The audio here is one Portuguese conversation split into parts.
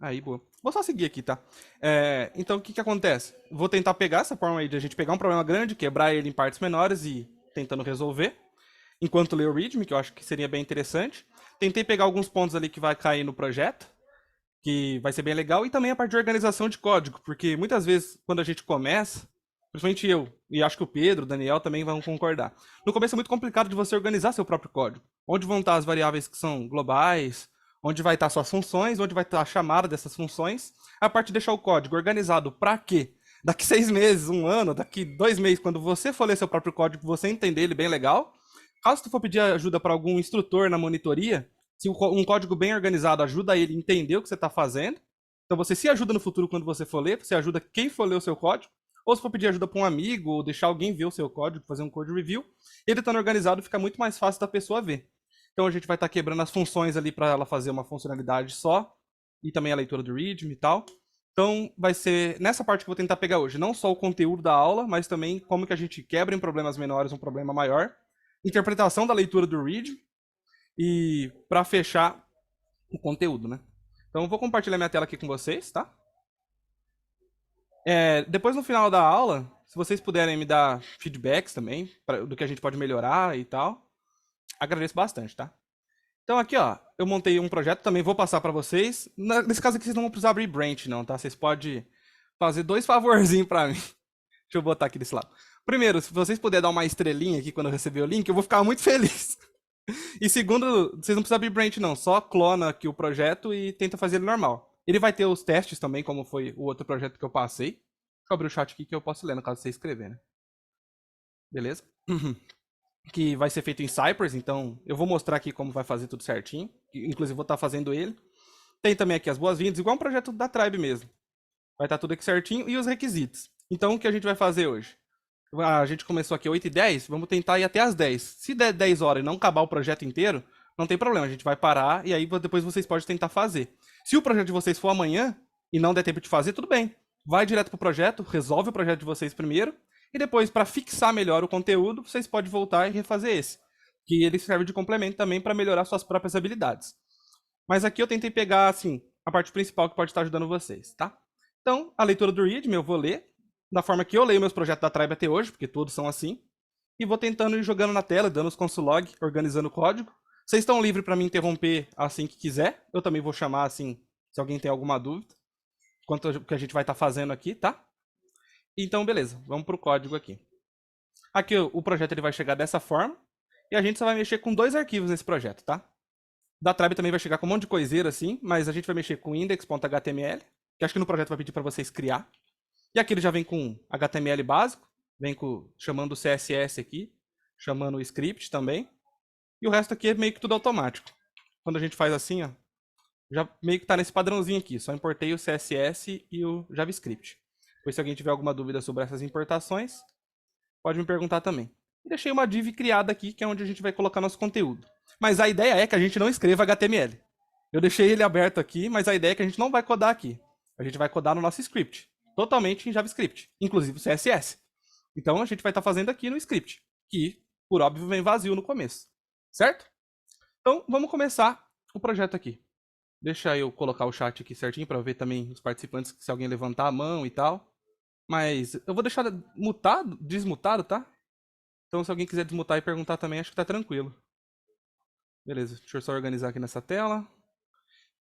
Aí, boa. Vou só seguir aqui, tá? Então, o que que acontece? Vou tentar pegar essa forma aí de a gente pegar um problema grande, quebrar ele em partes menores e tentando resolver, enquanto ler o README, que eu acho que seria bem interessante. Tentei pegar alguns pontos ali que vai cair no projeto, que vai ser bem legal, e também a parte de organização de código, porque muitas vezes, quando a gente começa, principalmente eu, e acho que o Pedro, o Daniel também vão concordar, no começo é muito complicado de você organizar seu próprio código. Onde vão estar as variáveis que são globais, onde vai estar suas funções, onde vai estar a chamada dessas funções, a parte de deixar o código organizado para quê? Daqui 6 meses, um ano, daqui 2 meses, quando você for ler seu próprio código, você entender ele bem legal. Caso tu for pedir ajuda para algum instrutor na monitoria, se um código bem organizado ajuda ele a entender o que você está fazendo, então você se ajuda no futuro quando você for ler, você ajuda quem for ler o seu código, ou se for pedir ajuda para um amigo, ou deixar alguém ver o seu código, fazer um code review, ele estando organizado fica muito mais fácil da pessoa ver. Então a gente vai estar quebrando as funções ali para ela fazer uma funcionalidade só, e também a leitura do README e tal. Então vai ser nessa parte que eu vou tentar pegar hoje, não só o conteúdo da aula, mas também como que a gente quebra em problemas menores um problema maior, interpretação da leitura do README, e para fechar o conteúdo, né? Então eu vou compartilhar minha tela aqui com vocês, tá? Depois no final da aula, se vocês puderem me dar feedbacks também, do que a gente pode melhorar e tal, agradeço bastante, tá? Então aqui, ó, eu montei um projeto, também vou passar para vocês. Nesse caso aqui vocês não vão precisar abrir branch não, tá? Vocês podem fazer 2 favorzinhos para mim. Deixa eu botar aqui desse lado. Primeiro, se vocês puderem dar uma estrelinha aqui quando eu receber o link, eu vou ficar muito feliz. E segundo, vocês não precisam abrir branch não, só clona aqui o projeto e tenta fazer ele normal. Ele vai ter os testes também, como foi o outro projeto que eu passei. Deixa eu abrir o chat aqui que eu posso ler, no caso de você escrever, né? Beleza? Que vai ser feito em Cypress, então eu vou mostrar aqui como vai fazer tudo certinho. Inclusive vou estar fazendo ele. Tem também aqui as boas-vindas, igual um projeto da Tribe mesmo. Vai estar tudo aqui certinho e os requisitos. Então o que a gente vai fazer hoje? A gente começou aqui 8h10, vamos tentar ir até as 10. Se der 10 horas e não acabar o projeto inteiro, não tem problema, a gente vai parar e aí depois vocês podem tentar fazer. Se o projeto de vocês for amanhã e não der tempo de fazer, tudo bem. Vai direto pro projeto, resolve o projeto de vocês primeiro e depois, para fixar melhor o conteúdo, vocês podem voltar e refazer esse. Que ele serve de complemento também para melhorar suas próprias habilidades. Mas aqui eu tentei pegar, assim, a parte principal que pode estar ajudando vocês, tá? Então, a leitura do README eu vou ler da forma que eu leio meus projetos da Tribe até hoje, porque todos são assim. E vou tentando ir jogando na tela, dando os console log, organizando o código. Vocês estão livres para me interromper assim que quiser. Eu também vou chamar assim, se alguém tem alguma dúvida, quanto ao que a gente vai estar fazendo aqui, tá? Então, beleza, vamos pro código aqui. Aqui o projeto ele vai chegar dessa forma, e a gente só vai mexer com 2 arquivos nesse projeto, tá? Da Tribe também vai chegar com um monte de coiseira assim, mas a gente vai mexer com index.html, que acho que no projeto vai pedir para vocês criar. E aqui ele já vem com HTML básico, vem chamando o CSS aqui, chamando o script também. E o resto aqui é meio que tudo automático. Quando a gente faz assim, ó, já meio que está nesse padrãozinho aqui. Só importei o CSS e o JavaScript. Depois se alguém tiver alguma dúvida sobre essas importações, pode me perguntar também. E deixei uma div criada aqui, que é onde a gente vai colocar nosso conteúdo. Mas a ideia é que a gente não escreva HTML. Eu deixei ele aberto aqui, mas a ideia é que a gente não vai codar aqui. A gente vai codar no nosso script. Totalmente em JavaScript, inclusive o CSS. Então a gente vai estar fazendo aqui no script, que, por óbvio, vem vazio no começo. Certo? Então vamos começar o projeto aqui. Deixa eu colocar o chat aqui certinho para ver também os participantes, se alguém levantar a mão e tal. Mas eu vou deixar mutado, desmutado, tá? Então se alguém quiser desmutar e perguntar também, acho que tá tranquilo. Beleza, deixa eu só organizar aqui nessa tela.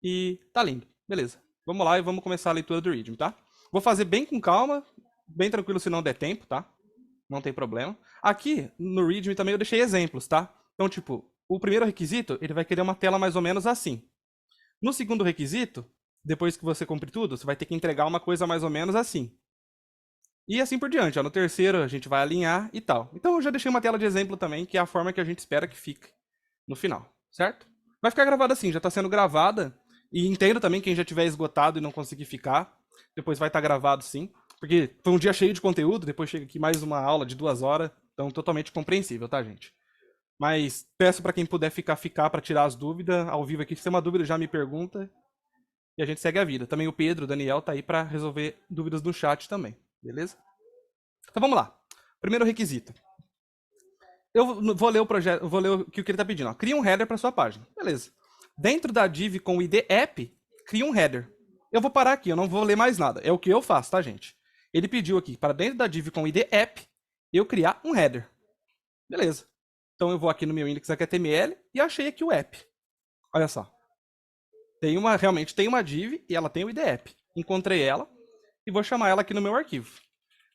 E tá lindo. Beleza. Vamos lá e vamos começar a leitura do README, tá? Vou fazer bem com calma, bem tranquilo se não der tempo, tá? Não tem problema. Aqui no README também eu deixei exemplos, tá? Então, tipo, o primeiro requisito, ele vai querer uma tela mais ou menos assim. No segundo requisito, depois que você cumpre tudo, você vai ter que entregar uma coisa mais ou menos assim. E assim por diante, ó. No terceiro a gente vai alinhar e tal. Então eu já deixei uma tela de exemplo também, que é a forma que a gente espera que fique no final, certo? Vai ficar gravada assim, já está sendo gravada. E entendo também quem já tiver esgotado e não conseguir ficar, depois vai estar gravado sim. Porque foi um dia cheio de conteúdo, depois chega aqui mais uma aula de 2 horas, então totalmente compreensível, tá, gente? Mas peço para quem puder ficar para tirar as dúvidas ao vivo aqui. Se tem uma dúvida, já me pergunta. E a gente segue a vida. Também o Pedro, o Daniel, tá aí para resolver dúvidas no chat também, beleza? Então vamos lá. Primeiro requisito. Eu vou ler o projeto, vou ler o que ele está pedindo. Ó. Cria um header para sua página. Beleza. Dentro da div com o ID app, cria um header. eu vou parar aqui, eu não vou ler mais nada. É o que eu faço, tá, gente? Ele pediu aqui, para dentro da div com id app, eu criar um header. Beleza. Então eu vou aqui no meu index.html e achei aqui o app. Olha só. Realmente tem uma div e ela tem o id app. Encontrei ela e vou chamar ela aqui no meu arquivo.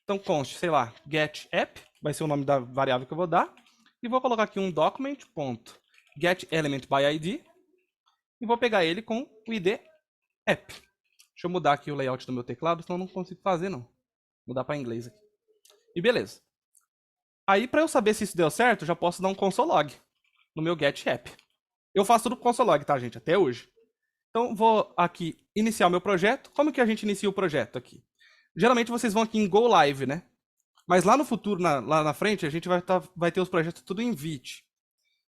Então const, sei lá, getApp, vai ser o nome da variável que eu vou dar. E vou colocar aqui um document.getElementById e vou pegar ele com o id app. Deixa eu mudar aqui o layout do meu teclado, senão eu não consigo fazer não. Mudar para inglês aqui. E beleza. Aí para eu saber se isso deu certo, eu já posso dar um console log no meu getApp. Eu faço tudo com console log, tá, gente? Até hoje. Então vou aqui iniciar o meu projeto. Como que a gente inicia o projeto aqui? Geralmente vocês vão aqui em Go Live, né? Mas lá no futuro, lá na frente, a gente vai ter os projetos tudo em Vite.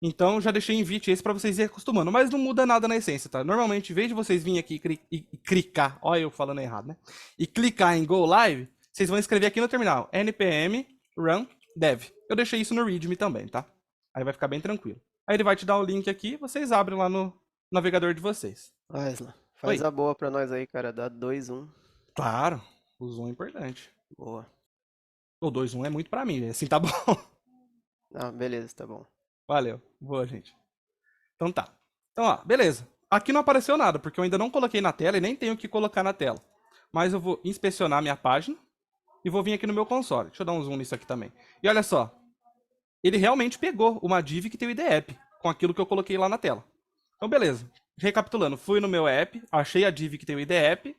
Então já deixei em Vite esse para vocês irem acostumando. Mas não muda nada na essência, tá? Normalmente, em vez de vocês virem aqui e clicar, olha eu falando errado, né? E clicar em Go Live, vocês vão escrever aqui no terminal, npm run dev. Eu deixei isso no readme também, tá? Aí vai ficar bem tranquilo. Aí ele vai te dar o link aqui, vocês abrem lá no navegador de vocês. Isla, faz Oi. a boa pra nós aí, cara. Dá 2-1. Claro, o zoom é importante. Boa. O 2-1 é muito pra mim, assim tá bom. Ah, beleza, tá bom. Valeu. Boa, gente. Então tá. Então, ó, beleza. Aqui não apareceu nada, porque eu ainda não coloquei na tela e nem tenho o que colocar na tela. Mas eu vou inspecionar minha página e vou vir aqui no meu console. Deixa eu dar um zoom nisso aqui também. E olha só. Ele realmente pegou uma div que tem o id app, com aquilo que eu coloquei lá na tela. Então, beleza. Recapitulando, fui no meu app, achei a div que tem o id app,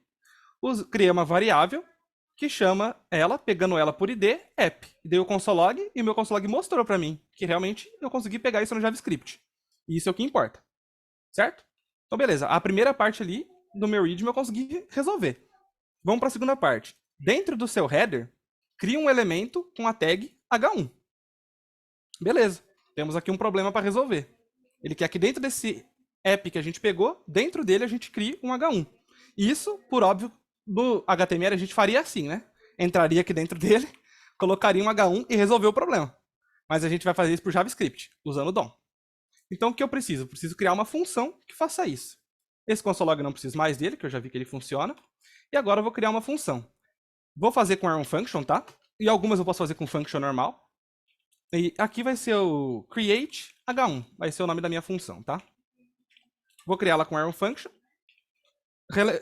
criei uma variável que chama ela, pegando ela por id, app. Dei o console log e o meu console log mostrou para mim que realmente eu consegui pegar isso no JavaScript. E isso é o que importa. Certo? Então, beleza. A primeira parte ali do meu readme eu consegui resolver. Vamos para a segunda parte. Dentro do seu header, cria um elemento com a tag h1. Beleza. Temos aqui um problema para resolver. Ele quer que dentro desse app que a gente pegou, dentro dele a gente crie um h1. Isso, por óbvio, no HTML a gente faria assim, né? Entraria aqui dentro dele, colocaria um h1 e resolveu o problema. Mas a gente vai fazer isso por JavaScript, usando o DOM. Então o que eu preciso? Eu preciso criar uma função que faça isso. Esse console log eu não preciso mais dele, que eu já vi que ele funciona. E agora eu vou criar uma função. Vou fazer com arrow function, tá? E algumas eu posso fazer com function normal. E aqui vai ser o create h1, vai ser o nome da minha função, tá? Vou criar ela com arrow function.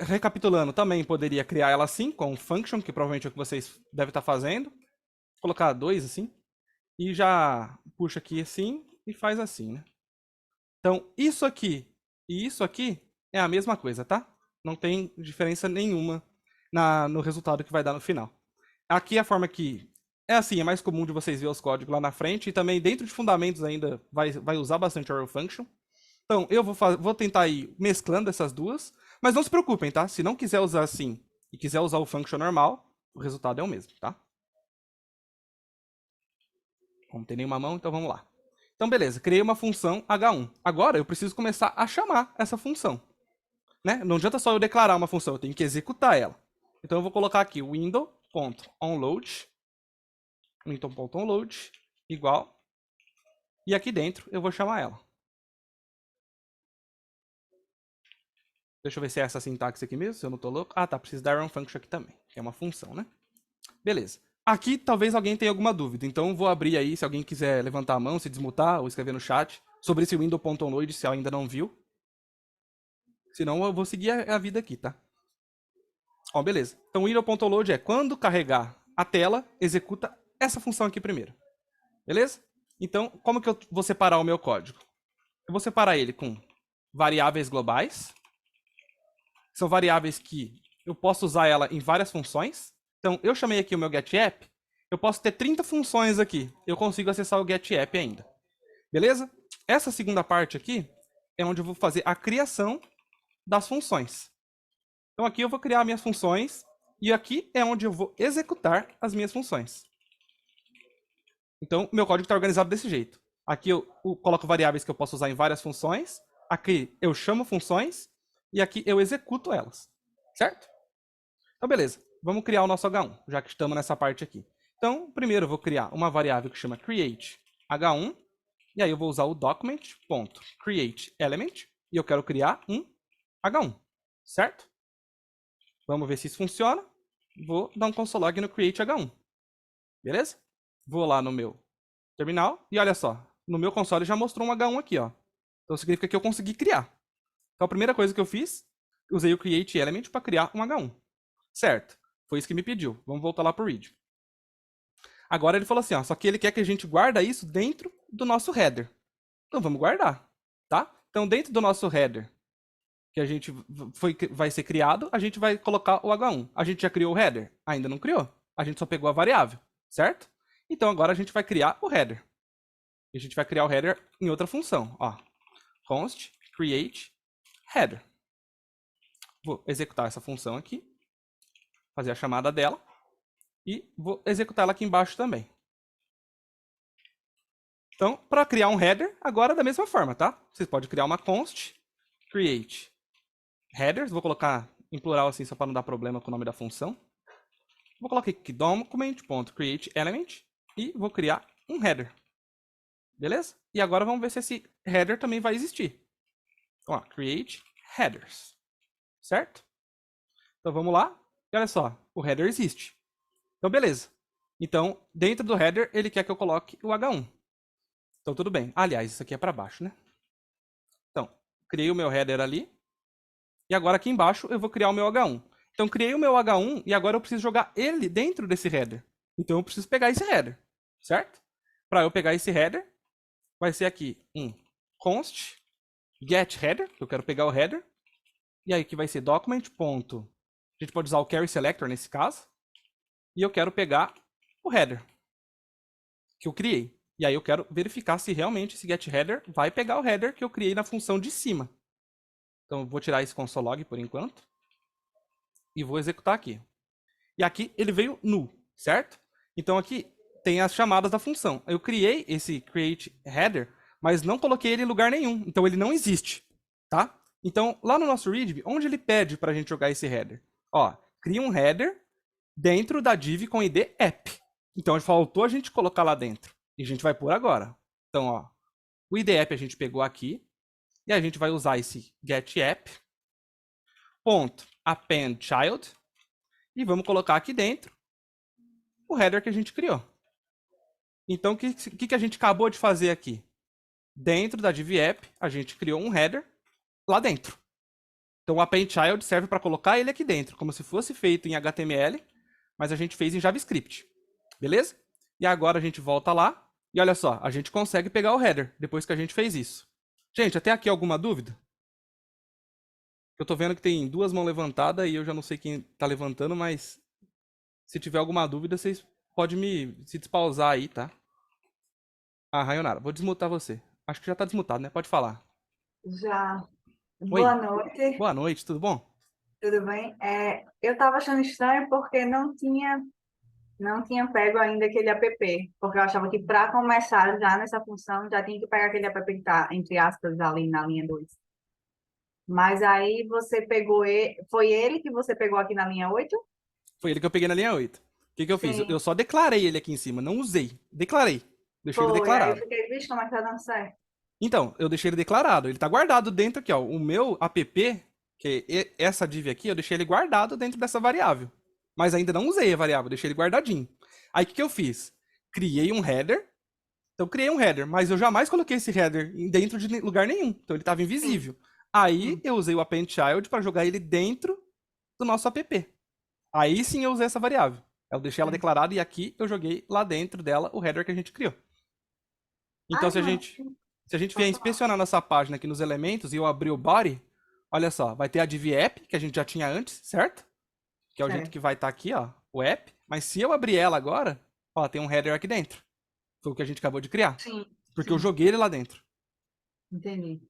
Recapitulando, também poderia criar ela assim, com function, que provavelmente é o que vocês devem estar fazendo. Vou colocar 2 assim. E já puxa aqui assim e faz assim, né? Então, isso aqui e isso aqui é a mesma coisa, tá? Não tem diferença nenhuma no resultado que vai dar no final. Aqui a forma que é assim, é mais comum de vocês ver os códigos lá na frente. E também dentro de fundamentos ainda vai usar bastante arrow function. Então, eu vou tentar ir mesclando essas duas. Mas não se preocupem, tá? Se não quiser usar assim e quiser usar o function normal, o resultado é o mesmo, tá? Não tem nenhuma mão, então vamos lá. Então, beleza. Criei uma função h1. Agora, eu preciso começar a chamar essa função. Né? Não adianta só eu declarar uma função, eu tenho que executar ela. Então, eu vou colocar aqui window.onload igual. E aqui dentro, eu vou chamar ela. Deixa eu ver se é essa sintaxe aqui mesmo, se eu não tô louco. Ah, tá. Preciso dar run function aqui também, que é uma função, né? Beleza. Aqui talvez alguém tenha alguma dúvida, então vou abrir aí, se alguém quiser levantar a mão, se desmutar ou escrever no chat sobre esse window.onload, se ainda não viu. Senão eu vou seguir a vida aqui, tá? Ó, beleza. Então o window.onload é quando carregar a tela, executa essa função aqui primeiro. Beleza? Então, como que eu vou separar o meu código? Eu vou separar ele com variáveis globais. São variáveis que eu posso usar ela em várias funções. Então, eu chamei aqui o meu getApp. Eu posso ter 30 funções aqui. Eu consigo acessar o getApp ainda. Beleza? Essa segunda parte aqui é onde eu vou fazer a criação das funções. Então, aqui eu vou criar minhas funções. E aqui é onde eu vou executar as minhas funções. Então, meu código está organizado desse jeito. Aqui eu coloco variáveis que eu posso usar em várias funções. Aqui eu chamo funções. E aqui eu executo elas. Certo? Então, beleza. Vamos criar o nosso H1, já que estamos nessa parte aqui. Então, primeiro eu vou criar uma variável que chama create h1. E aí eu vou usar o document.createElement. E eu quero criar um h1. Certo? Vamos ver se isso funciona. Vou dar um console log no create h1. Beleza? Vou lá no meu terminal e olha só. No meu console já mostrou um h1 aqui, ó. Então significa que eu consegui criar. Então a primeira coisa que eu fiz, usei o create element para criar um h1. Certo. Foi isso que me pediu. Vamos voltar lá pro read. Agora ele falou assim, ó, só que ele quer que a gente guarda isso dentro do nosso header. Então vamos guardar, tá? Então dentro do nosso header que a gente vai ser criado, a gente vai colocar o h1. A gente já criou o header? Ainda não criou. A gente só pegou a variável, certo? Então agora a gente vai criar o header. E a gente vai criar o header em outra função, ó. Const create header. Vou executar essa função aqui, fazer a chamada dela e vou executar ela aqui embaixo também. Então, para criar um header, agora da mesma forma, tá? Vocês podem criar uma const create headers, vou colocar em plural assim só para não dar problema com o nome da função. Vou colocar aqui document.createElement e vou criar um header. Beleza? E agora vamos ver se esse header também vai existir. Então, ó, create headers. Certo? Então vamos lá. E olha só, o header existe. Então beleza. Então, dentro do header, ele quer que eu coloque o h1. Então tudo bem. Aliás, isso aqui é para baixo, né? Então, criei o meu header ali. E agora aqui embaixo eu vou criar o meu h1. Então criei o meu h1 e agora eu preciso jogar ele dentro desse header. Então eu preciso pegar esse header, certo? Para eu pegar esse header, vai ser aqui um const get header, que eu quero pegar o header. E aí que vai ser document. A gente pode usar o carry selector nesse caso. E eu quero pegar o header que eu criei. E aí eu quero verificar se realmente esse get header vai pegar o header que eu criei na função de cima. Então eu vou tirar esse console log por enquanto. E vou executar aqui. E aqui ele veio null, certo? Então aqui tem as chamadas da função. Eu criei esse create header, mas não coloquei ele em lugar nenhum. Então ele não existe, tá? Então lá no nosso readme, onde ele pede para a gente jogar esse header? Ó, cria um header dentro da div com id app. Então faltou a gente colocar lá dentro. E a gente vai pôr agora. Então, ó, o id app a gente pegou aqui. E a gente vai usar esse getApp. Append child. E vamos colocar aqui dentro o header que a gente criou. Então, o que a gente acabou de fazer aqui? Dentro da div app, a gente criou um header lá dentro. Então, o append child serve para colocar ele aqui dentro, como se fosse feito em HTML, mas a gente fez em JavaScript. Beleza? E agora a gente volta lá. E olha só, a gente consegue pegar o header depois que a gente fez isso. Gente, até aqui alguma dúvida? Eu tô vendo que tem duas mãos levantadas e eu já não sei quem tá levantando, mas se tiver alguma dúvida, vocês podem se despausar aí, tá? Ah, Rayonara, vou desmutar você. Acho que já tá desmutado, né? Pode falar. Já. Boa Oi, noite, boa noite, tudo bom? tudo bem? Eu estava achando estranho porque não tinha pego ainda aquele app, porque eu achava que para começar já nessa função já tinha que pegar aquele app que está, entre aspas, ali na linha 2. Mas aí você pegou ele, foi ele que você pegou aqui na linha 8? Foi ele que eu peguei na linha 8. O que eu fiz? Eu Sim, só declarei ele aqui em cima, não usei. Declarei. Deixei ele foi. Aí eu declarado. fiquei, vixe, como é que tá dando certo? Então, eu deixei ele declarado. Ele tá guardado dentro aqui, ó. O meu app, que é essa div aqui, eu deixei ele guardado dentro dessa variável. Mas ainda não usei a variável, deixei ele guardadinho. Aí o que eu fiz? Criei um header. Então, criei um header, mas eu jamais coloquei esse header dentro de lugar nenhum. Então, ele estava Sim. invisível. Aí, Hum. eu usei o append child para jogar ele dentro do nosso app. Aí sim eu usei essa variável. Eu deixei ela Sim. declarada e aqui eu joguei lá dentro dela o header que a gente criou. Então, Ai, se a não. gente, se a gente vier Pode falar. inspecionar nossa página aqui nos elementos e eu abrir o body, olha só, vai ter a div app, que a gente já tinha antes, certo? Que é o jeito Certo. que vai estar aqui, ó, o app. Mas se eu abrir ela agora, ó, tem um header aqui dentro. Foi o que a gente acabou de criar. Sim, Porque eu sim, joguei ele lá dentro. entendi.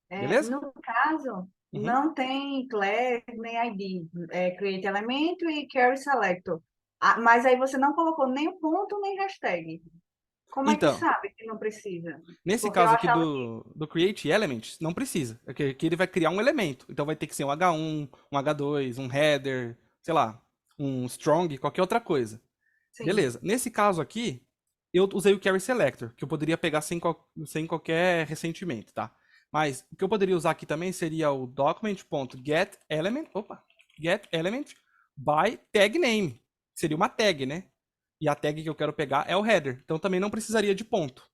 Beleza? No caso, Uhum. não tem class nem ID, create elemento e carry selector. Ah, mas aí você não colocou nem o ponto nem hashtag. Como é que Então, sabe que não precisa? nesse Porque eu caso aqui achava que do Create Elements, não precisa. É que aqui ele vai criar um elemento. Então vai ter que ser um H1, um H2, um header, sei lá, um strong, qualquer outra coisa. sim. Beleza. Nesse caso aqui, eu usei o Carry Selector, que eu poderia pegar sem qualquer ressentimento, tá? Mas o que eu poderia usar aqui também seria o document.getElement, get element by tag name. Seria uma tag, né? E a tag que eu quero pegar é o header. Então também não precisaria de ponto.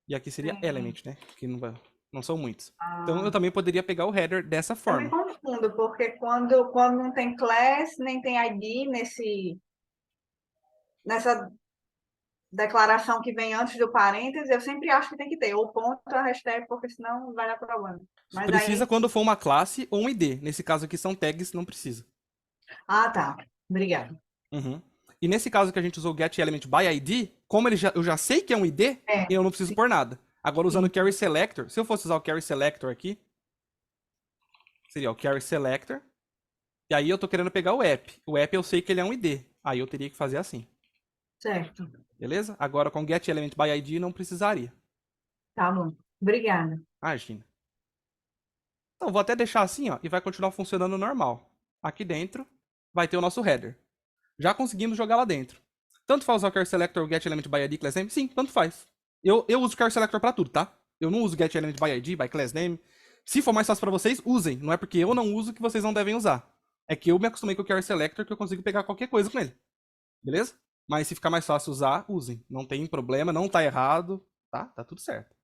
E aqui seria Sim. element, né? Que não são muitos. Então eu Ah, também poderia pegar o header dessa eu me forma. confundo, porque quando não tem class, nem tem ID nessa declaração que vem antes do parênteses, eu sempre acho que tem que ter ou ponto ou a hashtag, porque senão vai dar problema. Mas Precisa aí. quando for uma classe ou um ID. Nesse caso aqui são tags, não precisa. Ah, tá. Obrigada. Uhum. E nesse caso que a gente usou o getElementById, como eu já sei que é um ID, É, eu não preciso sim, pôr nada. Agora usando o sim. carry selector, se eu fosse usar o carry selector aqui, seria o carry selector. E aí eu tô querendo pegar o app. O app eu sei que ele é um ID. Aí eu teria que fazer assim. Certo. Beleza? Agora com getElementById não precisaria. Tá bom. Obrigada. Imagina. Então vou até deixar assim, ó, e vai continuar funcionando normal. Aqui dentro vai ter o nosso header. Já conseguimos jogar lá dentro. Tanto faz usar o carry selector ou getElementById class name? Sim, tanto faz. Eu uso o carry selector pra tudo, tá? Eu não uso getElementById, by class name. Se for mais fácil pra vocês, usem. Não é porque eu não uso que vocês não devem usar. É que eu me acostumei com o carry selector que eu consigo pegar qualquer coisa com ele. Beleza? Mas se ficar mais fácil usar, usem. Não tem problema, não tá errado, tá? Tá tudo certo.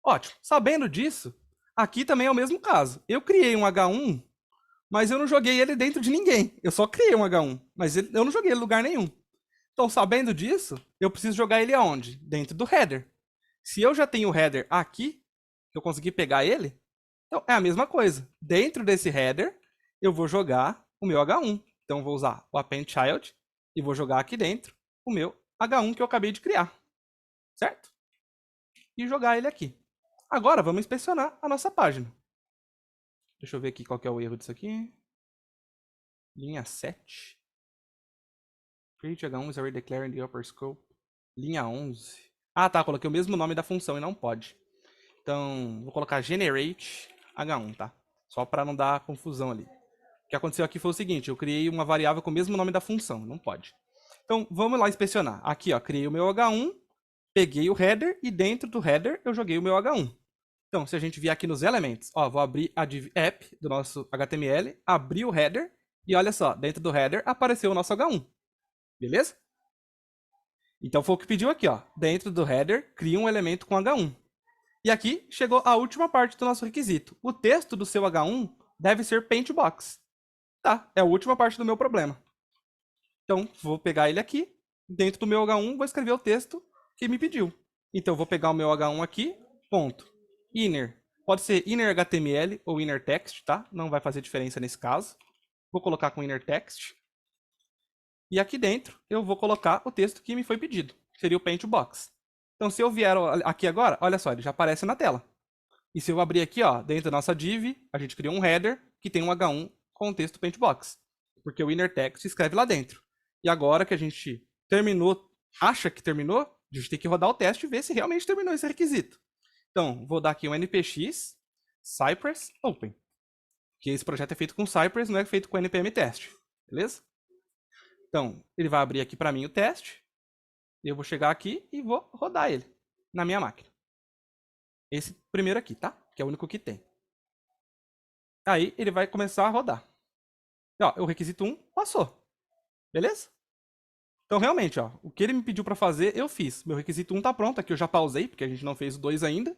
Ótimo. Sabendo disso, aqui também é o mesmo caso. Eu criei um H1, mas eu não joguei ele dentro de ninguém. Eu só criei um H1, mas eu não joguei ele em lugar nenhum. Então, sabendo disso, eu preciso jogar ele aonde? Dentro do header. Se eu já tenho o header aqui, eu consegui pegar ele, então é a mesma coisa. Dentro desse header, eu vou jogar o meu H1. Então, eu vou usar o append child e vou jogar aqui dentro o meu H1 que eu acabei de criar. Certo? E jogar ele aqui. Agora, vamos inspecionar a nossa página. Deixa eu ver aqui qual que é o erro disso aqui. Linha 7. Create H1 is already declared in the upper scope. Linha 11. Ah, tá. Coloquei o mesmo nome da função e não pode. Então, vou colocar generate H1, tá? Só para não dar confusão ali. O que aconteceu aqui foi o seguinte. Eu criei uma variável com o mesmo nome da função. Não pode. Então, vamos lá inspecionar. Aqui, ó. Criei o meu H1. Peguei o header. E dentro do header, eu joguei o meu H1. Então, se a gente vier aqui nos elementos, ó, vou abrir a div app do nosso HTML, abrir o header, e olha só, dentro do header apareceu o nosso H1. Beleza? Então foi o que pediu aqui, ó. Dentro do header, cria um elemento com H1. E aqui chegou a última parte do nosso requisito. O texto do seu H1 deve ser paintbox. Tá, é a última parte do meu problema. Então, vou pegar ele aqui, dentro do meu H1, vou escrever o texto que me pediu. Então, vou pegar o meu H1 aqui, ponto. Inner. Pode ser inner HTML ou inner text, tá? Não vai fazer diferença nesse caso. Vou colocar com inner text. E aqui dentro, eu vou colocar o texto que me foi pedido. Seria o paint box. Então, se eu vier aqui agora, olha só, ele já aparece na tela. E se eu abrir aqui, ó, dentro da nossa div, a gente criou um header que tem um H1 com o texto paint box. Porque o inner text escreve lá dentro. E agora que a gente terminou, acha que terminou, a gente tem que rodar o teste e ver se realmente terminou esse requisito. Então, vou dar aqui um npx Cypress Open. Que esse projeto é feito com Cypress, não é feito com npm test. Beleza? Então, ele vai abrir aqui para mim o teste. Eu vou chegar aqui e vou rodar ele na minha máquina. Esse primeiro aqui, tá? Que é o único que tem. Aí ele vai começar a rodar. E, ó, o requisito 1 passou. Beleza? Então, realmente, ó, o que ele me pediu para fazer, eu fiz. Meu requisito 1 tá pronto, aqui eu já pausei, porque a gente não fez o 2 ainda.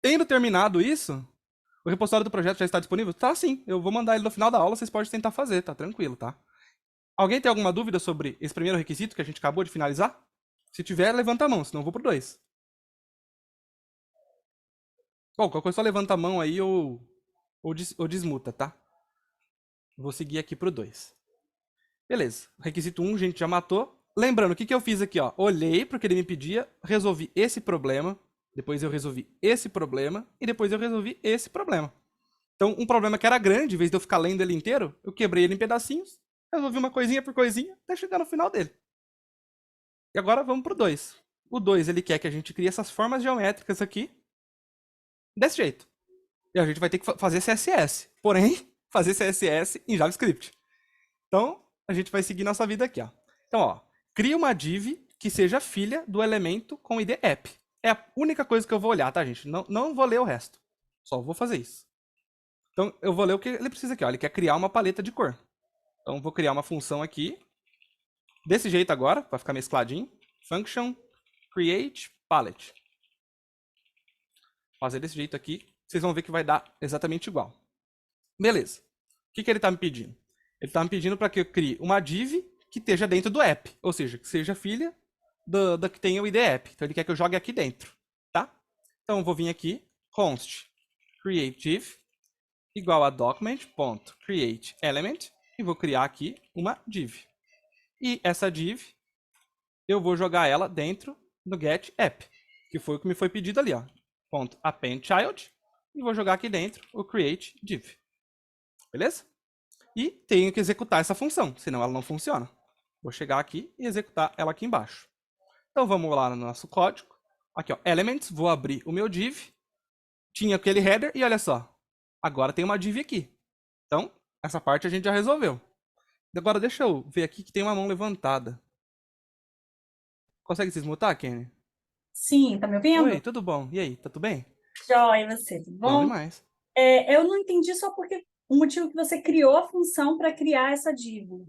Tendo terminado isso, o repositório do projeto já está disponível? Tá sim, eu vou mandar ele no final da aula, vocês podem tentar fazer, tá tranquilo, tá? Alguém tem alguma dúvida sobre esse primeiro requisito que a gente acabou de finalizar? Se tiver, levanta a mão, senão eu vou pro 2. Bom, qualquer coisa só levanta a mão aí ou desmuta, tá? Vou seguir aqui pro 2. Beleza, requisito 1 a gente já matou. Lembrando, o que eu fiz aqui, ó? Olhei pro que ele me pedia, resolvi esse problema, depois eu resolvi esse problema, e depois eu resolvi esse problema. Então, um problema que era grande, em vez de eu ficar lendo ele inteiro, eu quebrei ele em pedacinhos, resolvi uma coisinha por coisinha, até chegar no final dele. E agora vamos pro 2. O 2, ele quer que a gente crie essas formas geométricas aqui, desse jeito. E a gente vai ter que fazer CSS. Porém, fazer CSS em JavaScript. Então, a gente vai seguir nossa vida aqui, ó. Então, ó, cria uma div que seja filha do elemento com ID app. É a única coisa que eu vou olhar, tá, gente? Não vou ler o resto. Só vou fazer isso. Então, eu vou ler o que ele precisa aqui, ó. Ele quer criar uma paleta de cor. Então, vou criar uma função aqui. Desse jeito agora, vai ficar mescladinho. Function create palette. Fazer desse jeito aqui, vocês vão ver que vai dar exatamente igual. Beleza. O que ele está me pedindo? Ele está me pedindo para que eu crie uma div que esteja dentro do app. Ou seja, que seja filha da que tenha o ID app. Então ele quer que eu jogue aqui dentro. Tá? Então eu vou vir aqui, const create div igual a document.createElement e vou criar aqui uma div. E essa div, eu vou jogar ela dentro do getApp, que foi o que me foi pedido ali, ó. .appendChild, e vou jogar aqui dentro o createDiv. Beleza? E tenho que executar essa função, senão ela não funciona. Vou chegar aqui e executar ela aqui embaixo. Então vamos lá no nosso código. Aqui, ó, elements, vou abrir o meu div. Tinha aquele header e olha só. Agora tem uma div aqui. Então, essa parte a gente já resolveu. Agora deixa eu ver aqui que tem uma mão levantada. Consegue se desmutar, Kenny? Sim, tá me ouvindo? Oi, tudo bom? E aí, tá tudo bem? Joia, e você, tudo Bom bom? demais. Eu não entendi só porque o motivo que você criou a função para criar essa div.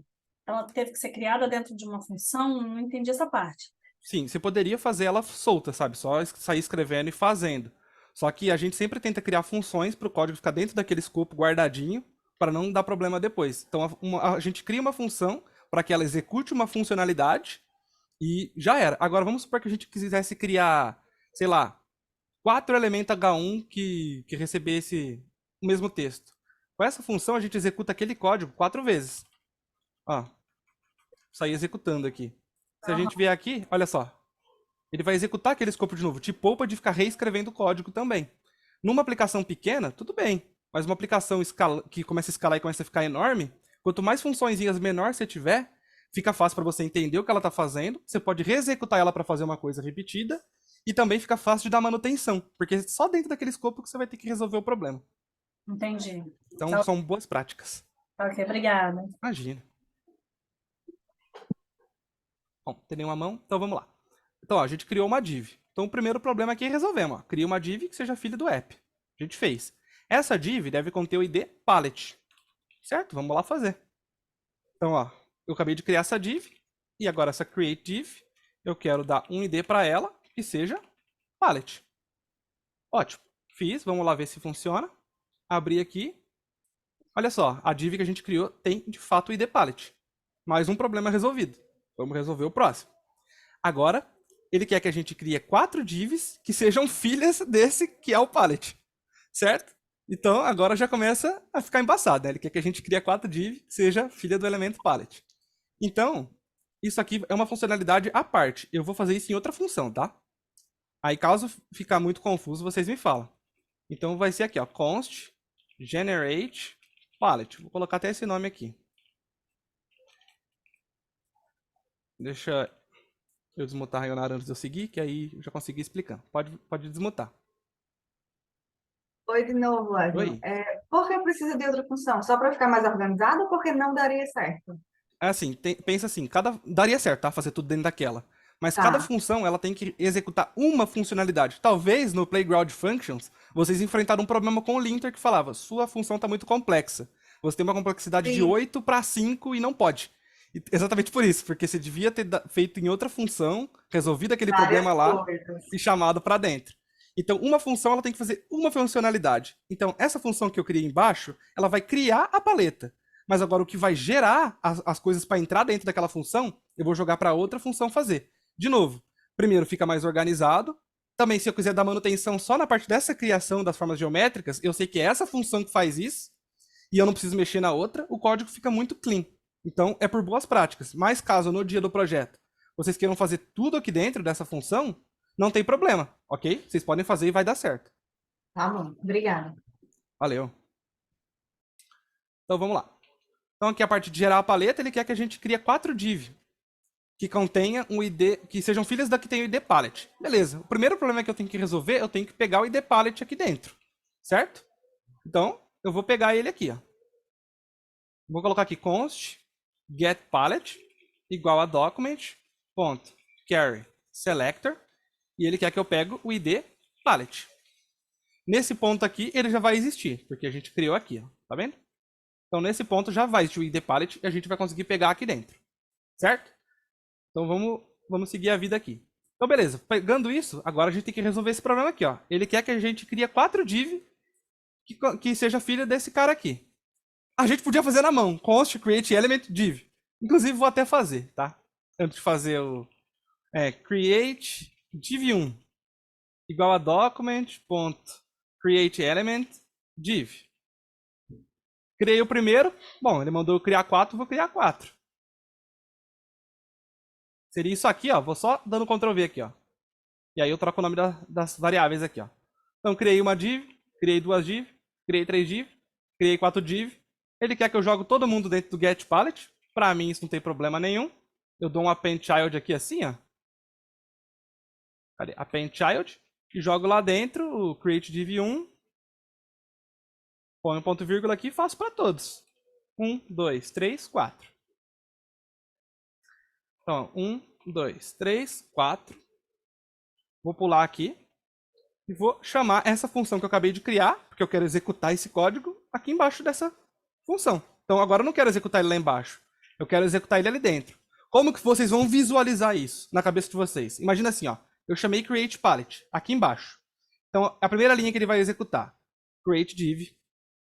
Ela teve que ser criada dentro de uma função, não entendi essa parte. Sim, você poderia fazer ela solta, sabe? Só sair escrevendo e fazendo. Só que a gente sempre tenta criar funções para o código ficar dentro daquele escopo guardadinho para não dar problema depois. Então a gente cria uma função para que ela execute uma funcionalidade e já era. Agora vamos supor que a gente quisesse criar, sei lá, 4 elementos H1 que recebesse o mesmo texto. Com essa função a gente executa aquele código 4 vezes. Ó, sair executando aqui. Se a gente vier aqui, olha só. Ele vai executar aquele escopo de novo. Te poupa de ficar reescrevendo o código também. Numa aplicação pequena, tudo bem. Mas uma aplicação que começa a escalar e começa a ficar enorme, quanto mais funçõezinhas menor você tiver, fica fácil para você entender o que ela está fazendo. Você pode reexecutar ela para fazer uma coisa repetida. E também fica fácil de dar manutenção. Porque só dentro daquele escopo que você vai ter que resolver o problema. Entendi. Então são boas práticas. Ok, obrigada. Imagina. Bom, tem nenhuma mão, então vamos lá. Então, ó, a gente criou uma div. Então, o primeiro problema aqui resolvemos. Ó. Cria uma div que seja filha do app. A gente fez. Essa div deve conter o ID palette. Certo? Vamos lá fazer. Então, ó, eu acabei de criar essa div. E agora essa create div, eu quero dar um ID para ela que seja palette. Ótimo. Fiz. Vamos lá ver se funciona. Abri aqui. Olha só, a div que a gente criou tem, de fato, o ID palette. Mais um problema resolvido. Vamos resolver o próximo. Agora, ele quer que a gente crie 4 divs que sejam filhas desse que é o palette. Certo? Então, agora já começa a ficar embaçado, né? Ele quer que a gente crie 4 divs que seja filha do elemento palette. Então, isso aqui é uma funcionalidade à parte. Eu vou fazer isso em outra função, tá? Aí, caso ficar muito confuso, vocês me falam. Então, vai ser aqui, ó. Const generate palette. Vou colocar até esse nome aqui. Deixa eu desmutar a Rayonara antes de eu seguir, que aí eu já consegui explicar. Pode desmutar. Oi de novo, Wesley. Oi. Por que precisa de outra função? Só para ficar mais organizado ou porque não daria certo? É assim, pensa assim, daria certo, tá? Fazer tudo dentro daquela. Mas Tá. cada função, ela tem que executar uma funcionalidade. Talvez no Playground Functions, vocês enfrentaram um problema com o linter que falava, sua função está muito complexa. Você tem uma complexidade de Sim. 8 para 5 e não pode. Exatamente por isso, porque você devia ter feito em outra função, resolvido aquele Várias problema lá coisas. e chamado para dentro. Então, uma função ela tem que fazer uma funcionalidade. Então, essa função que eu criei embaixo, ela vai criar a paleta. Mas agora o que vai gerar as coisas para entrar dentro daquela função, eu vou jogar para outra função fazer. De novo, primeiro fica mais organizado. Também, se eu quiser dar manutenção só na parte dessa criação das formas geométricas, eu sei que é essa função que faz isso, e eu não preciso mexer na outra, o código fica muito clean. Então, é por boas práticas. Mas caso no dia do projeto vocês queiram fazer tudo aqui dentro dessa função, não tem problema, ok? Vocês podem fazer e vai dar certo. Tá bom, obrigada. Valeu. Então, vamos lá. Então, aqui a parte de gerar a paleta, ele quer que a gente crie 4 div que contenha um ID, que sejam filhas da que tem o ID palette. Beleza. O primeiro problema que eu tenho que resolver, eu tenho que pegar o ID palette aqui dentro. Certo? Então, eu vou pegar ele aqui, ó. Vou colocar aqui const get palette igual a document.carry selector e ele quer que eu pegue o ID palette. Nesse ponto aqui, ele já vai existir, porque a gente criou aqui, ó. Tá vendo? Então, nesse ponto, já vai existir o id palette e a gente vai conseguir pegar aqui dentro. Certo? Então, vamos seguir a vida aqui. Então, beleza. Pegando isso, agora a gente tem que resolver esse problema aqui, ó. Ele quer que a gente crie 4 div que seja filha desse cara aqui. A gente podia fazer na mão. Const create element div. Inclusive, vou até fazer, tá? Antes de fazer o create div1 igual a document.create element div. Criei o primeiro. Bom, ele mandou eu criar 4, vou criar 4. Seria isso aqui, ó. Vou só dando Ctrl V aqui, ó. E aí eu troco o nome das variáveis aqui, ó. Então, criei uma div, criei 2 div, criei 3 div, criei 4 div. Ele quer que eu jogue todo mundo dentro do get palette. Pra mim, isso não tem problema nenhum. Eu dou um append child aqui assim, ó. Cadê? Append child. E jogo lá dentro o create div1. Põe um ponto vírgula aqui e faço para todos. 1, 2, 3, 4. Então, 1, 2, 3, 4. Vou pular aqui. E vou chamar essa função que eu acabei de criar, porque eu quero executar esse código aqui embaixo dessa função. Então, agora eu não quero executar ele lá embaixo. Eu quero executar ele ali dentro. Como que vocês vão visualizar isso na cabeça de vocês? Imagina assim, ó. Eu chamei create palette aqui embaixo. Então, a primeira linha que ele vai executar. Create div.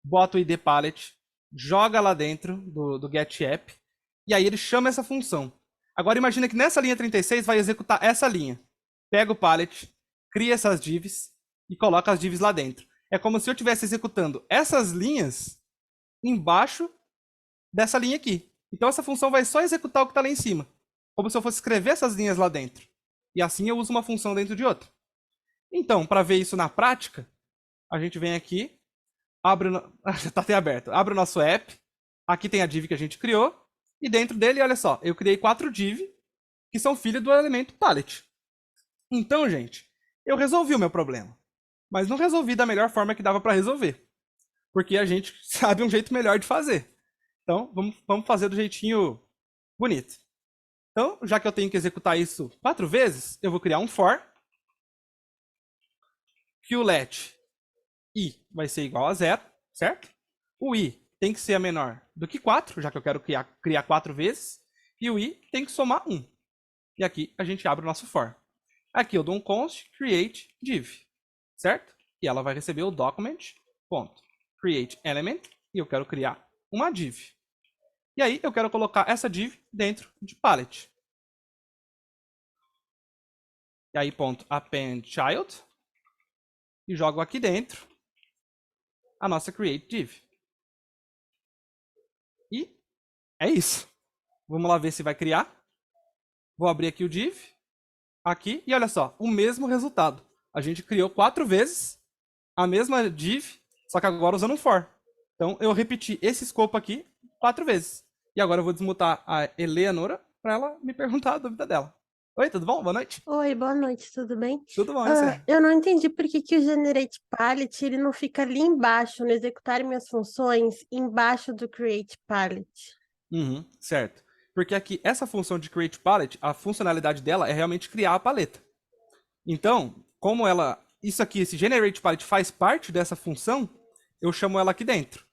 Bota o id palette. Joga lá dentro do get app. E aí ele chama essa função. Agora imagina que nessa linha 36 vai executar essa linha. Pega o palette, cria essas divs e coloca as divs lá dentro. É como se eu estivesse executando essas linhas embaixo dessa linha aqui. Então essa função vai só executar o que está lá em cima. Como se eu fosse escrever essas linhas lá dentro. E assim eu uso uma função dentro de outra. Então, para ver isso na prática, a gente vem aqui, abre já está até aberto. Abre o nosso app. Aqui tem a div que a gente criou. E dentro dele, olha só, eu criei 4 div que são filhos do elemento palette. Então, gente, eu resolvi o meu problema. Mas não resolvi da melhor forma que dava para resolver. Porque a gente sabe um jeito melhor de fazer. Então, vamos fazer do jeitinho bonito. Então, já que eu tenho que executar isso 4 vezes, eu vou criar um for. Que o let i vai ser igual a 0, certo? O i tem que ser menor do que 4, já que eu quero criar 4 vezes. E o i tem que somar 1. E aqui a gente abre o nosso for. Aqui eu dou um const create div, certo? E ela vai receber o document.create element. E eu quero criar uma div. E aí eu quero colocar essa div dentro de palette. E aí ponto append child. E jogo aqui dentro a nossa create div. E é isso. Vamos lá ver se vai criar. Vou abrir aqui o div. Aqui. E olha só, o mesmo resultado. A gente criou 4 vezes a mesma div, só que agora usando um for. Então eu repeti esse escopo aqui 4 vezes. E agora eu vou desmutar a Eleanora para ela me perguntar a dúvida dela. Oi, tudo bom? Boa noite. Oi, boa noite, tudo bem? Tudo bom, e você? Eu não entendi por que o Generate Palette ele não fica ali embaixo, no executar minhas funções, embaixo do Create Palette. Certo. Porque aqui, essa função de Create Palette, a funcionalidade dela é realmente criar a paleta. Então, como isso aqui, esse Generate Palette faz parte dessa função, eu chamo ela aqui dentro.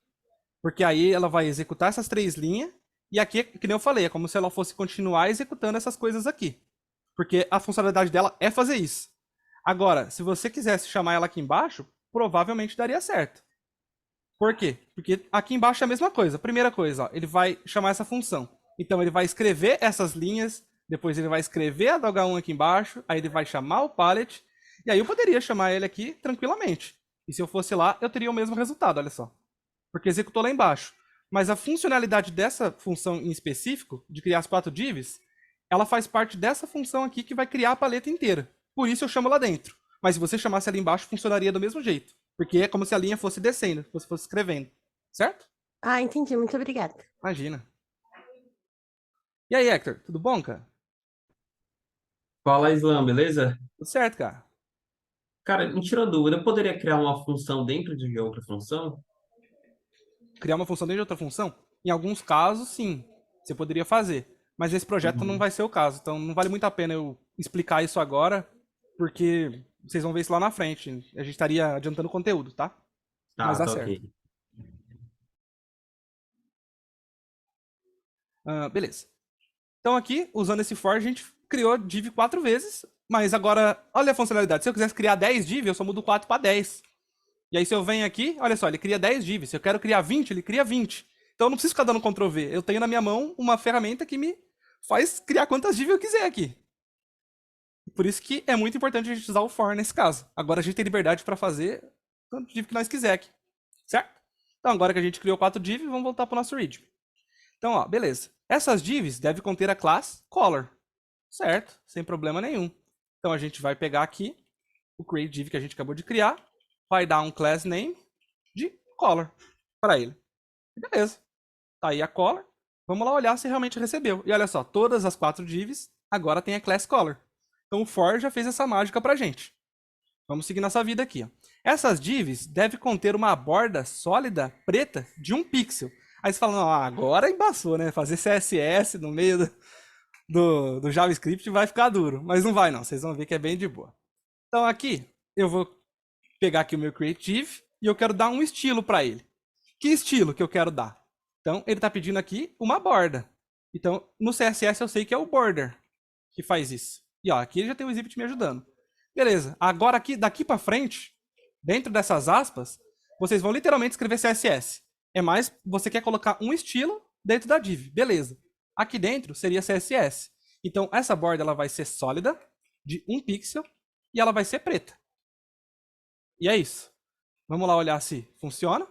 Porque aí ela vai executar essas 3 linhas, e aqui, que nem eu falei, é como se ela fosse continuar executando essas coisas aqui. Porque a funcionalidade dela é fazer isso. Agora, se você quisesse chamar ela aqui embaixo, provavelmente daria certo. Por quê? Porque aqui embaixo é a mesma coisa. Primeira coisa, ó, ele vai chamar essa função. Então ele vai escrever essas linhas, depois ele vai escrever a H1 aqui embaixo, aí ele vai chamar o palette, e aí eu poderia chamar ele aqui tranquilamente. E se eu fosse lá, eu teria o mesmo resultado, olha só. Porque executou lá embaixo. Mas a funcionalidade dessa função em específico, de criar as 4 divs, ela faz parte dessa função aqui que vai criar a paleta inteira. Por isso eu chamo lá dentro. Mas se você chamasse ali embaixo, funcionaria do mesmo jeito. Porque é como se a linha fosse descendo, se fosse escrevendo. Certo? Ah, entendi, muito obrigada. Imagina. E aí, Hector, tudo bom, cara? Fala, Islam, beleza? Tudo certo, cara. Cara, me tira uma dúvida, eu poderia criar uma função dentro de outra função? Criar uma função dentro de outra função? Em alguns casos, sim. Você poderia fazer. Mas esse projeto não vai ser o caso. Então não vale muito a pena eu explicar isso agora, porque vocês vão ver isso lá na frente. A gente estaria adiantando conteúdo, tá? Tá, Mas dá tá certo. ok. Beleza. Então aqui, usando esse for, a gente criou div 4 vezes, mas agora, olha a funcionalidade. Se eu quisesse criar 10 div, eu só mudo 4 para 10. E aí se eu venho aqui, olha só, ele cria 10 divs. Se eu quero criar 20, ele cria 20. Então eu não preciso ficar dando Ctrl V. Eu tenho na minha mão uma ferramenta que me faz criar quantas divs eu quiser aqui. Por isso que é muito importante a gente usar o for nesse caso. Agora a gente tem liberdade para fazer tanto div que nós quiser aqui. Certo? Então agora que a gente criou 4 divs, vamos voltar para o nosso readme. Então, ó, beleza. Essas divs devem conter a classe color. Certo? Sem problema nenhum. Então a gente vai pegar aqui o create div que a gente acabou de criar, vai dar um class name de color para ele. Beleza. Tá aí a color. Vamos lá olhar se realmente recebeu. E olha só, todas as 4 divs agora tem a class color. Então o for já fez essa mágica pra gente. Vamos seguir nossa vida aqui. Ó. Essas divs devem conter uma borda sólida preta de 1 pixel. Aí você fala, não, agora embaçou, né? Fazer CSS no meio do JavaScript vai ficar duro. Mas não vai não, vocês vão ver que é bem de boa. Então aqui, eu vou pegar aqui o meu create div e eu quero dar um estilo para ele. Que estilo que eu quero dar? Então, ele está pedindo aqui uma borda. Então, no CSS eu sei que é o border que faz isso. E ó, aqui ele já tem o exhibit me ajudando. Beleza. Agora aqui, daqui para frente, dentro dessas aspas, vocês vão literalmente escrever CSS. É mais, você quer colocar um estilo dentro da div. Beleza. Aqui dentro seria CSS. Então, essa borda ela vai ser sólida, de 1 pixel, e ela vai ser preta. E é isso. Vamos lá olhar se funciona.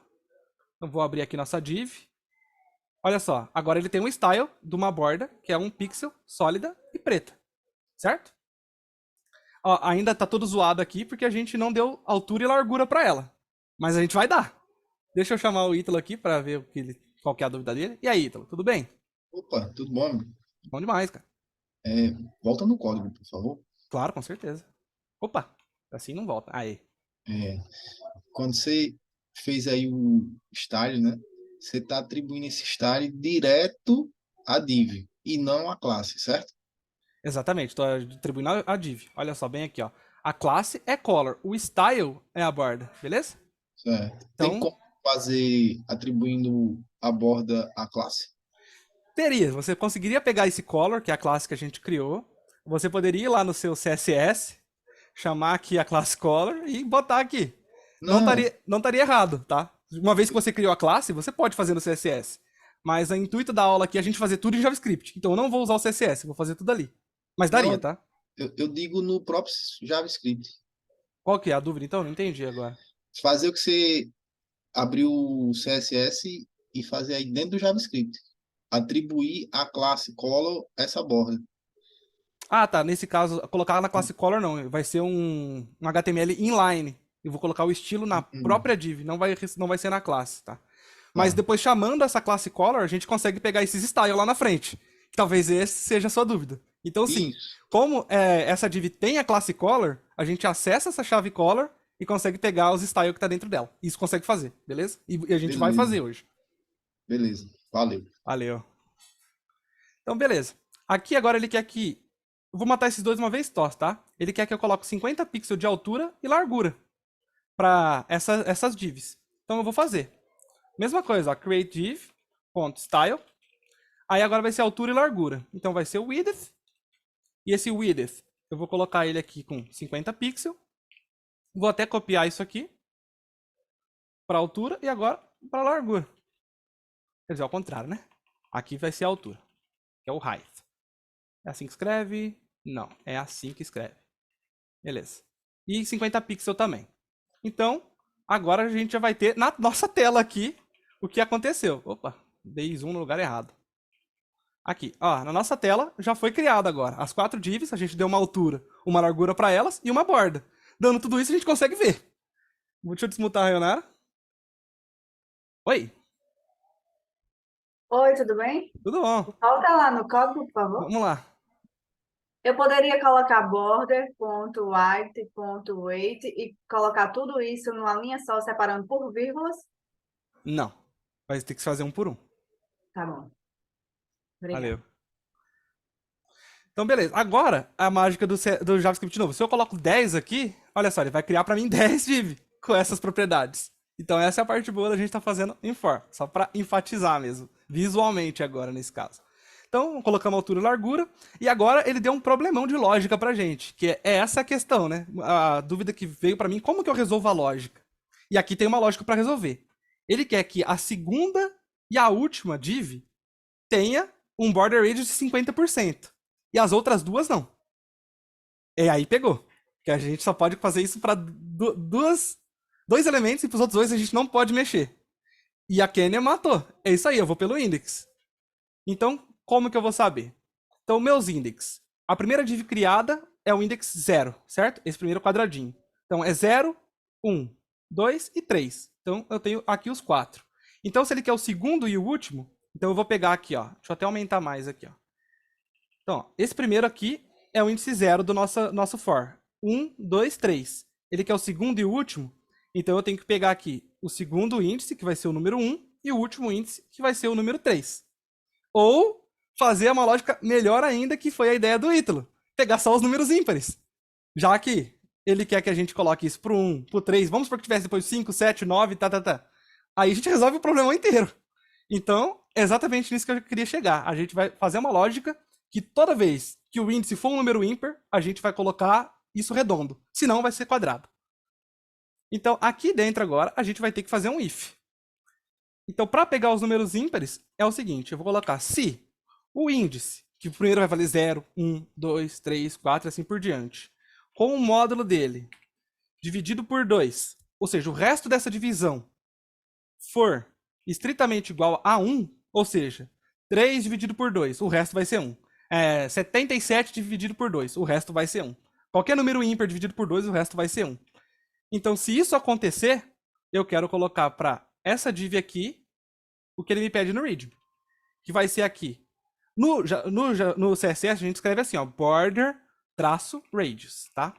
Então, vou abrir aqui nossa div. Olha só, agora ele tem um style de uma borda, que é 1 pixel, sólida e preta. Certo? Ó, ainda tá todo zoado aqui, porque a gente não deu altura e largura para ela. Mas a gente vai dar. Deixa eu chamar o Ítalo aqui para ver qual que é a dúvida dele. E aí, Ítalo, tudo bem? Opa, tudo bom? Bom demais, cara. Volta no código, por favor. Claro, com certeza. Opa, assim não volta. Aí. Quando você fez aí o style, né? Você está atribuindo esse style direto à div e não à classe, certo? Exatamente, estou atribuindo a div. Olha só, bem aqui, ó. A classe é color, o style é a borda, beleza? Certo. Então, Tem como fazer atribuindo a borda à classe? teria, você conseguiria pegar esse color, que é a classe que a gente criou, você poderia ir lá no seu CSS, chamar aqui a classe color e botar aqui. Não estaria errado, tá? Uma vez que você criou a classe, você pode fazer no CSS. Mas o intuito da aula aqui é a gente fazer tudo em JavaScript. Então eu não vou usar o CSS, vou fazer tudo ali. Mas daria, Não, tá? eu digo no próprio JavaScript. Qual que é a dúvida, então? Não entendi agora. Fazer o que você abriu o CSS e fazer aí dentro do JavaScript. Atribuir à classe color essa borda. Ah, tá. Nesse caso, colocar na classe color não. Vai ser um HTML inline. Eu vou colocar o estilo na própria div. Não vai ser na classe, tá? Mas depois, chamando essa classe color, a gente consegue pegar esses styles lá na frente. Talvez esse seja a sua dúvida. Então, sim, como essa div tem a classe color, a gente acessa essa chave color e consegue pegar os styles que tá dentro dela. Isso consegue fazer, beleza? E a gente vai fazer hoje. Beleza, valeu. Valeu. Então, beleza. Aqui agora ele quer que... Eu vou matar esses dois uma vez só, tá? Ele quer que eu coloque 50 pixels de altura e largura para essas divs. Então eu vou fazer. Mesma coisa, ó, create div, .style. Aí agora vai ser altura e largura. Então vai ser o width. E esse width, eu vou colocar ele aqui com 50 pixels. Vou até copiar isso aqui para altura e agora para largura. Quer dizer, ao contrário, né? Aqui vai ser a altura, que é o height. É assim que escreve? Não, é assim que escreve. Beleza. E 50 pixels também. Então, agora a gente já vai ter na nossa tela aqui o que aconteceu. Opa, dei zoom no lugar errado. Aqui, ó, na nossa tela já foi criado agora. As 4 divs, a gente deu uma altura, uma largura para elas e uma borda. Dando tudo isso, a gente consegue ver. Deixa eu desmutar a Rayonara. Oi. Oi, tudo bem? Tudo bom. Volta lá no código, por favor. Vamos lá. Eu poderia colocar border.height.weight e colocar tudo isso numa linha só, separando por vírgulas? Não. Vai ter que fazer um por um. Tá bom. Obrigada. Valeu. Então, beleza. Agora, a mágica do JavaScript novo. Se eu coloco 10 aqui, olha só, ele vai criar para mim 10 div com essas propriedades. Então, essa é a parte boa da gente estar fazendo em for. Só para enfatizar mesmo. Visualmente agora, nesse caso. Então, colocamos altura e largura. E agora ele deu um problemão de lógica pra gente, que é essa a questão, né? A dúvida que veio pra mim, como que eu resolvo a lógica? E aqui tem uma lógica pra resolver. Ele quer que a segunda e a última div tenha um border radius de 50%. E as outras duas não. E aí pegou. Que a gente só pode fazer isso para dois elementos e para os outros dois a gente não pode mexer. E a Kenya matou. É isso aí, eu vou pelo index. Então, como que eu vou saber? Então, meus index. A primeira div criada é o index 0, certo? Esse primeiro quadradinho. Então, é 0, 1, 2 e 3. Então, eu tenho aqui os 4. Então, se ele quer o segundo e o último, então eu vou pegar aqui, ó. Deixa eu até aumentar mais aqui, ó. Então, ó, esse primeiro aqui é o índice 0 do nosso for. 1, 2, 3. Ele quer o segundo e o último, então eu tenho que pegar aqui o segundo índice, que vai ser o número 1, e o último índice, que vai ser o número 3. Ou fazer uma lógica melhor ainda, que foi a ideia do Ítalo. Pegar só os números ímpares. Já que ele quer que a gente coloque isso pro 1, pro 3, vamos supor que tivesse depois 5, 7, 9, tá. Aí a gente resolve o problema inteiro. Então, é exatamente nisso que eu queria chegar. A gente vai fazer uma lógica que toda vez que o índice for um número ímpar, a gente vai colocar isso redondo. Senão vai ser quadrado. Então, aqui dentro agora, a gente vai ter que fazer um if. Então, para pegar os números ímpares, é o seguinte. Eu vou colocar se o índice, que primeiro vai valer 0, 1, 2, 3, 4 e assim por diante, com o módulo dele dividido por 2, ou seja, o resto dessa divisão for estritamente igual a 1, ou seja, 3 dividido por 2, o resto vai ser 1. 77 dividido por 2, o resto vai ser 1. Qualquer número ímpar dividido por 2, o resto vai ser 1. Então, se isso acontecer, eu quero colocar para essa div aqui o que ele me pede no read, que vai ser aqui. No CSS, a gente escreve assim, ó, border traço radius, tá?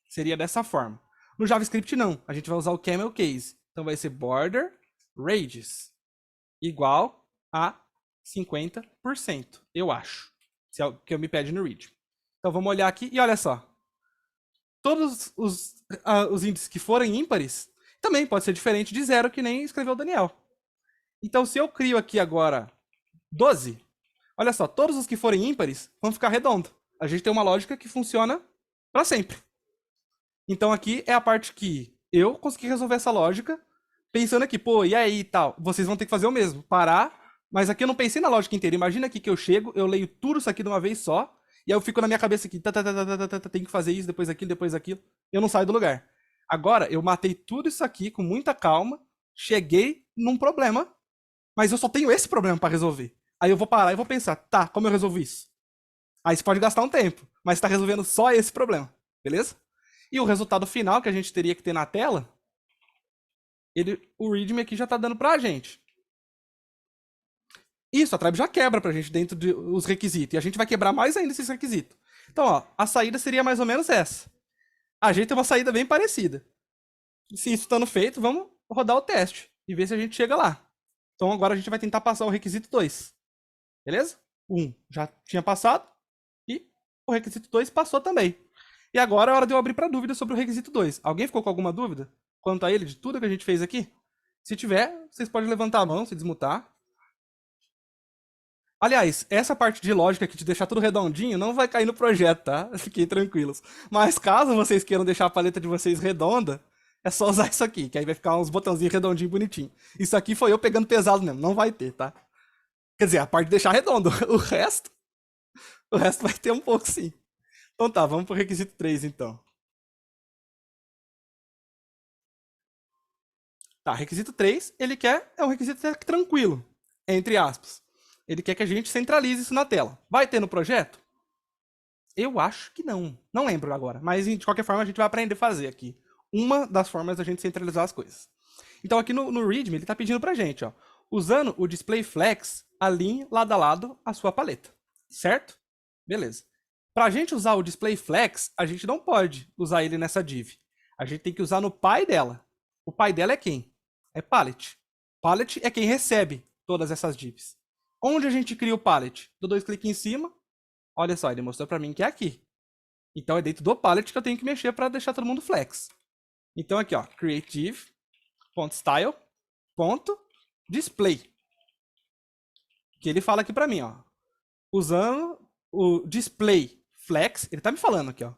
Seria dessa forma. No JavaScript, não. A gente vai usar o camel case. Então, vai ser border radius igual a 50%, eu acho. Se é o que eu me pede no read. Então, vamos olhar aqui e olha só. Todos os índices que forem ímpares também pode ser diferente de 0, que nem escreveu o Daniel. Então, se eu crio aqui agora 12, olha só, todos os que forem ímpares vão ficar redondo. A gente tem uma lógica que funciona para sempre. Então, aqui é a parte que eu consegui resolver essa lógica, pensando aqui, pô, e aí e tal? Vocês vão ter que fazer o mesmo, parar, mas aqui eu não pensei na lógica inteira. Imagina aqui que eu chego, eu leio tudo isso aqui de uma vez só, e aí eu fico na minha cabeça aqui, tem que fazer isso, depois aquilo, eu não saio do lugar. Agora, eu matei tudo isso aqui com muita calma, cheguei num problema, mas eu só tenho esse problema para resolver. Aí eu vou parar e vou pensar, tá, como eu resolvo isso? Aí você pode gastar um tempo, mas está resolvendo só esse problema, beleza? E o resultado final que a gente teria que ter na tela, o readme aqui já está dando pra gente. Isso, a tribe já quebra pra gente dentro dos requisitos. E a gente vai quebrar mais ainda esses requisitos. Então, ó, a saída seria mais ou menos essa. A gente tem uma saída bem parecida. Se isso estando feito, vamos rodar o teste e ver se a gente chega lá. Então, agora a gente vai tentar passar o requisito 2. Beleza? 1 já tinha passado e o requisito 2 passou também. E agora é hora de eu abrir para dúvida sobre o requisito 2. Alguém ficou com alguma dúvida quanto a ele, de tudo que a gente fez aqui? Se tiver, vocês podem levantar a mão, se desmutar. Aliás, essa parte de lógica que de deixar tudo redondinho não vai cair no projeto, tá? Fiquem tranquilos. Mas caso vocês queiram deixar a paleta de vocês redonda, é só usar isso aqui, que aí vai ficar uns botãozinhos redondinhos bonitinhos. Isso aqui foi eu pegando pesado mesmo, não vai ter, tá? Quer dizer, a parte de deixar redondo, o resto vai ter um pouco sim. Então tá, vamos pro requisito 3 então. Tá, requisito 3, ele quer, é um requisito tranquilo, entre aspas. Ele quer que a gente centralize isso na tela. Vai ter no projeto? Eu acho que não. Não lembro agora, mas de qualquer forma a gente vai aprender a fazer aqui. Uma das formas da gente centralizar as coisas. Então aqui no readme ele tá pedindo pra gente, ó, usando o display flex, alinhe lado a lado a sua paleta. Certo? Beleza. Pra gente usar o display flex, a gente não pode usar ele nessa div. A gente tem que usar no pai dela. O pai dela é quem? É palette. Palette é quem recebe todas essas divs. Onde a gente cria o palette? Dou 2 cliques em cima. Olha só, ele mostrou pra mim que é aqui. Então é dentro do palette que eu tenho que mexer para deixar todo mundo flex. Então aqui, ó, creative.style.display. Que ele fala aqui pra mim, ó. usando o display flex, ele tá me falando aqui, ó.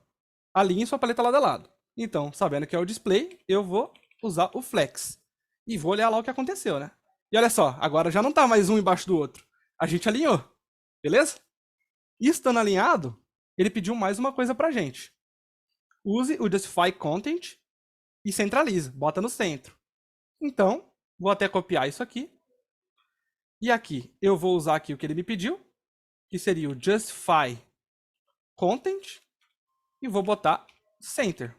Alinhe sua paleta lado a lado. Então, sabendo que é o display, eu vou usar o flex. E vou olhar lá o que aconteceu, né? E olha só, agora já não tá mais um embaixo do outro. A gente alinhou, beleza? E estando alinhado, ele pediu mais uma coisa pra gente. Use o Justify Content e centraliza, bota no centro. Então, vou até copiar isso aqui. E aqui, eu vou usar aqui o que ele me pediu, que seria o Justify Content, e vou botar Center.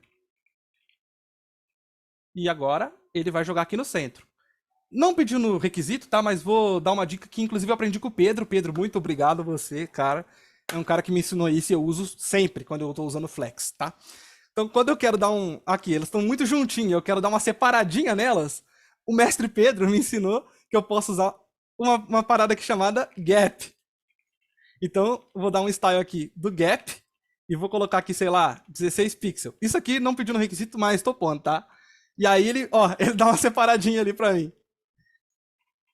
E agora, ele vai jogar aqui no centro. Não pediu no requisito, tá? Mas vou dar uma dica que, inclusive, eu aprendi com o Pedro. Pedro, muito obrigado a você, cara. É um cara que me ensinou isso e eu uso sempre quando eu tô usando Flex, tá? Então, quando eu quero dar um... Aqui, elas estão muito juntinhas, eu quero dar uma separadinha nelas. O mestre Pedro me ensinou que eu posso usar uma parada aqui chamada Gap. Então, eu vou dar um style aqui do Gap e vou colocar aqui, sei lá, 16 pixels. Isso aqui não pediu no requisito, mas tô pondo, tá? E aí ele, ó, ele dá uma separadinha ali pra mim.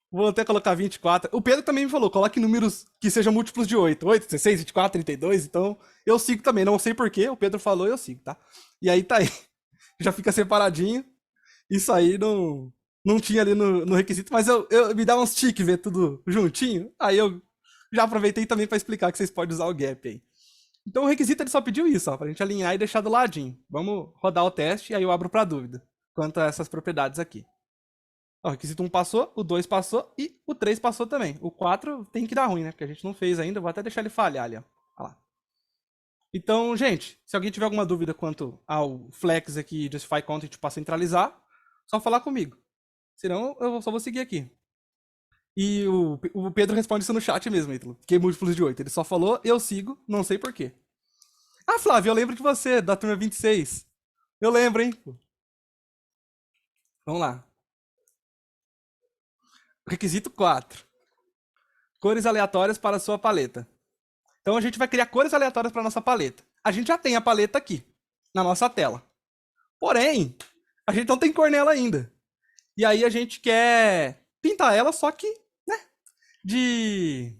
Vou até colocar 24. O Pedro também me falou, coloque números que sejam múltiplos de 8. 8, 16, 24, 32. Então, eu sigo também. Não sei porquê, o Pedro falou e eu sigo, tá? E aí tá aí. Já fica separadinho. Isso aí não tinha ali no requisito, mas eu me dá uns tiques ver tudo juntinho. Aí eu já aproveitei também pra explicar que vocês podem usar o gap aí. Então o requisito ele só pediu isso, ó, pra gente alinhar e deixar do ladinho. Vamos rodar o teste e aí eu abro pra dúvida quanto a essas propriedades aqui. Ó, o requisito 1 passou, o 2 passou e o 3 passou também. O 4 tem que dar ruim, né? Porque a gente não fez ainda. Eu vou até deixar ele falhar ali, ó. Olha lá. Então, gente, se alguém tiver alguma dúvida quanto ao Flex aqui, Justify Content para centralizar, só falar comigo. Senão, eu só vou seguir aqui. E o Pedro responde isso no chat mesmo, Ítalo. Que múltiplos de 8. Ele só falou, eu sigo, não sei porquê. Ah, Flávio, eu lembro de você, da turma 26. Eu lembro, hein? Vamos lá. Requisito 4. Cores aleatórias para a sua paleta. Então a gente vai criar cores aleatórias para a nossa paleta. A gente já tem a paleta aqui, na nossa tela. Porém, a gente não tem cor nela ainda. E aí a gente quer pintar ela, só que, né, de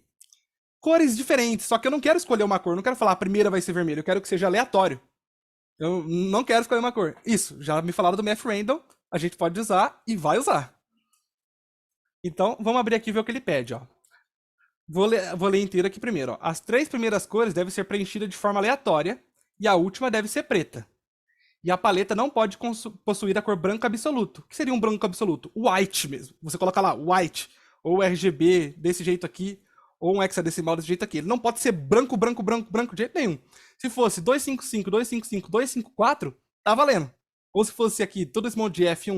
cores diferentes. Só que eu não quero escolher uma cor, não quero falar a primeira vai ser vermelha, eu quero que seja aleatório. Eu não quero escolher uma cor. Isso, já me falaram do Math Random, a gente pode usar e vai usar. Então, vamos abrir aqui e ver o que ele pede, ó. Vou ler inteiro aqui primeiro, ó. As 3 primeiras cores devem ser preenchidas de forma aleatória e a última deve ser preta. E a paleta não pode possuir a cor branco absoluto. O que seria um branco absoluto? White mesmo. Você coloca lá white, ou RGB desse jeito aqui, ou um hexadecimal desse jeito aqui. Ele não pode ser branco, branco, branco, branco de jeito nenhum. Se fosse 255, 255, 254, tá valendo. Ou se fosse aqui todo esse monte de F,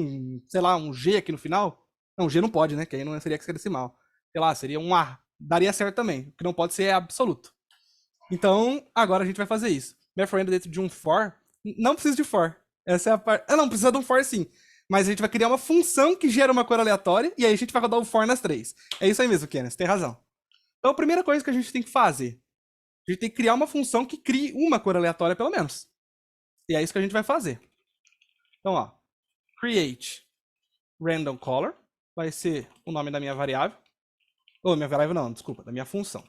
sei lá, um G aqui no final. Não, G não pode, né? Que aí não seria hexadecimal. Sei lá, seria um A. Daria certo também. O que não pode ser é absoluto. Então, agora a gente vai fazer isso. Math Random dentro de um for. Não precisa de for. Essa é a parte. Ah, não, precisa de um for sim. Mas a gente vai criar uma função que gera uma cor aleatória. E aí a gente vai rodar o for nas 3. É isso aí mesmo, Kenneth. Tem razão. Então, a primeira coisa que a gente tem que fazer. A gente tem que criar uma função que crie uma cor aleatória, pelo menos. E é isso que a gente vai fazer. Então, ó. Create random color. Vai ser o nome da minha variável. Ou minha variável não, desculpa, da minha função.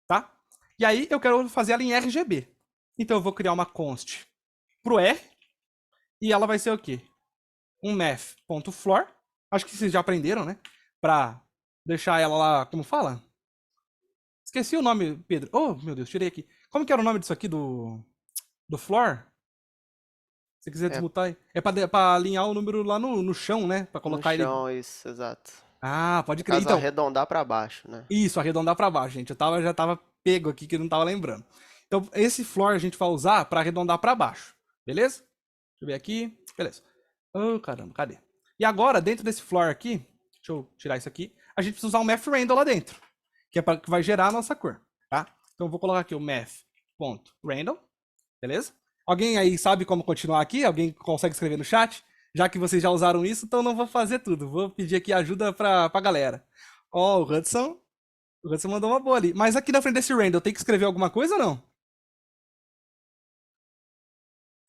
Tá? E aí eu quero fazer ela em RGB. Então eu vou criar uma const pro R. E ela vai ser o quê? Um math.floor. Acho que vocês já aprenderam, né? Pra deixar ela lá, como fala? Esqueci o nome, Pedro. Oh, meu Deus, tirei aqui. Como que era o nome disso aqui do floor? Se você quiser desmutar aí. É pra alinhar o número lá no chão, né? Pra colocar No ele. chão, isso, exato. Ah, pode crer. Caso Então, arredondar pra baixo, né? isso, arredondar pra baixo, gente. Já tava pego aqui que eu não tava lembrando. Então, esse floor a gente vai usar pra arredondar pra baixo. Beleza? Deixa eu ver aqui. Beleza. Oh, caramba, cadê? E agora, dentro desse floor aqui, deixa eu tirar isso aqui, a gente precisa usar um math random lá dentro, que vai gerar a nossa cor, tá? Então, eu vou colocar aqui o math.random, beleza? Alguém aí sabe como continuar aqui? Alguém consegue escrever no chat? Já que vocês já usaram isso, então não vou fazer tudo. Vou pedir aqui ajuda pra galera. Ó, o Hudson mandou uma boa ali. Mas aqui na frente desse random, eu tenho que escrever alguma coisa ou não?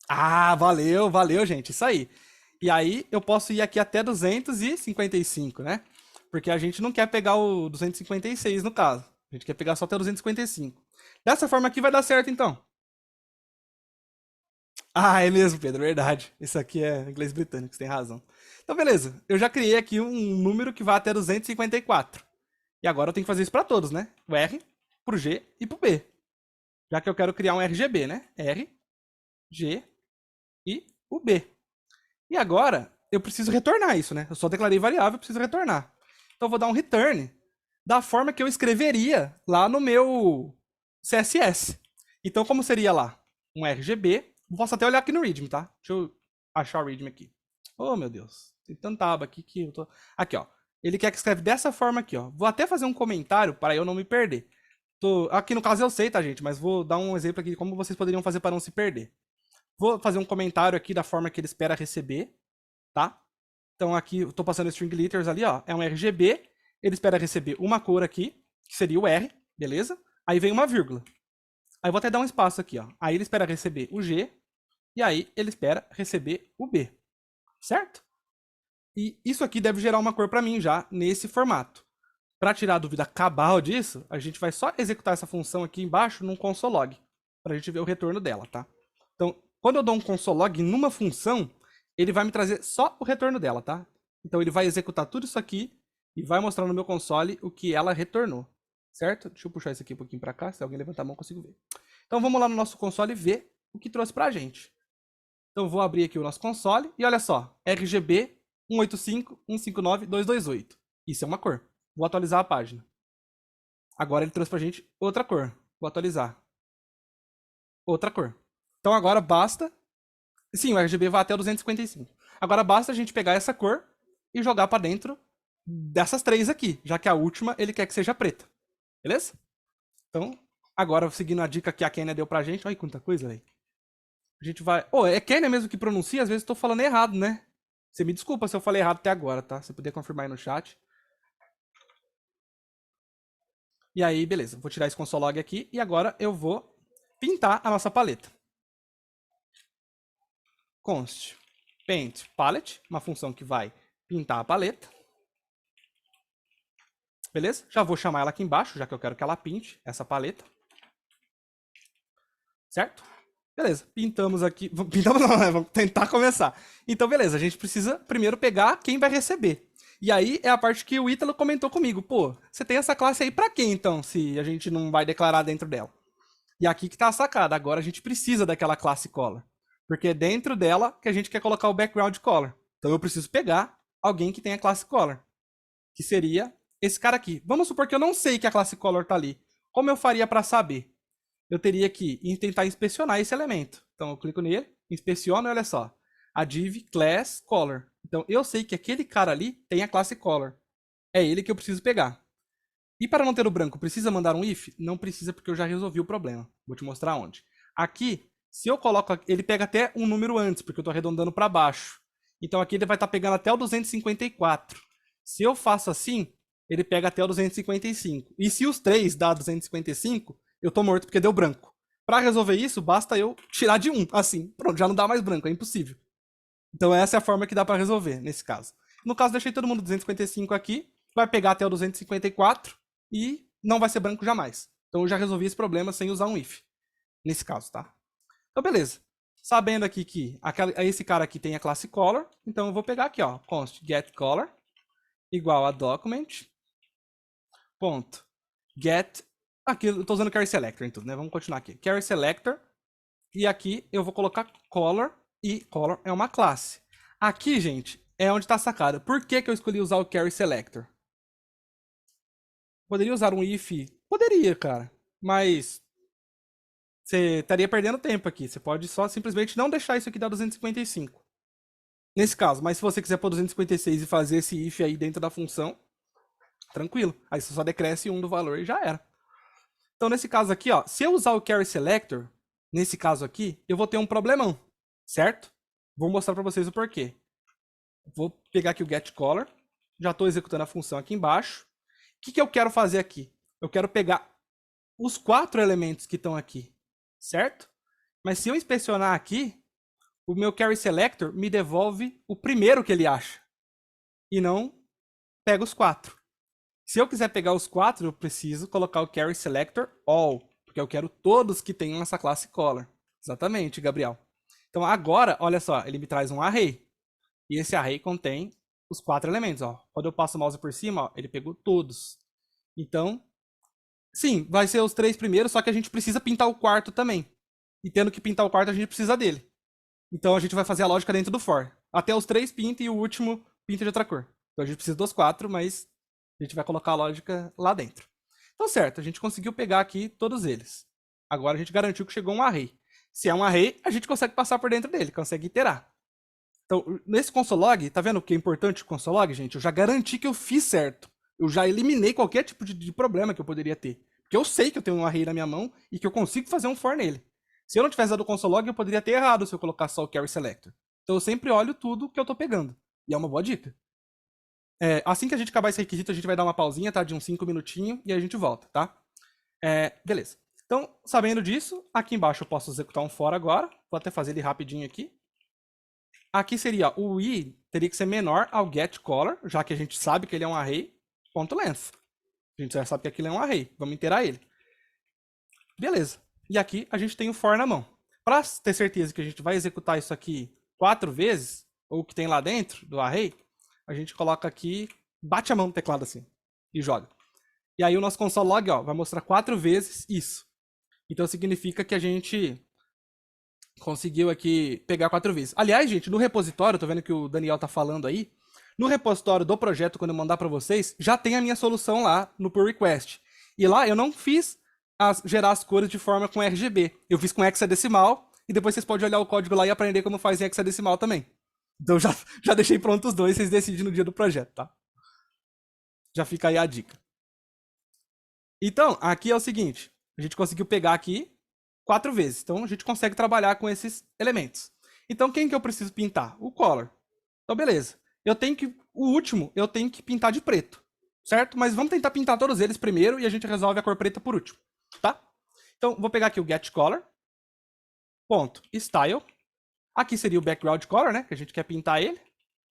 Ah, valeu, gente. Isso aí. E aí, eu posso ir aqui até 255, né? Porque a gente não quer pegar o 256 no caso. A gente quer pegar só até 255. Dessa forma aqui vai dar certo, então. Ah, é mesmo, Pedro, verdade. Isso aqui é inglês britânico, você tem razão. Então, beleza. Eu já criei aqui um número que vai até 254. E agora eu tenho que fazer isso para todos, né? O R, pro G e pro B. Já que eu quero criar um RGB, né? R, G e o B. E agora eu preciso retornar isso, né? Eu só declarei variável, eu preciso retornar. Então eu vou dar um return da forma que eu escreveria lá no meu CSS. Então como seria lá? Um RGB. Posso até olhar aqui no readme, tá? Deixa eu achar o readme aqui. Oh, meu Deus. Tem tanta aba aqui que eu tô... Aqui, ó. Ele quer que escreve dessa forma aqui, ó. Vou até fazer um comentário para eu não me perder. Aqui no caso eu sei, tá, gente? Mas vou dar um exemplo aqui de como vocês poderiam fazer para não se perder. Vou fazer um comentário aqui da forma que ele espera receber, tá? Então aqui eu tô passando string letters ali, ó. É um RGB. Ele espera receber uma cor aqui, que seria o R, beleza? Aí vem uma vírgula. Aí eu vou até dar um espaço aqui, ó. Aí ele espera receber o G. E aí ele espera receber o B. Certo? E isso aqui deve gerar uma cor para mim já nesse formato. Para tirar a dúvida cabal disso, a gente vai só executar essa função aqui embaixo num console.log. Para a gente ver o retorno dela, tá? Então, quando eu dou um console.log numa função, ele vai me trazer só o retorno dela, tá? Então ele vai executar tudo isso aqui e vai mostrar no meu console o que ela retornou. Certo? Deixa eu puxar isso aqui um pouquinho para cá, se alguém levantar a mão eu consigo ver. Então vamos lá no nosso console e ver o que trouxe pra gente. Então eu vou abrir aqui o nosso console e olha só, RGB 185.159.228. Isso é uma cor. Vou atualizar a página. Agora ele trouxe pra gente outra cor. Vou atualizar. Outra cor. Então agora basta... Sim, o RGB vai até o 255. Agora basta a gente pegar essa cor e jogar pra dentro dessas três aqui, já que a última ele quer que seja preta. Beleza? Então, agora seguindo a dica que a Kenia deu pra gente... Olha quanta coisa, velho. A gente vai... é Kenia mesmo que pronuncia? Às vezes eu tô falando errado, né? Você me desculpa se eu falei errado até agora, tá? Se puder confirmar aí no chat. E aí, beleza. Vou tirar esse console.log aqui e agora eu vou pintar a nossa paleta. Const paint palette, uma função que vai pintar a paleta. Beleza? Já vou chamar ela aqui embaixo, já que eu quero que ela pinte essa paleta. Certo? Beleza, pintamos aqui. Pintamos não, né? Vamos tentar começar. Então, beleza, a gente precisa primeiro pegar quem vai receber. E aí é a parte que o Ítalo comentou comigo. Pô, você tem essa classe aí pra quê, então, se a gente não vai declarar dentro dela? E aqui que tá a sacada. Agora a gente precisa daquela classe color. Porque é dentro dela que a gente quer colocar o background color. Então eu preciso pegar alguém que tenha classe color. Que seria esse cara aqui. Vamos supor que eu não sei que a classe color tá ali. Como eu faria pra saber? Eu teria que tentar inspecionar esse elemento. Então eu clico nele, inspeciono e olha só. A div class color. Então eu sei que aquele cara ali tem a classe color. É ele que eu preciso pegar. E para não ter o branco, precisa mandar um if? Não precisa, porque eu já resolvi o problema. Vou te mostrar onde. Aqui, se eu coloco... Ele pega até um número antes, porque eu estou arredondando para baixo. Então aqui ele vai estar pegando até o 254. Se eu faço assim, ele pega até o 255. E se os três dá 255... eu tô morto porque deu branco. Para resolver isso, basta eu tirar de 1, assim. Pronto, já não dá mais branco, é impossível. Então essa é a forma que dá para resolver, nesse caso. No caso, deixei todo mundo 255 aqui, vai pegar até o 254 e não vai ser branco jamais. Então eu já resolvi esse problema sem usar um if, nesse caso, tá? Então beleza. Sabendo aqui que esse cara aqui tem a classe color, então eu vou pegar aqui, ó, const getColor igual a document ponto get. Aqui eu tô usando carry selector em tudo, né? Vamos continuar aqui. Carry selector. E aqui eu vou colocar color. E color é uma classe. Aqui, gente, é onde tá a sacada. Por que que eu escolhi usar o carry selector? Poderia usar um if? Poderia, cara. Mas você estaria perdendo tempo aqui. Você pode só simplesmente não deixar isso aqui dar 255. Nesse caso. Mas se você quiser pôr 256 e fazer esse if aí dentro da função, tranquilo. Aí você só decresce 1 do valor e já era. Então, nesse caso aqui, ó, se eu usar o carry selector, nesse caso aqui, eu vou ter um problemão, certo? Vou mostrar para vocês o porquê. Vou pegar aqui o getColor, já estou executando a função aqui embaixo. O que eu quero fazer aqui? Eu quero pegar os 4 elementos que estão aqui, certo? Mas se eu inspecionar aqui, o meu carry selector me devolve o primeiro que ele acha. E não pega os 4. Se eu quiser pegar os 4, eu preciso colocar o carry selector all, porque eu quero todos que tenham essa classe color. Exatamente, Gabriel. Então agora, olha só, ele me traz um array. E esse array contém os 4 elementos, ó. Quando eu passo o mouse por cima, ó, ele pegou todos. Então, sim, vai ser os 3 primeiros, só que a gente precisa pintar o quarto também. E tendo que pintar o quarto, a gente precisa dele. Então a gente vai fazer a lógica dentro do for. Até os 3 pinta e o último pinta de outra cor. Então a gente precisa dos 4, mas a gente vai colocar a lógica lá dentro. Então certo, a gente conseguiu pegar aqui todos eles. Agora a gente garantiu que chegou um array. Se é um array, a gente consegue passar por dentro dele, consegue iterar. Então, nesse console.log, tá vendo o que é importante o console.log, gente? Eu já garanti que eu fiz certo. Eu já eliminei qualquer tipo de problema que eu poderia ter. Porque eu sei que eu tenho um array na minha mão e que eu consigo fazer um for nele. Se eu não tivesse dado o console.log, eu poderia ter errado se eu colocar só o carry selector. Então eu sempre olho tudo que eu tô pegando. E é uma boa dica. Assim que a gente acabar esse requisito, a gente vai dar uma pausinha, tá? De uns 5 minutinhos e aí a gente volta, tá? Beleza. Então, sabendo disso, aqui embaixo eu posso executar um for agora. Vou até fazer ele rapidinho aqui. Aqui seria o i, teria que ser menor ao getColor, já que a gente sabe que ele é um array, ponto length. A gente já sabe que aquilo é um array. Vamos interar ele. Beleza. E aqui a gente tem o for na mão. Para ter certeza que a gente vai executar isso aqui 4 vezes, ou o que tem lá dentro do array, a gente coloca aqui, bate a mão no teclado assim, e joga. E aí o nosso console.log, ó, vai mostrar 4 vezes isso. Então significa que a gente conseguiu aqui pegar 4 vezes. Aliás, gente, no repositório, tô vendo que o Daniel tá falando aí, no repositório do projeto, quando eu mandar para vocês, já tem a minha solução lá no pull request. E lá eu não fiz gerar as cores de forma com RGB. Eu fiz com hexadecimal, e depois vocês podem olhar o código lá e aprender como faz em hexadecimal também. Então já deixei pronto os dois, vocês decidem no dia do projeto, tá? Já fica aí a dica. Então, aqui é o seguinte, a gente conseguiu pegar aqui 4 vezes. Então a gente consegue trabalhar com esses elementos. Então quem que eu preciso pintar? O color. Então beleza. O último eu tenho que pintar de preto, certo? Mas vamos tentar pintar todos eles primeiro e a gente resolve a cor preta por último, tá? Então vou pegar aqui o getColor, ponto, style. Aqui seria o background color, né? Que a gente quer pintar ele.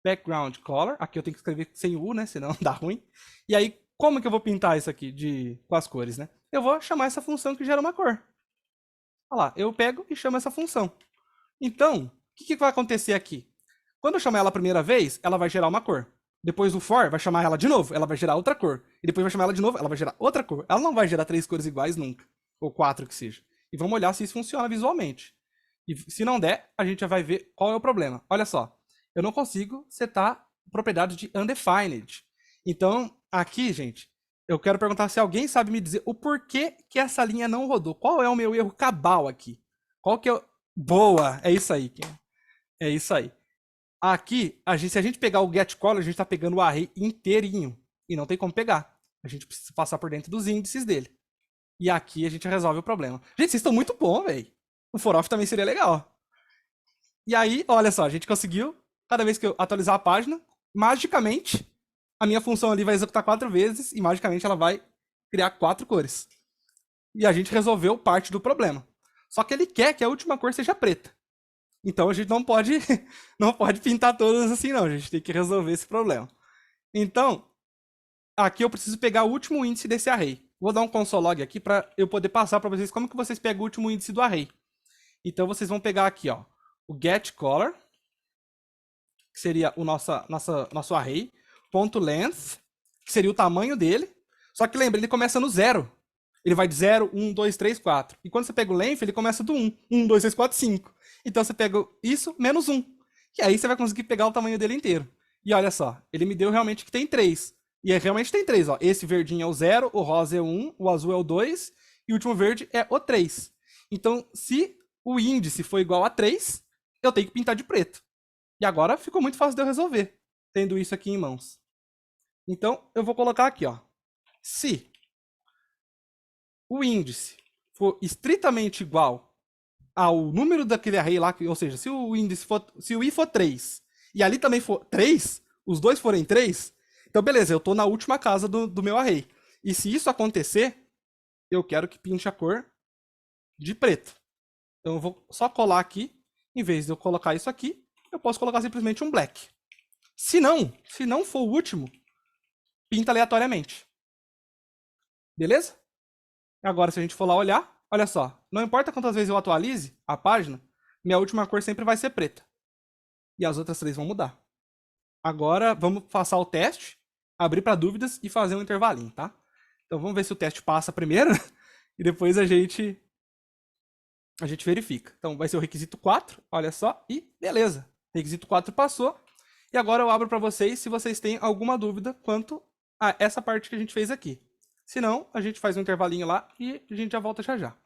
Background color. Aqui eu tenho que escrever sem U, né? Senão dá ruim. E aí, como que eu vou pintar isso aqui com as cores, né? Eu vou chamar essa função que gera uma cor. Olha lá, eu pego e chamo essa função. Então, o que vai acontecer aqui? Quando eu chamar ela a primeira vez, ela vai gerar uma cor. Depois do for, vai chamar ela de novo, ela vai gerar outra cor. E depois vai chamar ela de novo, ela vai gerar outra cor. Ela não vai gerar 3 cores iguais nunca. Ou 4 que seja. E vamos olhar se isso funciona visualmente. E se não der, a gente já vai ver qual é o problema. Olha só, eu não consigo setar propriedade de undefined. Então, aqui, gente, eu quero perguntar se alguém sabe me dizer o porquê que essa linha não rodou. Qual é o meu erro cabal aqui? Qual que é o... Boa! É isso aí, Ken. É isso aí. Aqui, se a gente pegar o getColor, a gente está pegando o array inteirinho. E não tem como pegar. A gente precisa passar por dentro dos índices dele. E aqui a gente resolve o problema. Gente, vocês estão muito bom, velho. O for-off também seria legal. E aí, olha só, a gente conseguiu. Cada vez que eu atualizar a página, magicamente, a minha função ali vai executar 4 vezes e magicamente ela vai criar 4 cores. E a gente resolveu parte do problema. Só que ele quer que a última cor seja preta. Então a gente não pode pintar todas assim não, a gente tem que resolver esse problema. Então, aqui eu preciso pegar o último índice desse array. Vou dar um console.log aqui para eu poder passar para vocês como que vocês pegam o último índice do array. Então vocês vão pegar aqui, ó, o getColor, que seria o nosso array, ponto .length, que seria o tamanho dele. Só que lembra, ele começa no 0. Ele vai de 0, 1, 2, 3, 4. E quando você pega o length, ele começa do 1. 1, 2, 3, 4, 5. Então você pega isso menos 1. E aí você vai conseguir pegar o tamanho dele inteiro. E olha só, ele me deu realmente que tem 3. E realmente tem 3, ó. Esse verdinho é o 0, o rosa é o 1, o azul é o 2 e o último verde é o 3. Então, se o índice for igual a 3, eu tenho que pintar de preto. E agora ficou muito fácil de eu resolver, tendo isso aqui em mãos. Então, eu vou colocar aqui, ó. Se o índice for estritamente igual ao número daquele array lá, ou seja, se o i for 3 e ali também for 3, os dois forem 3, então beleza, eu tô na última casa do meu array. E se isso acontecer, eu quero que pinte a cor de preto. Então eu vou só colar aqui, em vez de eu colocar isso aqui, eu posso colocar simplesmente um black. Se não for o último, pinta aleatoriamente. Beleza? Agora, se a gente for lá olhar, olha só. Não importa quantas vezes eu atualize a página, minha última cor sempre vai ser preta. E as outras 3 vão mudar. Agora, vamos passar o teste, abrir para dúvidas e fazer um intervalinho, tá? Então, vamos ver se o teste passa primeiro e depois a gente verifica. Então, vai ser o requisito 4, olha só, e beleza. Requisito 4 passou. E agora eu abro para vocês se vocês têm alguma dúvida quanto a essa parte que a gente fez aqui. Se não, a gente faz um intervalinho lá e a gente já volta já já.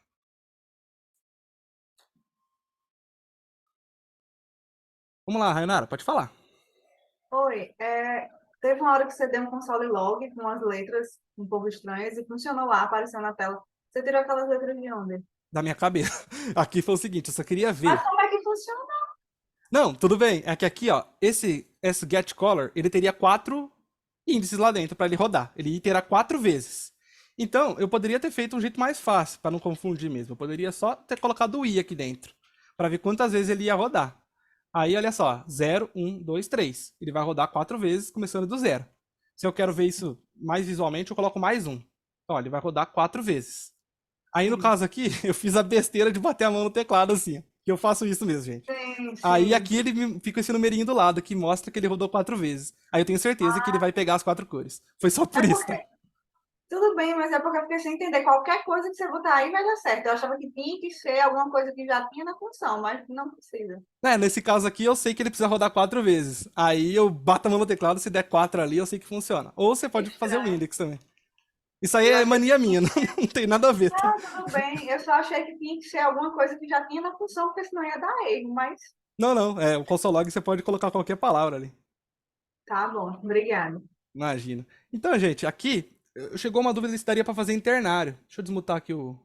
Vamos lá, Rainara, pode falar. Oi, teve uma hora que você deu um console log com as letras um pouco estranhas e funcionou lá, apareceu na tela. Você tirou aquelas letras de onde? Da minha cabeça. Aqui foi o seguinte, eu só queria ver. Mas como é que funciona? Não, tudo bem. É que aqui, ó, esse get color, ele teria 4 índices lá dentro para ele rodar. Ele iterar 4 vezes. Então, eu poderia ter feito um jeito mais fácil, para não confundir mesmo. Eu poderia só ter colocado o i aqui dentro, para ver quantas vezes ele ia rodar. Aí, olha só, 0, 1, 2, 3. Ele vai rodar 4 vezes, começando do 0. Se eu quero ver isso mais visualmente, eu coloco mais 1. Ó, ele vai rodar 4 vezes. Aí, no caso aqui, eu fiz a besteira de bater a mão no teclado assim, que eu faço isso mesmo, gente. Sim, sim. Aí aqui ele fica esse numerinho do lado que mostra que ele rodou 4 vezes. Aí eu tenho certeza que ele vai pegar as 4 cores. Foi só por isso, tá? Tudo bem, mas é porque eu fiquei sem entender. Qualquer coisa que você botar aí vai dar certo. Eu achava que tinha que ser alguma coisa que já tinha na função, mas não precisa. Nesse caso aqui eu sei que ele precisa rodar 4 vezes. Aí eu bato a mão no teclado, se der 4 ali, eu sei que funciona. Ou você pode fazer o index também. Isso aí é mania minha, não tem nada a ver, tá? Não, tudo bem. Eu só achei que tinha que ser alguma coisa que já tinha na função, porque senão ia dar erro, mas Não, o console log você pode colocar qualquer palavra ali. tá bom. Obrigada. Imagina. Então, gente, aqui chegou uma dúvida se daria pra fazer em ternário. Deixa eu desmutar aqui o...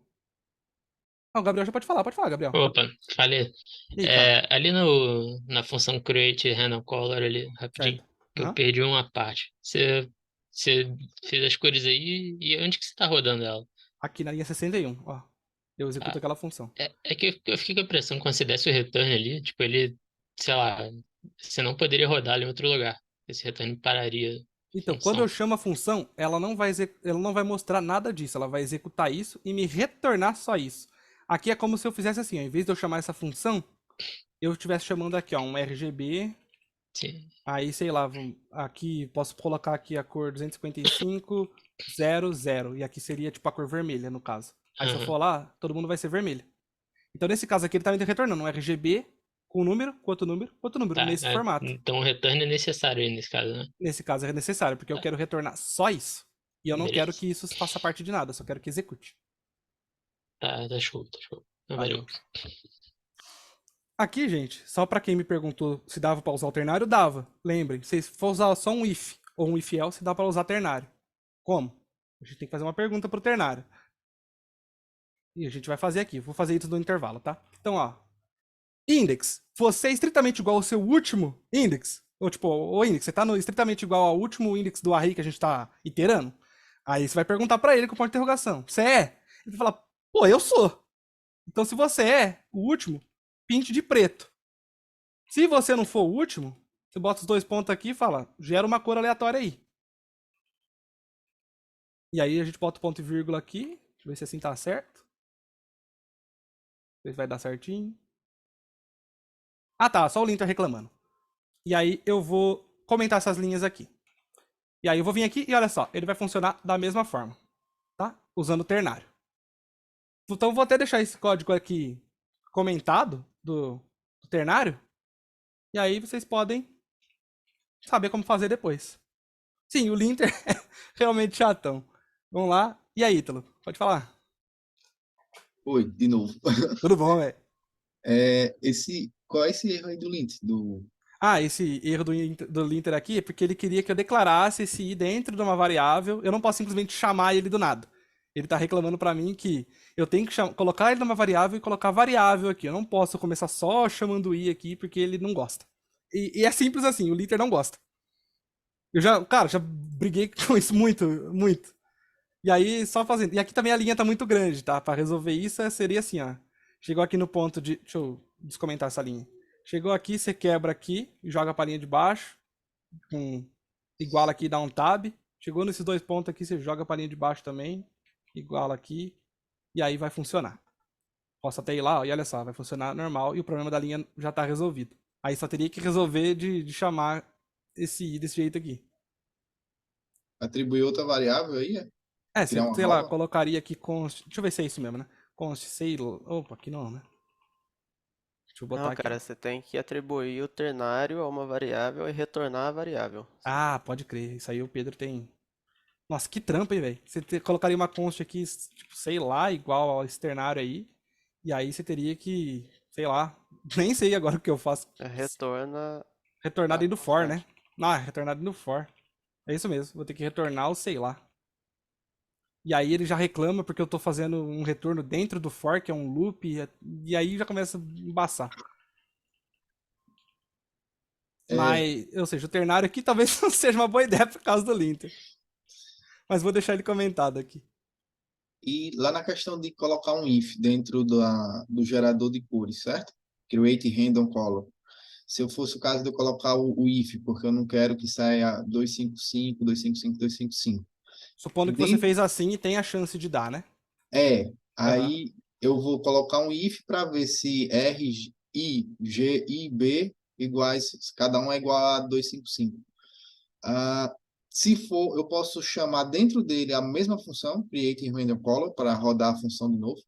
Ah, o Gabriel já pode falar, Gabriel. Opa, falei. Ih, fala. Ali na função create random color ali, rapidinho, Certo. que eu Aham. perdi uma parte. Você fez as cores aí e onde que você tá rodando ela? Aqui na linha 61, ó. Eu executo Ah, aquela função. é que eu fiquei com a impressão que quando você desse o return ali, tipo, ele, sei lá, você não poderia rodar ali em outro lugar. Esse return pararia a Então, quando eu função. chamo a função, ela não vai mostrar nada disso. Ela vai executar isso e me retornar só isso. Aqui é como se eu fizesse assim, ó, em vez de eu chamar essa função, eu estivesse chamando aqui, ó, um RGB. Sim. Aí, sei lá, aqui posso colocar aqui a cor 255, 00. E aqui seria tipo a cor vermelha, no caso. Aí se eu Aham. for lá, todo mundo vai ser vermelho. Então, nesse caso aqui, ele tá me retornando um RGB com número, com outro número, com outro número, Tá, nesse formato. então o return é necessário aí nesse caso, né? Nesse caso é necessário, porque eu Tá, quero retornar só isso. E eu não quero beleza. que isso faça parte de nada, eu só quero que execute. Tá show, tá show. Não, Valeu. valeu. Aqui, gente, só pra quem me perguntou se dava pra usar o ternário, dava. Lembrem, se for usar só um if ou um if else, dá pra usar ternário. Como? A gente tem que fazer uma pergunta pro ternário. E a gente vai fazer aqui. Vou fazer isso no intervalo, tá? Então, ó. Index. Você é estritamente igual ao seu último index? Ou tipo, o index, você tá estritamente igual ao último index do array que a gente tá iterando? Aí você vai perguntar pra ele com ponto de interrogação. Você é? Ele vai falar, pô, eu sou. Então, se você é o último, pinte de preto. Se você não for o último, você bota os 2 pontos aqui e fala, gera uma cor aleatória aí. E aí a gente bota o ponto e vírgula aqui. Deixa eu ver se assim tá certo. Ver se vai dar certinho. Ah tá, só o Linter reclamando. E aí eu vou comentar essas linhas aqui. E aí eu vou vir aqui e olha só, ele vai funcionar da mesma forma, tá? Usando o ternário. Então eu vou até deixar esse código aqui comentado do ternário. E aí vocês podem saber como fazer depois. Sim, o Linter é realmente chatão. Vamos lá. E aí, Ítalo? Pode falar. Oi, de novo. Tudo bom, velho? Qual é esse erro aí do Lint? Ah, esse erro do Linter aqui é porque ele queria que eu declarasse esse i dentro de uma variável. Eu não posso simplesmente chamar ele do nada. Ele tá reclamando pra mim que eu tenho que colocar ele numa variável e colocar variável aqui. Eu não posso começar só chamando i aqui porque ele não gosta. E é simples assim, o Linter não gosta. Eu já briguei com isso muito, muito. E aí, só fazendo. E aqui também a linha tá muito grande, tá? Pra resolver isso, seria assim, ó. Chegou aqui no ponto de... Deixa eu descomentar essa linha. Chegou aqui, você quebra aqui, joga pra linha de baixo. Iguala aqui, dá um tab. Chegou nesses 2 pontos aqui, você joga pra linha de baixo também. igual aqui, e aí vai funcionar. Posso até ir lá, ó, e olha só, vai funcionar normal e o problema da linha já está resolvido. Aí só teria que resolver de chamar esse i desse jeito aqui. Atribuir outra variável aí, Você, criar uma sei lá, nova. colocaria aqui const. Deixa eu ver se é isso mesmo, né? Const, sei. Opa, aqui não, né? Deixa eu botar Não, aqui. cara, você tem que atribuir o ternário a uma variável e retornar a variável. Ah, pode crer. Isso aí o Pedro tem. Nossa, que trampa, hein, velho? Colocaria uma const aqui, tipo, sei lá, igual ao externário aí. E aí você teria que, sei lá, nem sei agora o que eu faço. Retorna Retornar a dentro do for, né? constante. Ah, retornar dentro do for. É isso mesmo. Vou ter que retornar o sei lá. E aí ele já reclama porque eu tô fazendo um retorno dentro do for, que é um loop, e aí já começa a embaçar. É, Mas, ou seja, o ternário aqui talvez não seja uma boa ideia por causa do linter. Mas vou deixar ele comentado aqui. e lá na questão de colocar um if dentro do gerador de cores, certo? Create random color. Se eu fosse o caso de eu colocar o if, porque eu não quero que saia 255, 255, 255. Supondo que você Dentro, fez assim e tem a chance de dar, né? Aham. aí eu vou colocar um if para ver se R, I, G, I, B iguais, cada um é igual a 255. Ah, se for, eu posso chamar dentro dele a mesma função, create random color, para rodar a função de novo.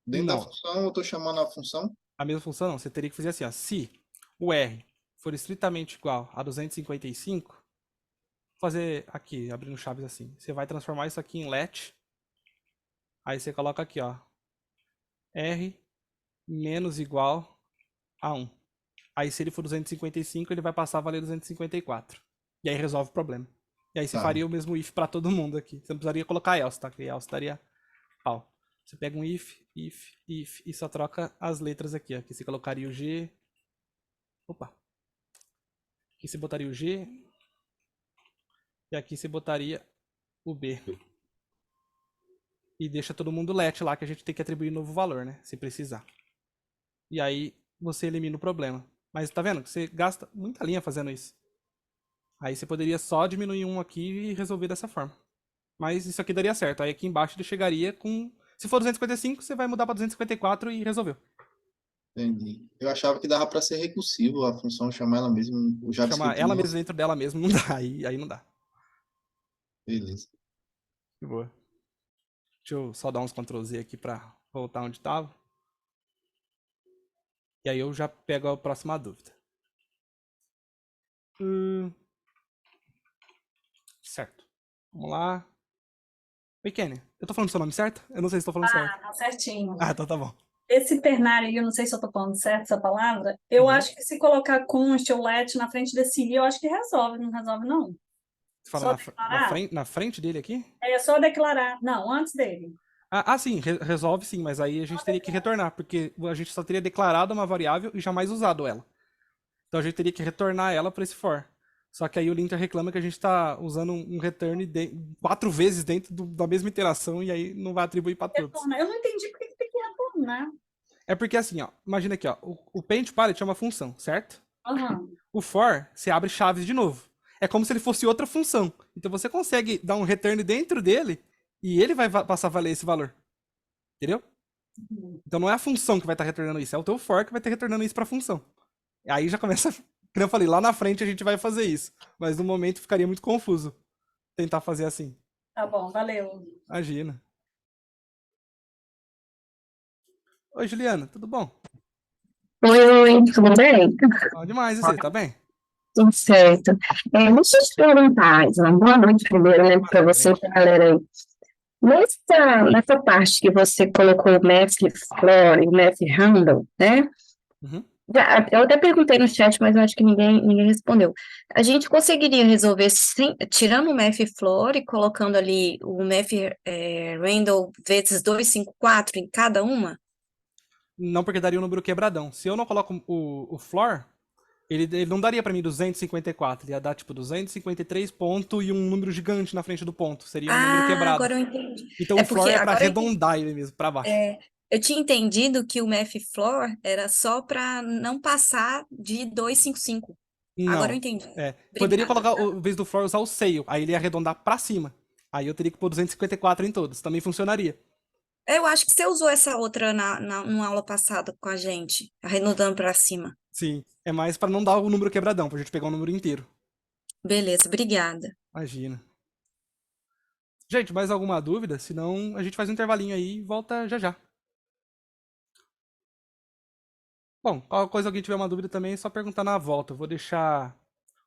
Dentro da Não, função, eu estou chamando a função. a mesma função não. Você teria que fazer assim, ó. Se o R for estritamente igual a 255, fazer aqui, abrindo chaves assim. Você vai transformar isso aqui em let. Aí você coloca aqui, ó. R menos igual a 1. Aí se ele for 255, ele vai passar a valer 254. E aí resolve o problema. E aí você Tá, faria o mesmo if para todo mundo aqui. Você não precisaria colocar else, tá? Que else daria pau. Você pega um if, e só troca as letras aqui, ó. Aqui você colocaria o G. Opa. Aqui você botaria o G. E aqui você botaria o B. E deixa todo mundo let lá, que a gente tem que atribuir novo valor, né? Se precisar. E aí você elimina o problema. Mas tá vendo? Você gasta muita linha fazendo isso. Aí você poderia só diminuir um aqui e resolver dessa forma. Mas isso aqui daria certo. Aí aqui embaixo ele chegaria com... Se for 255, você vai mudar para 254 e resolveu. entendi. Eu achava que dava para ser recursivo a função, chamar ela mesma. O Chamar JavaScript ela não. mesma dentro dela mesma não dá. Aí não dá. Beleza. De boa. Deixa eu só dar uns Ctrl Z aqui pra voltar onde tava. E aí eu já pego a próxima dúvida. Certo. Vamos lá. Oi, Kenny. Eu tô falando seu nome certo? Eu não sei se tô falando certo. Ah, tá certinho. Ah, então tá bom. Esse ternário aí, eu não sei se eu tô falando certo essa palavra, eu Uhum. acho que se colocar const ou let na frente desse i, eu acho que resolve, não resolve não. Você fala Só na declarar? frente dele aqui? É só declarar. Não, antes dele. Sim, resolve sim, mas aí a gente teria que retornar, porque a gente só teria declarado uma variável e jamais usado ela. Então a gente teria que retornar ela para esse for. Só que aí o linter reclama que a gente está usando um return 4 vezes dentro da mesma interação e aí não vai atribuir para todos. Retorna. Eu não entendi por que tem que retornar. É porque assim, ó, imagina aqui, ó, o paint palette é uma função, certo? Aham. O for, você abre chaves de novo. É como se ele fosse outra função. Então você consegue dar um return dentro dele e ele vai passar a valer esse valor. Entendeu? Então não é a função que vai estar retornando isso, é o teu for que vai estar retornando isso para a função. Aí já começa, como eu falei, lá na frente a gente vai fazer isso. Mas no momento ficaria muito confuso tentar fazer assim. Tá bom, valeu. Imagina. Oi, Juliana, tudo bom? Oi, tudo bem? Bom demais, e você, tá bem? Tudo certo. Deixa eu te perguntar, Isla, boa noite primeiro, né, para você e para a galera aí. Nessa parte que você colocou o Math Floor e o Math Handle, né? Uhum. Eu até perguntei no chat, mas eu acho que ninguém respondeu. A gente conseguiria resolver tirando o Math Floor e colocando ali o Math Handle vezes 254 em cada uma? Não, porque daria um número quebradão. Se eu não coloco o floor, ele não daria pra mim 254. Ele ia dar tipo 253 ponto e um número gigante na frente do ponto. Seria um número quebrado. Agora eu entendi. Então É o floor porque é pra agora eu entendi. arredondar ele mesmo, pra baixo. Eu tinha entendido que o Math Floor era só para não passar de 255. Agora eu Não. entendi. Poderia Obrigada, colocar, tá? em vez do floor, usar o sail. Aí ele ia arredondar pra cima. Aí eu teria que pôr 254 em todos, também funcionaria. Eu acho que você usou essa outra numa aula passada com a gente, arredondando para cima. Sim, é mais pra não dar o número quebradão, pra gente pegar o número inteiro. Beleza, obrigada. Imagina. Gente, mais alguma dúvida? Senão a gente faz um intervalinho aí e volta já já. Bom, qualquer coisa alguém tiver uma dúvida também é só perguntar na volta. Eu vou deixar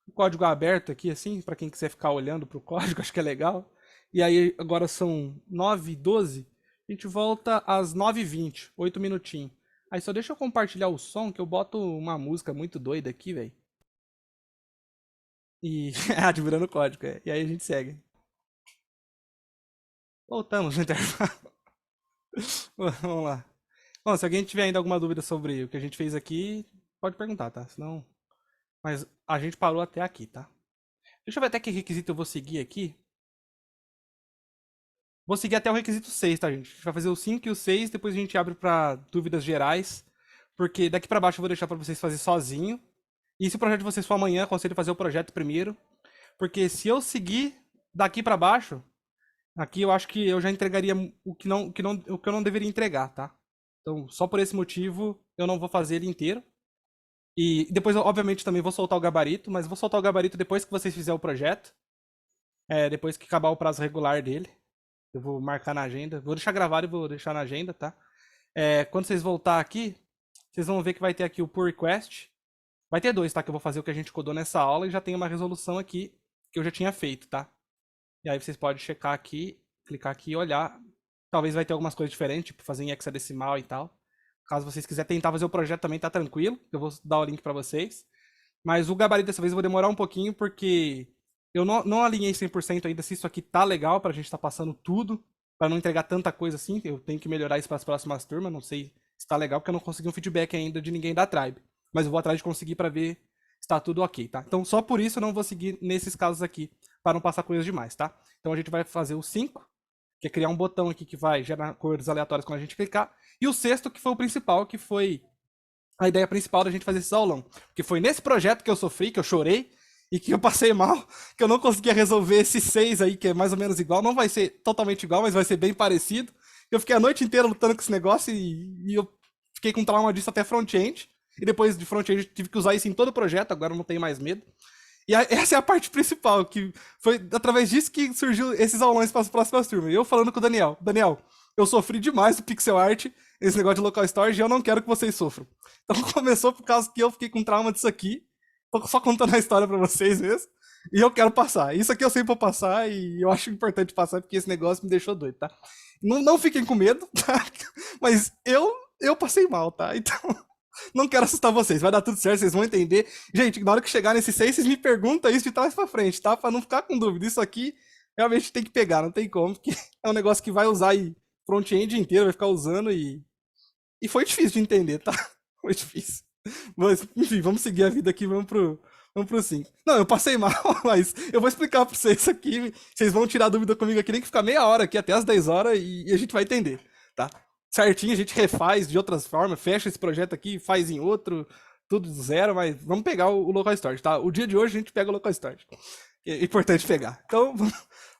o código aberto aqui, assim, pra quem quiser ficar olhando pro código, acho que é legal. E aí, agora são 9h12, a gente volta às 9h20, 8 minutinhos. Aí só deixa eu compartilhar o som, que eu boto uma música muito doida aqui, velho. E. Admirando o código, é. E aí a gente segue. Voltamos no intervalo. Vamos lá. Bom, se alguém tiver ainda alguma dúvida sobre o que a gente fez aqui, pode perguntar, tá? Senão. Mas a gente parou até aqui, tá? Deixa eu ver até que requisito eu vou seguir aqui. Vou seguir até o requisito 6, tá, gente? A gente vai fazer o 5 e o 6, depois a gente abre pra dúvidas gerais. Porque daqui pra baixo eu vou deixar pra vocês fazer sozinho. E se o projeto de vocês for amanhã, aconselho fazer o projeto primeiro. Porque se eu seguir daqui pra baixo, aqui eu acho que eu já entregaria o que eu não deveria entregar, tá? Então, só por esse motivo, eu não vou fazer ele inteiro. E depois, eu, obviamente, também vou soltar o gabarito, mas vou soltar o gabarito depois que vocês fizerem o projeto. Depois que acabar o prazo regular dele. Eu vou marcar na agenda. Vou deixar gravado e vou deixar na agenda, tá? Quando vocês voltar aqui, vocês vão ver que vai ter aqui o pull request. Vai ter 2, tá? Que eu vou fazer o que a gente codou nessa aula e já tem uma resolução aqui que eu já tinha feito, tá? E aí vocês podem checar aqui, clicar aqui e olhar. Talvez vai ter algumas coisas diferentes, tipo fazer em hexadecimal e tal. Caso vocês quiserem tentar fazer o projeto também, tá tranquilo. Eu vou dar o link pra vocês. Mas o gabarito dessa vez eu vou demorar um pouquinho, porque eu não alinhei 100% ainda se isso aqui tá legal pra gente tá passando tudo, pra não entregar tanta coisa assim. Eu tenho que melhorar isso pras próximas turmas, não sei se tá legal, porque eu não consegui um feedback ainda de ninguém da Tribe. Mas eu vou atrás de conseguir pra ver se tá tudo ok, tá? Então só por isso eu não vou seguir nesses casos aqui, para não passar coisas demais, tá? Então a gente vai fazer o 5, que é criar um botão aqui que vai gerar cores aleatórias quando a gente clicar. E o 6º, que foi o principal, que foi a ideia principal da gente fazer esse aulão. Porque foi nesse projeto que eu sofri, que eu chorei, e que eu passei mal, que eu não conseguia resolver esse 6 aí, que é mais ou menos igual. Não vai ser totalmente igual, mas vai ser bem parecido. Eu fiquei a noite inteira lutando com esse negócio e eu fiquei com trauma disso até front-end. E depois de front-end tive que usar isso em todo o projeto, agora eu não tenho mais medo. E essa é a parte principal, que foi através disso que surgiu esses aulões para as próximas turmas. Eu falando com o Daniel. Daniel, eu sofri demais do pixel art, esse negócio de local storage, e eu não quero que vocês sofram. Então começou por causa que eu fiquei com trauma disso aqui. Tô só contando a história para vocês mesmo. E eu quero passar. Isso aqui eu sempre vou passar e eu acho importante passar porque esse negócio me deixou doido, tá? Não fiquem com medo, tá? Mas eu passei mal, tá? Então... Não quero assustar vocês, vai dar tudo certo, vocês vão entender. Gente, na hora que chegar nesse 6, vocês me perguntam isso de trás pra frente, tá? Pra não ficar com dúvida. Isso aqui realmente tem que pegar, não tem como, porque é um negócio que vai usar aí front-end inteiro, vai ficar usando e foi difícil de entender, tá? Foi difícil. Mas, enfim, vamos seguir a vida aqui, vamos pro 5. Não, eu passei mal, mas eu vou explicar pra vocês aqui, vocês vão tirar dúvida comigo aqui, nem que ficar meia hora aqui, até as 10 horas, e a gente vai entender, tá? Certinho, a gente refaz de outras formas, fecha esse projeto aqui, faz em outro, tudo do zero, mas vamos pegar o local storage, tá? O dia de hoje a gente pega o local storage. É importante pegar. Então,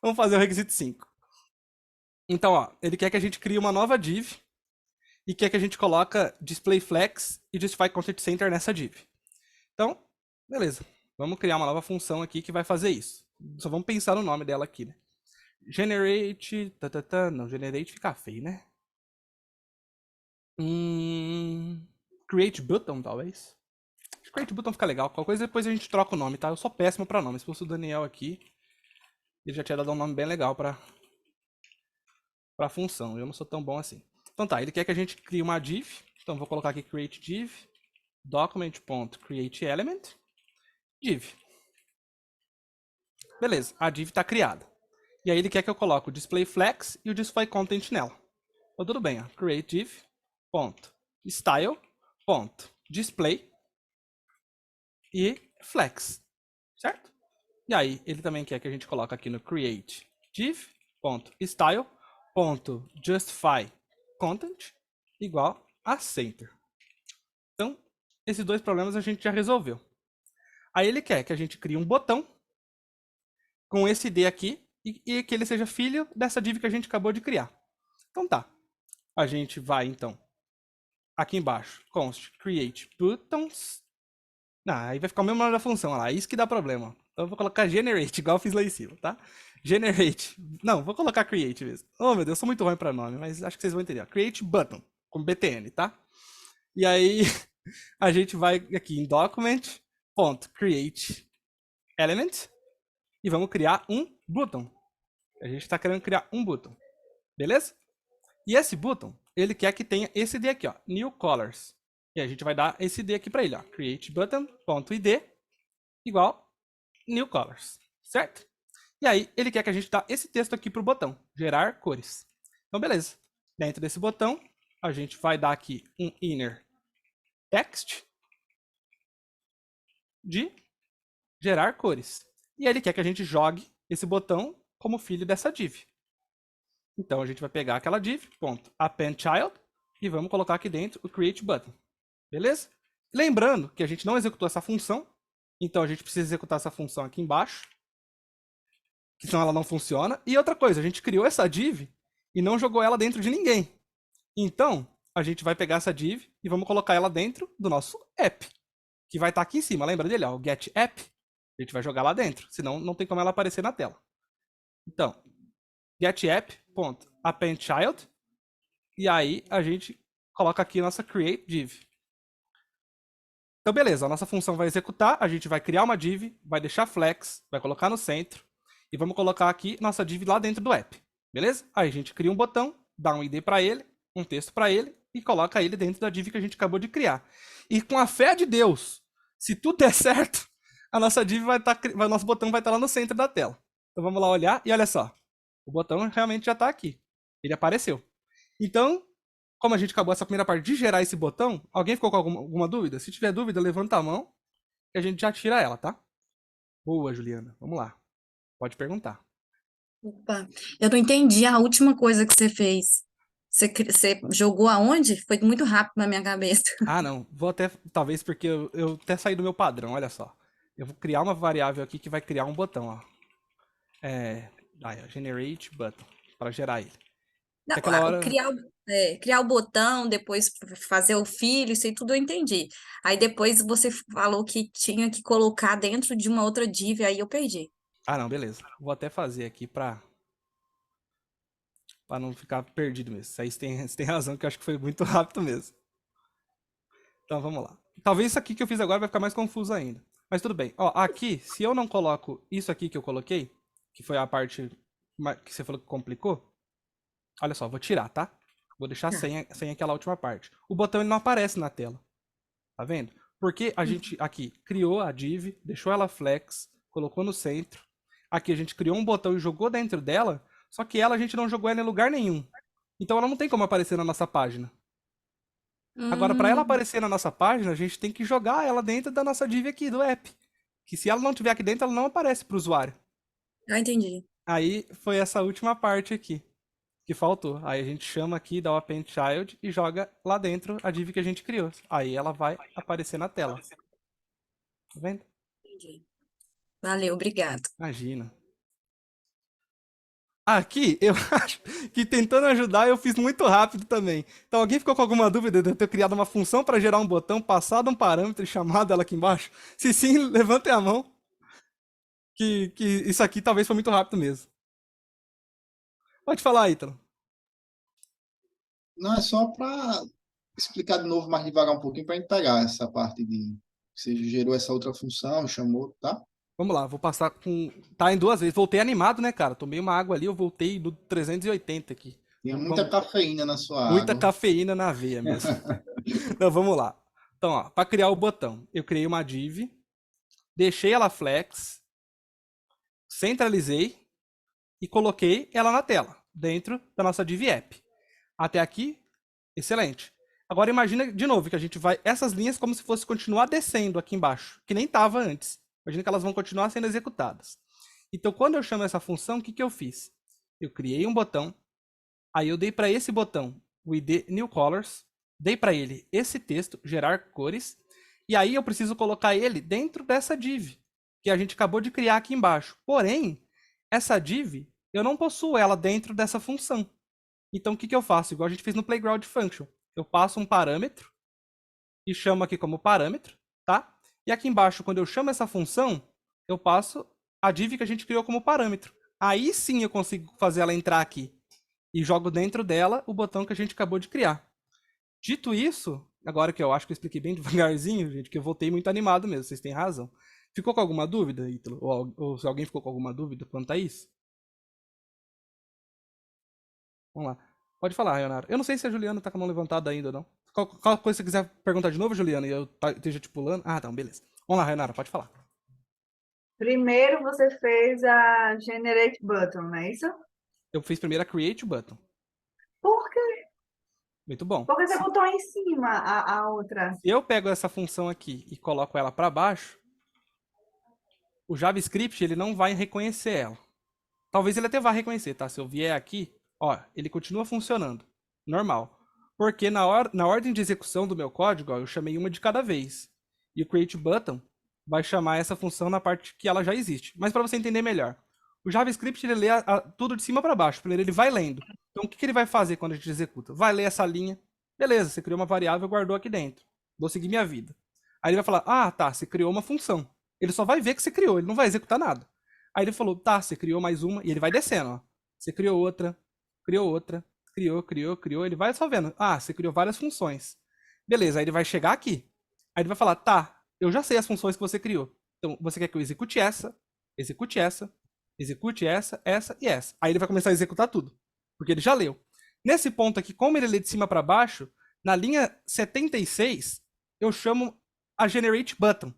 vamos fazer o requisito 5. Então, ó, ele quer que a gente crie uma nova div e quer que a gente coloca display flex e justify content center nessa div. Então, beleza. Vamos criar uma nova função aqui que vai fazer isso. Só vamos pensar no nome dela aqui, né? Generate, não, generate fica feio, né? Create button, talvez. Create button fica legal. Qualquer coisa depois a gente troca o nome, tá? Eu sou péssimo pra nome. Se fosse o Daniel aqui, ele já tinha dado um nome bem legal pra função. Eu não sou tão bom assim. Então tá, ele quer que a gente crie uma div. Então vou colocar aqui create div, document.createElement, div. Beleza, a div tá criada. E aí ele quer que eu coloque o display flex e o display content nela. Então tudo bem, ó. Create div. Style.display e flex, certo? E aí ele também quer que a gente coloque aqui no create div.style.justifyContent igual a center. Então, esses dois problemas a gente já resolveu. Aí ele quer que a gente crie um botão com esse ID aqui, e que ele seja filho dessa div que a gente acabou de criar. Então tá. A gente vai, então, aqui embaixo, const create buttons. Aí vai ficar o mesmo nome da função, olha lá, isso que dá problema. Então eu vou colocar generate, igual eu fiz lá em cima, tá? Generate. Não, vou colocar create mesmo. Oh, meu Deus, eu sou muito ruim para nome, mas acho que vocês vão entender. Create button, com btn, tá? E aí, a gente vai aqui em document.create element e vamos criar um button. A gente está querendo criar um button, beleza? E esse button, ele quer que tenha esse ID aqui, ó, new colors. E a gente vai dar esse ID aqui para ele, ó, create button.id igual new colors, certo? E aí, ele quer que a gente dá esse texto aqui pro botão, gerar cores. Então, beleza. Dentro desse botão, a gente vai dar aqui um inner text de gerar cores. E ele quer que a gente jogue esse botão como filho dessa div. Então, a gente vai pegar aquela div, .appendChild, e vamos colocar aqui dentro o create button. Beleza? Lembrando que a gente não executou essa função, então a gente precisa executar essa função aqui embaixo, que senão ela não funciona. E outra coisa, a gente criou essa div e não jogou ela dentro de ninguém. Então, a gente vai pegar essa div e vamos colocar ela dentro do nosso app, que vai estar aqui em cima. Lembra dele? Ó, o get app. A gente vai jogar lá dentro, senão não tem como ela aparecer na tela. Então, getApp.appendChild, e aí a gente coloca aqui a nossa create div. Então, beleza, a nossa função vai executar, a gente vai criar uma div, vai deixar flex, vai colocar no centro, e vamos colocar aqui nossa div lá dentro do app, beleza? Aí a gente cria um botão, dá um ID para ele, um texto para ele, e coloca ele dentro da div que a gente acabou de criar. E com a fé de Deus, se tudo der certo, a nossa div vai estar, o nosso botão vai estar lá no centro da tela. Então vamos lá olhar, e olha só, o botão realmente já está aqui, ele apareceu. Então, como a gente acabou essa primeira parte de gerar esse botão, alguém ficou com alguma dúvida? Se tiver dúvida, levanta a mão e a gente já tira ela, tá? Boa, Juliana. Vamos lá. Pode perguntar. Opa, eu não entendi a última coisa que você fez. Você jogou aonde? Foi muito rápido na minha cabeça. Ah, não. Vou até, talvez porque eu até saí do meu padrão, olha só. Eu vou criar uma variável aqui que vai criar um botão, ó. Generate button, para gerar ele. Não, Aquela hora... criar o botão, depois fazer o filho, isso aí tudo eu entendi. Aí depois você falou que tinha que colocar dentro de uma outra div, aí eu perdi. Ah, não, beleza. Vou até fazer aqui para não ficar perdido mesmo. Isso aí você tem razão, que eu acho que foi muito rápido mesmo. Então, vamos lá. Talvez isso aqui que eu fiz agora vai ficar mais confuso ainda. Mas tudo bem. Ó, aqui, se eu não coloco isso aqui que eu coloquei, que foi a parte que você falou que complicou, olha só, vou tirar, tá? Vou deixar sem aquela última parte. O botão ele não aparece na tela. Tá vendo? Porque a gente aqui criou a div, deixou ela flex, colocou no centro. Aqui a gente criou um botão e jogou dentro dela, só que ela a gente não jogou ela em lugar nenhum. Então ela não tem como aparecer na nossa página. Agora, para ela aparecer na nossa página, a gente tem que jogar ela dentro da nossa div aqui, do app. Que se ela não estiver aqui dentro, ela não aparece para o usuário. Ah, entendi. Aí foi essa última parte aqui que faltou. Aí a gente chama aqui, dá o appendChild e joga lá dentro a div que a gente criou. Aí ela vai aparecer na tela. Tá vendo? Entendi. Valeu, obrigado. Imagina. Aqui, eu acho que tentando ajudar eu fiz muito rápido também. Então alguém ficou com alguma dúvida de eu ter criado uma função para gerar um botão, passado um parâmetro e chamado ela aqui embaixo? Se sim, levantem a mão. Que isso aqui talvez foi muito rápido mesmo. Pode falar, Ítalo. Não, é só para explicar de novo mais devagar um pouquinho para a gente pegar essa parte de você gerou essa outra função, chamou, tá? Vamos lá, vou passar com... Tá em 2 vezes. Voltei animado, né, cara? Tomei uma água ali, eu voltei do 380 aqui. Tinha muita cafeína na sua Muita água. cafeína na veia mesmo. Então, vamos lá. Então, ó, para criar o botão, eu criei uma div, deixei ela flex, centralizei e coloquei ela na tela, dentro da nossa div app. Até aqui, excelente. Agora imagina de novo que a gente vai essas linhas como se fosse continuar descendo aqui embaixo, que nem estava antes. Imagina que elas vão continuar sendo executadas. Então, quando eu chamo essa função, o que eu fiz? Eu criei um botão, aí eu dei para esse botão o ID new colors, dei para ele esse texto, gerar cores, e aí eu preciso colocar ele dentro dessa div, que a gente acabou de criar aqui embaixo. Porém, essa div eu não possuo ela dentro dessa função. Então, o que que eu faço? Igual a gente fez no Playground Function. Eu passo um parâmetro e chamo aqui como parâmetro, tá? E aqui embaixo, quando eu chamo essa função, eu passo a div que a gente criou como parâmetro. Aí sim eu consigo fazer ela entrar aqui. E jogo dentro dela o botão que a gente acabou de criar. Dito isso, agora que eu acho que eu expliquei bem devagarzinho, gente, que eu voltei muito animado mesmo, vocês têm razão. Ficou com alguma dúvida, Ítalo? Ou se alguém ficou com alguma dúvida quanto a isso? Vamos lá. Pode falar, Leonardo. Eu não sei se a Juliana tá com a mão levantada ainda ou não. Qual coisa você quiser perguntar de novo, Juliana, e eu esteja te pulando. Ah, então, beleza. Vamos lá, Leonardo, pode falar. Primeiro você fez a Generate Button, não é isso? Eu fiz primeiro a Create Button. Por quê? Muito bom. Porque você botou em cima a outra. Se eu pego essa função aqui e coloco ela para baixo, o JavaScript ele não vai reconhecer ela. Talvez ele até vá reconhecer, tá? Se eu vier aqui, ó, ele continua funcionando. Normal. Porque na ordem de execução do meu código, ó, eu chamei uma de cada vez. E o Create Button vai chamar essa função na parte que ela já existe. Mas para você entender melhor, o JavaScript ele lê tudo de cima para baixo. Primeiro ele vai lendo. Então o que ele vai fazer quando a gente executa? Vai ler essa linha. Beleza, você criou uma variável e guardou aqui dentro. Vou seguir minha vida. Aí ele vai falar, ah, tá, você criou uma função. Ele só vai ver que você criou, ele não vai executar nada. Aí ele falou, tá, você criou mais uma, e ele vai descendo, ó. Você criou outra, criou, ele vai só vendo. Ah, você criou várias funções. Beleza, aí ele vai chegar aqui. Aí ele vai falar, tá, eu já sei as funções que você criou. Então, você quer que eu execute essa, execute essa, execute essa e essa. Aí ele vai começar a executar tudo, porque ele já leu. Nesse ponto aqui, como ele lê de cima para baixo, na linha 76, eu chamo a Generate Button.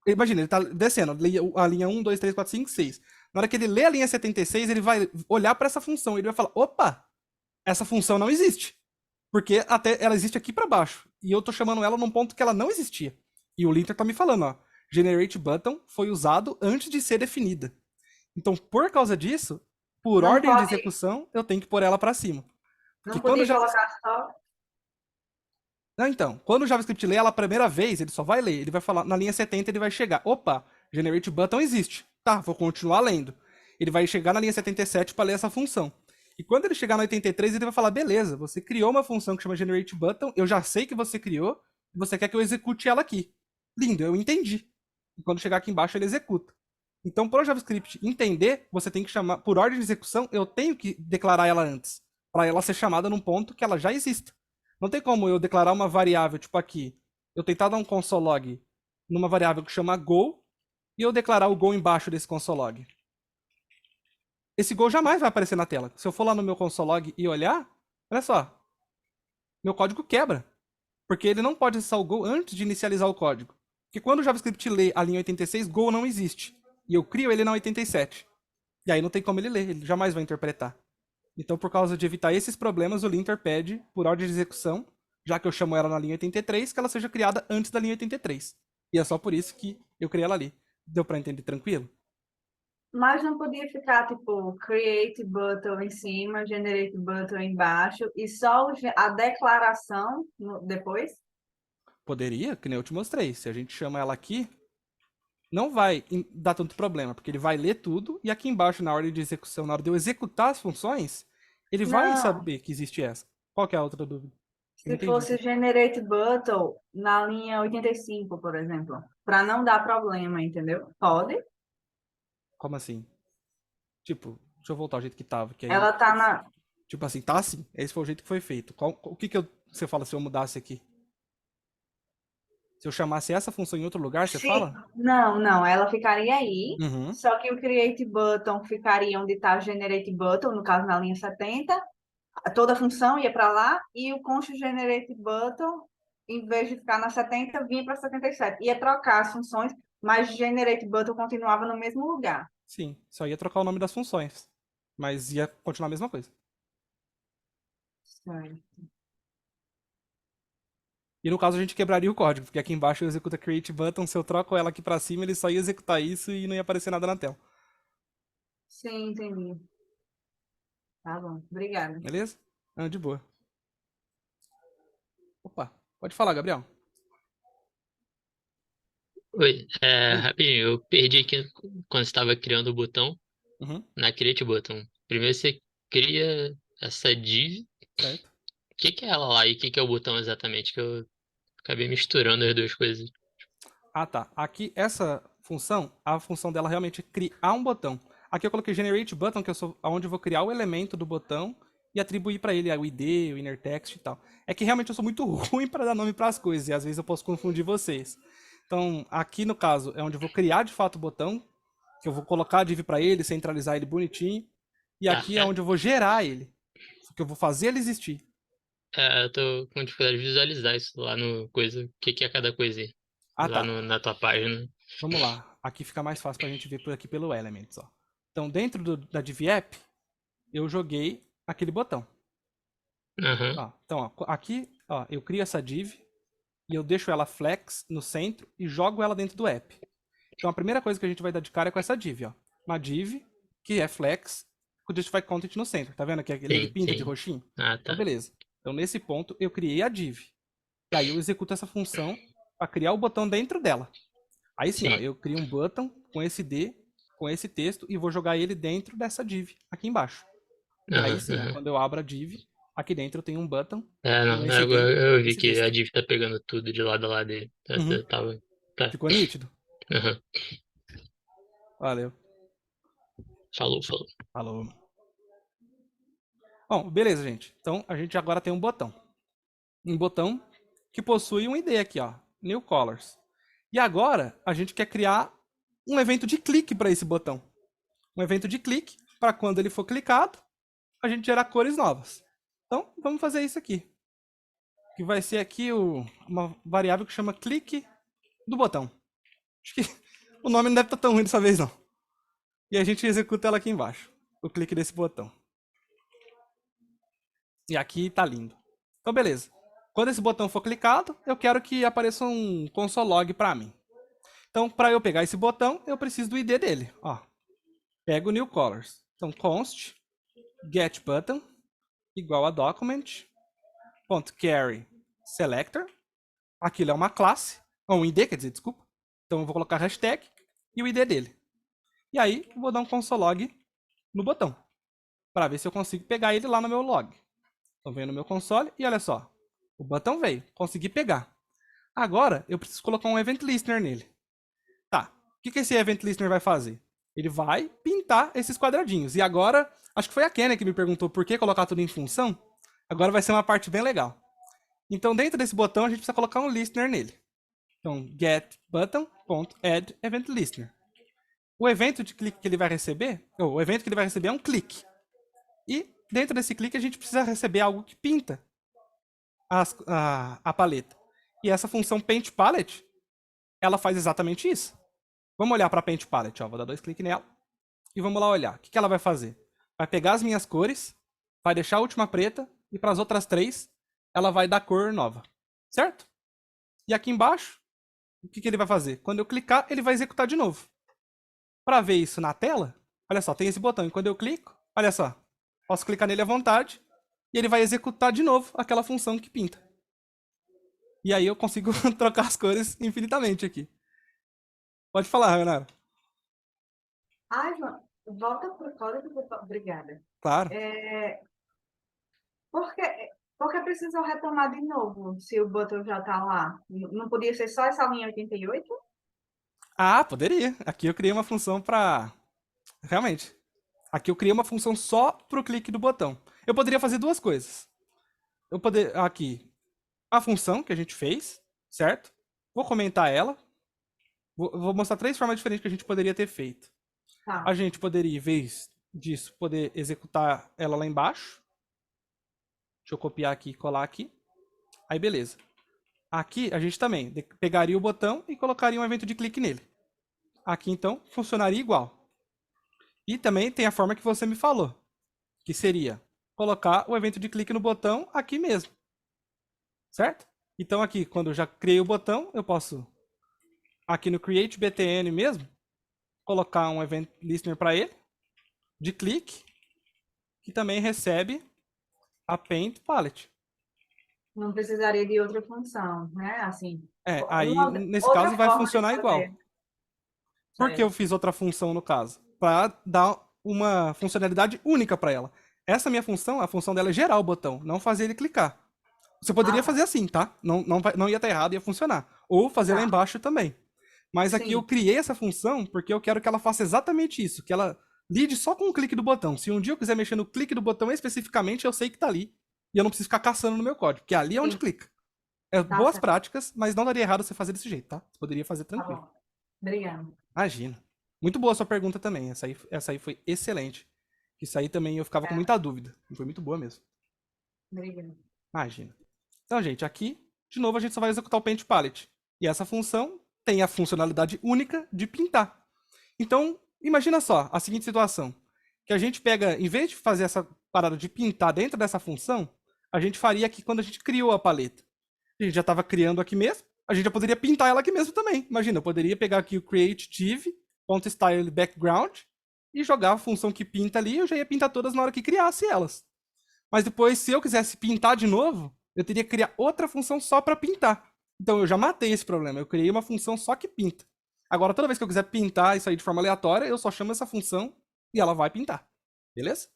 Imagina, ele tá descendo, a linha 1, 2, 3, 4, 5, 6. Na hora que ele lê a linha 76, ele vai olhar para essa função, ele vai falar, opa, essa função não existe. Porque até ela existe aqui para baixo. E eu tô chamando ela num ponto que ela não existia. E o linter tá me falando, ó, Generate Button foi usado antes de ser definida. Então, por causa disso, por Não ordem de pode- execução, eu tenho que pôr ela para cima. Não Porque podia quando já... colocar só. Não, então, quando o JavaScript lê ela a primeira vez, ele só vai ler, ele vai falar, na linha 70 ele vai chegar, opa, Generate Button existe. Tá, vou continuar lendo. Ele vai chegar na linha 77 para ler essa função. E quando ele chegar na 83, ele vai falar, beleza, você criou uma função que chama Generate Button, eu já sei que você criou, e você quer que eu execute ela aqui. Lindo, eu entendi. E quando chegar aqui embaixo, ele executa. Então, para o JavaScript entender, você tem que chamar, por ordem de execução, eu tenho que declarar ela antes, para ela ser chamada num ponto que ela já exista. Não tem como eu declarar uma variável, tipo aqui, eu tentar dar um console log numa variável que chama go, e eu declarar o go embaixo desse console log. Esse go jamais vai aparecer na tela. Se eu for lá no meu console log e olhar, olha só, meu código quebra. Porque ele não pode acessar o go antes de inicializar o código. Porque quando o JavaScript lê a linha 86, go não existe. E eu crio ele na 87. E aí não tem como ele ler, ele jamais vai interpretar. Então, por causa de evitar esses problemas, o linter pede, por ordem de execução, já que eu chamo ela na linha 83, que ela seja criada antes da linha 83. E é só por isso que eu criei ela ali. Deu pra entender tranquilo? Mas não podia ficar, tipo, Create Button em cima, Generate Button embaixo, e só a declaração depois? Poderia, que nem eu te mostrei. Se a gente chama ela aqui, não vai dar tanto problema, porque ele vai ler tudo, e aqui embaixo, na ordem de execução, na hora de eu executar as funções, ele vai Não. saber que existe essa. Qual que é a outra dúvida? Se fosse Generate Button na linha 85, por exemplo, para não dar problema, entendeu? Pode? Como assim? Tipo, deixa eu voltar ao jeito que tava. Que aí, Ela tá na. tipo assim, tá assim. Esse foi o jeito que foi feito. O que você fala se eu mudasse aqui? Se eu chamasse essa função em outro lugar, você Sim. fala? Não, ela ficaria aí, Uhum. só que o Create Button ficaria onde está o Generate Button, no caso na linha 70, toda a função ia para lá, e o const Generate Button, em vez de ficar na 70, vinha para 77. Ia trocar as funções, mas Generate Button continuava no mesmo lugar. Sim, só ia trocar o nome das funções. Mas ia continuar a mesma coisa. Certo. E no caso a gente quebraria o código, porque aqui embaixo eu executo a create button, se eu troco ela aqui pra cima, ele só ia executar isso e não ia aparecer nada na tela. Sim, entendi. Tá bom, obrigada. Beleza? Ah, de boa. Opa, pode falar, Gabriel. Oi, rapidinho, eu perdi aqui quando você estava criando o botão. Uhum, na Create Button. Primeiro você cria essa div. certo. O que que é ela lá e o que que é o botão exatamente? Que eu acabei misturando as duas coisas. Ah, tá. Aqui, essa função, a função dela realmente é criar um botão. Aqui eu coloquei Generate Button, que eu sou onde eu vou criar o elemento do botão e atribuir para ele o ID, o inner text e tal. É que realmente eu sou muito ruim para dar nome para as coisas e às vezes eu posso confundir vocês. Então, aqui no caso é onde eu vou criar de fato o botão, que eu vou colocar a div para ele, centralizar ele bonitinho. E Tá, aqui é onde eu vou gerar ele, que eu vou fazer ele existir. eu tô com dificuldade de visualizar isso lá no coisa. O que que é cada coisa aí? Ah, Lá tá. na tua página. Vamos lá. Aqui fica mais fácil pra gente ver por aqui pelo Elements, ó. Então, dentro da div app, eu joguei aquele botão. Aham. Ó, então, ó, aqui, ó, eu crio essa div e eu deixo ela flex no centro e jogo ela dentro do app. Então, a primeira coisa que a gente vai dar de cara é com essa div, ó. Uma div que é flex com justify content no centro. Tá vendo aqui ele Sim, pinta de sim. roxinho? Ah, Então, tá. beleza. Então, nesse ponto, eu criei a div. E aí eu executo essa função para criar o botão dentro dela. Aí sim, ó, Sim. eu crio um button com esse D, com esse texto e vou jogar ele dentro dessa div aqui embaixo. E aí Aham, sim, ó, aham. quando eu abro a div, aqui dentro eu tenho um button com Não, esse agora D, eu com vi esse que a texto. div tá pegando tudo de lado a lado aí. Uhum. Tá. Ficou nítido? Aham. Valeu. Falou. Falou. Bom, beleza, gente. Então a gente agora tem um botão. Um botão que possui um ID aqui, ó. New Colors. E agora a gente quer criar um evento de clique para esse botão. Um evento de clique para quando ele for clicado, a gente gerar cores novas. Então, vamos fazer isso aqui. Que vai ser aqui uma variável que chama clique do botão. Acho que o nome não deve estar tão ruim dessa vez, não. E a gente executa ela aqui embaixo. O clique desse botão. E aqui tá lindo. Então, beleza. Quando esse botão for clicado, eu quero que apareça um console log para mim. Então, para eu pegar esse botão, eu preciso do ID dele. Ó, pego o new colors. Então, const get button igual a document ponto carry selector. Aquilo é uma classe, ou um ID, quer dizer, desculpa. Então eu vou colocar hashtag e o ID dele. E aí eu vou dar um console log no botão, para ver se eu consigo pegar ele lá no meu log. Então venho no meu console e olha só, o botão veio, consegui pegar. Agora eu preciso colocar um event listener nele. Tá, o que esse event listener vai fazer? Ele vai pintar esses quadradinhos. E agora, acho que foi a Kenny que me perguntou por que colocar tudo em função. Agora vai ser uma parte bem legal. Então, dentro desse botão, a gente precisa colocar um listener nele. Então, get button.add event listener. O evento de clique que ele vai receber, ou o evento que ele vai receber é um clique. E dentro desse clique a gente precisa receber algo que pinta a paleta. E essa função paint palette, ela faz exatamente isso. Vamos olhar para a paint palette, ó, vou dar 2 cliques nela e vamos lá olhar. O que ela vai fazer? Vai pegar as minhas cores, vai deixar a última preta e para as outras 3 ela vai dar cor nova, certo? E aqui embaixo, o que ele vai fazer? Quando eu clicar, ele vai executar de novo. Para ver isso na tela, olha só, tem esse botão. E quando eu clico, olha só, posso clicar nele à vontade e ele vai executar de novo aquela função que pinta. E aí eu consigo trocar as cores infinitamente aqui. Pode falar, Renato. Ai, João, volta para o código, obrigada. Claro. Por que precisam retomar de novo, se o botão já está lá? Não podia ser só essa linha 88? Ah, poderia. Aqui eu criei uma função para... Realmente. Aqui eu criei uma função só para o clique do botão. Eu poderia fazer duas coisas. Aqui, a função que a gente fez, certo? Vou comentar ela. Vou mostrar 3 formas diferentes que a gente poderia ter feito. Tá. A gente poderia, em vez disso, poder executar ela lá embaixo. Deixa eu copiar aqui e colar aqui. Aí, beleza. Aqui, a gente também pegaria o botão e colocaria um evento de clique nele. Aqui, então, funcionaria igual. E também tem a forma que você me falou, que seria colocar o evento de clique no botão aqui mesmo. Certo? Então, aqui, quando eu já criei o botão, eu posso, aqui no Create BTN mesmo, colocar um event listener para ele, de clique, que também recebe a paint palette. Não precisaria de outra função, né? Assim, Aí nesse outra caso vai forma de funcionar igual. fazer. Por que eu Certo. fiz outra função no caso? Para dar uma funcionalidade única para ela. Essa minha função, a função dela é gerar o botão, não fazer ele clicar. Você poderia fazer assim, tá? Não ia estar errado, ia funcionar. Ou fazer lá Tá. embaixo também. Mas aqui eu Sim. criei essa função porque eu quero que ela faça exatamente isso, que ela lide só com o clique do botão. Se um dia eu quiser mexer no clique do botão especificamente, eu sei que tá ali. E eu não preciso ficar caçando no meu código, porque ali é onde Sim. clica. É Tá boas certo. práticas, mas não daria errado você fazer desse jeito, tá? Você poderia fazer Tá tranquilo. bom. Obrigada. Imagina. Muito boa a sua pergunta também. Essa aí foi excelente. Isso aí também eu ficava com É, muita dúvida. E foi muito boa mesmo. obrigada. Imagina. Então, gente, aqui, de novo, a gente só vai executar o Paint Palette. E essa função tem a funcionalidade única de pintar. Então, imagina só a seguinte situação. Que a gente pega, em vez de fazer essa parada de pintar dentro dessa função, a gente faria aqui quando a gente criou a paleta. A gente já estava criando aqui mesmo, a gente já poderia pintar ela aqui mesmo também. Imagina, eu poderia pegar aqui o create_div.style background e jogar a função que pinta ali, eu já ia pintar todas na hora que criasse elas. Mas depois, se eu quisesse pintar de novo, eu teria que criar outra função só para pintar. Então eu já matei esse problema, eu criei uma função só que pinta. Agora, toda vez que eu quiser pintar isso aí de forma aleatória, eu só chamo essa função e ela vai pintar. Beleza?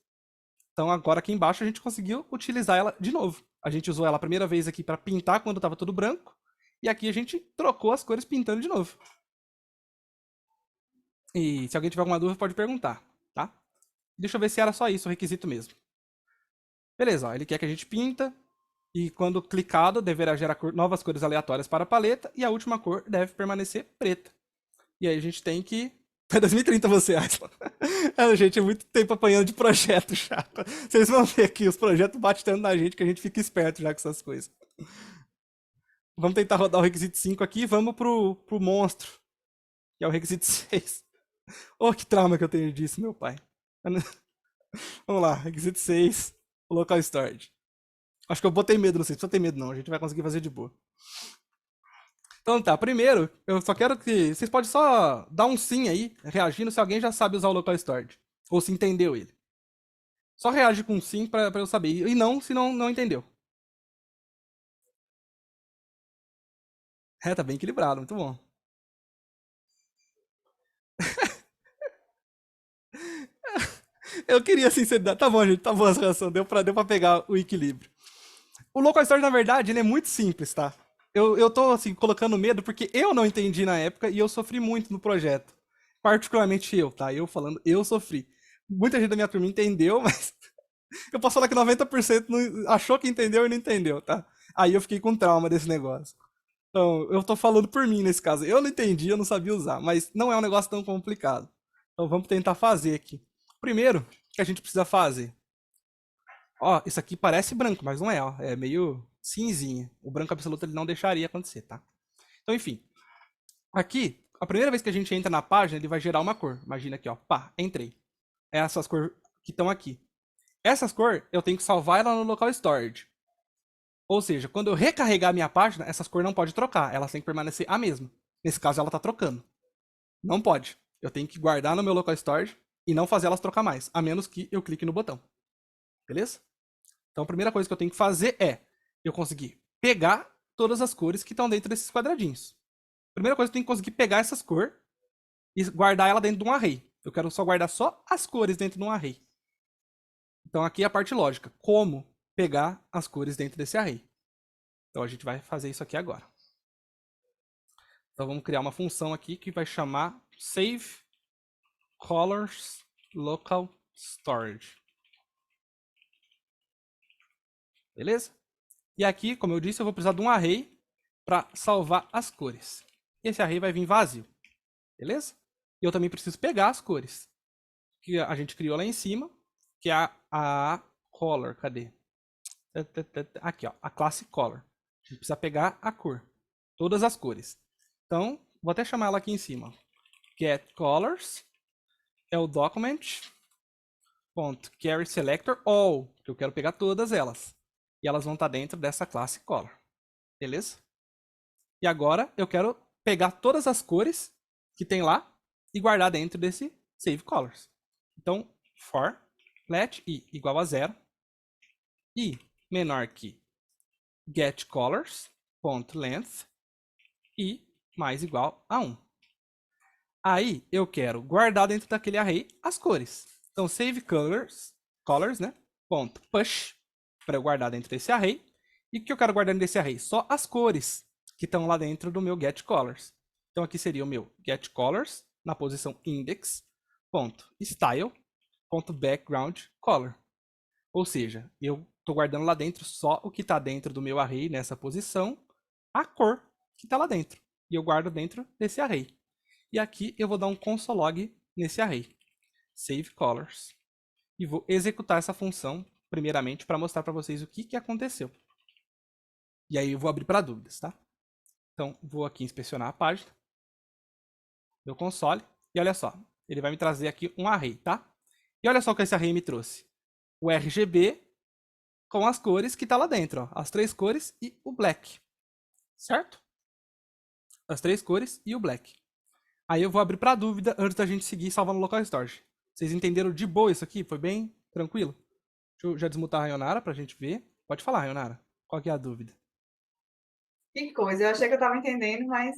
Então agora aqui embaixo a gente conseguiu utilizar ela de novo. A gente usou ela a primeira vez aqui para pintar quando estava tudo branco. E aqui a gente trocou as cores pintando de novo. E se alguém tiver alguma dúvida pode perguntar, tá? Deixa eu ver se era só isso o requisito mesmo. Beleza, ó, ele quer que a gente pinta. E quando clicado, deverá gerar novas cores aleatórias para a paleta. E a última cor deve permanecer preta. E aí a gente tem que... Foi 2030 você, Aislan. Gente, é muito tempo apanhando de projeto já. Vocês vão ver aqui, os projetos batem tanto na gente que a gente fica esperto já com essas coisas. Vamos tentar rodar o requisito 5 aqui e vamos pro monstro, que é o requisito 6. Oh, que trauma que eu tenho disso, meu pai. Vamos lá, requisito 6, o local storage. Acho que eu botei medo, não sei se você tem medo não, a gente vai conseguir fazer de boa. Então tá, primeiro, eu só quero que... Vocês podem só dar um sim aí, reagindo, se alguém já sabe usar o local storage. Ou se entendeu ele. Só reage com sim pra eu saber. E não, se não entendeu. É, tá bem equilibrado, muito bom. Eu queria sinceridade. Tá bom, gente, tá boa essa reação. Deu pra pegar o equilíbrio. O local storage, na verdade, ele é muito simples, tá? Eu tô, assim, colocando medo porque eu não entendi na época e eu sofri muito no projeto. Particularmente eu, tá? Eu falando, eu sofri. Muita gente da minha turma entendeu, mas eu posso falar que 90% achou que entendeu e não entendeu, tá? Aí eu fiquei com trauma desse negócio. Então, eu tô falando por mim nesse caso. Eu não entendi, eu não sabia usar, mas não é um negócio tão complicado. Então vamos tentar fazer aqui. Primeiro, que a gente precisa fazer. Ó, isso aqui parece branco, mas não é, ó. É meio cinzinha. O branco absoluto ele não deixaria acontecer, tá? Então, enfim. Aqui, a primeira vez que a gente entra na página, ele vai gerar uma cor. Imagina aqui, ó. Pá, entrei. Essas cores que estão aqui. Essas cores, eu tenho que salvar ela no local storage. Ou seja, quando eu recarregar a minha página, essas cores não pode trocar. Elas têm que permanecer a mesma. Nesse caso, ela tá trocando. Não pode. Eu tenho que guardar no meu local storage e não fazer elas trocar mais. A menos que eu clique no botão. Beleza? Então a primeira coisa que eu tenho que fazer é eu conseguir pegar todas as cores que estão dentro desses quadradinhos. Primeira coisa, eu tenho que conseguir pegar essas cores e guardar ela dentro de um array. Eu quero só guardar só as cores dentro de um array. Então aqui é a parte lógica. Como pegar as cores dentro desse array. Então a gente vai fazer isso aqui agora. Então vamos criar uma função aqui que vai chamar save colors local storage. Beleza? E aqui, como eu disse, eu vou precisar de um array para salvar as cores. E esse array vai vir vazio. Beleza? E eu também preciso pegar as cores que a gente criou lá em cima, que é a color. Cadê? Aqui, ó, a classe color. A gente precisa pegar a cor. Todas as cores. Então, vou até chamar ela aqui em cima. Get colors é o document.carrySelector all, que eu quero pegar todas elas. E elas vão estar dentro dessa classe color. Beleza? E agora eu quero pegar todas as cores que tem lá e guardar dentro desse save colors. Então, for let i igual a 0 e menor que getColors.length e mais igual a 1. Aí eu quero guardar dentro daquele array as cores. Então, save colors, né? Ponto push, para eu guardar dentro desse array. E o que eu quero guardar desse array? Só as cores que estão lá dentro do meu get colors. Então, aqui seria o meu get colors, na posição index, ponto style, ponto background color. Ou seja, eu estou guardando lá dentro só o que está dentro do meu array nessa posição, a cor que está lá dentro. E eu guardo dentro desse array. E aqui eu vou dar um console log nesse array. Save colors. E vou executar essa função, primeiramente, para mostrar para vocês o que aconteceu. E aí eu vou abrir para dúvidas, tá? Então, vou aqui inspecionar a página. Meu console. E olha só, ele vai me trazer aqui um array, tá? E olha só o que esse array me trouxe. O RGB com as cores que está lá dentro, ó. As 3 cores e o black. Certo? As 3 cores e o black. Aí eu vou abrir para dúvida antes da gente seguir salvando o local storage. Vocês entenderam de boa isso aqui? Foi bem tranquilo? Deixa eu já desmutar a Rayonara pra gente ver. Pode falar, Rayonara. Qual que é a dúvida? Que coisa, eu achei que eu estava entendendo, mas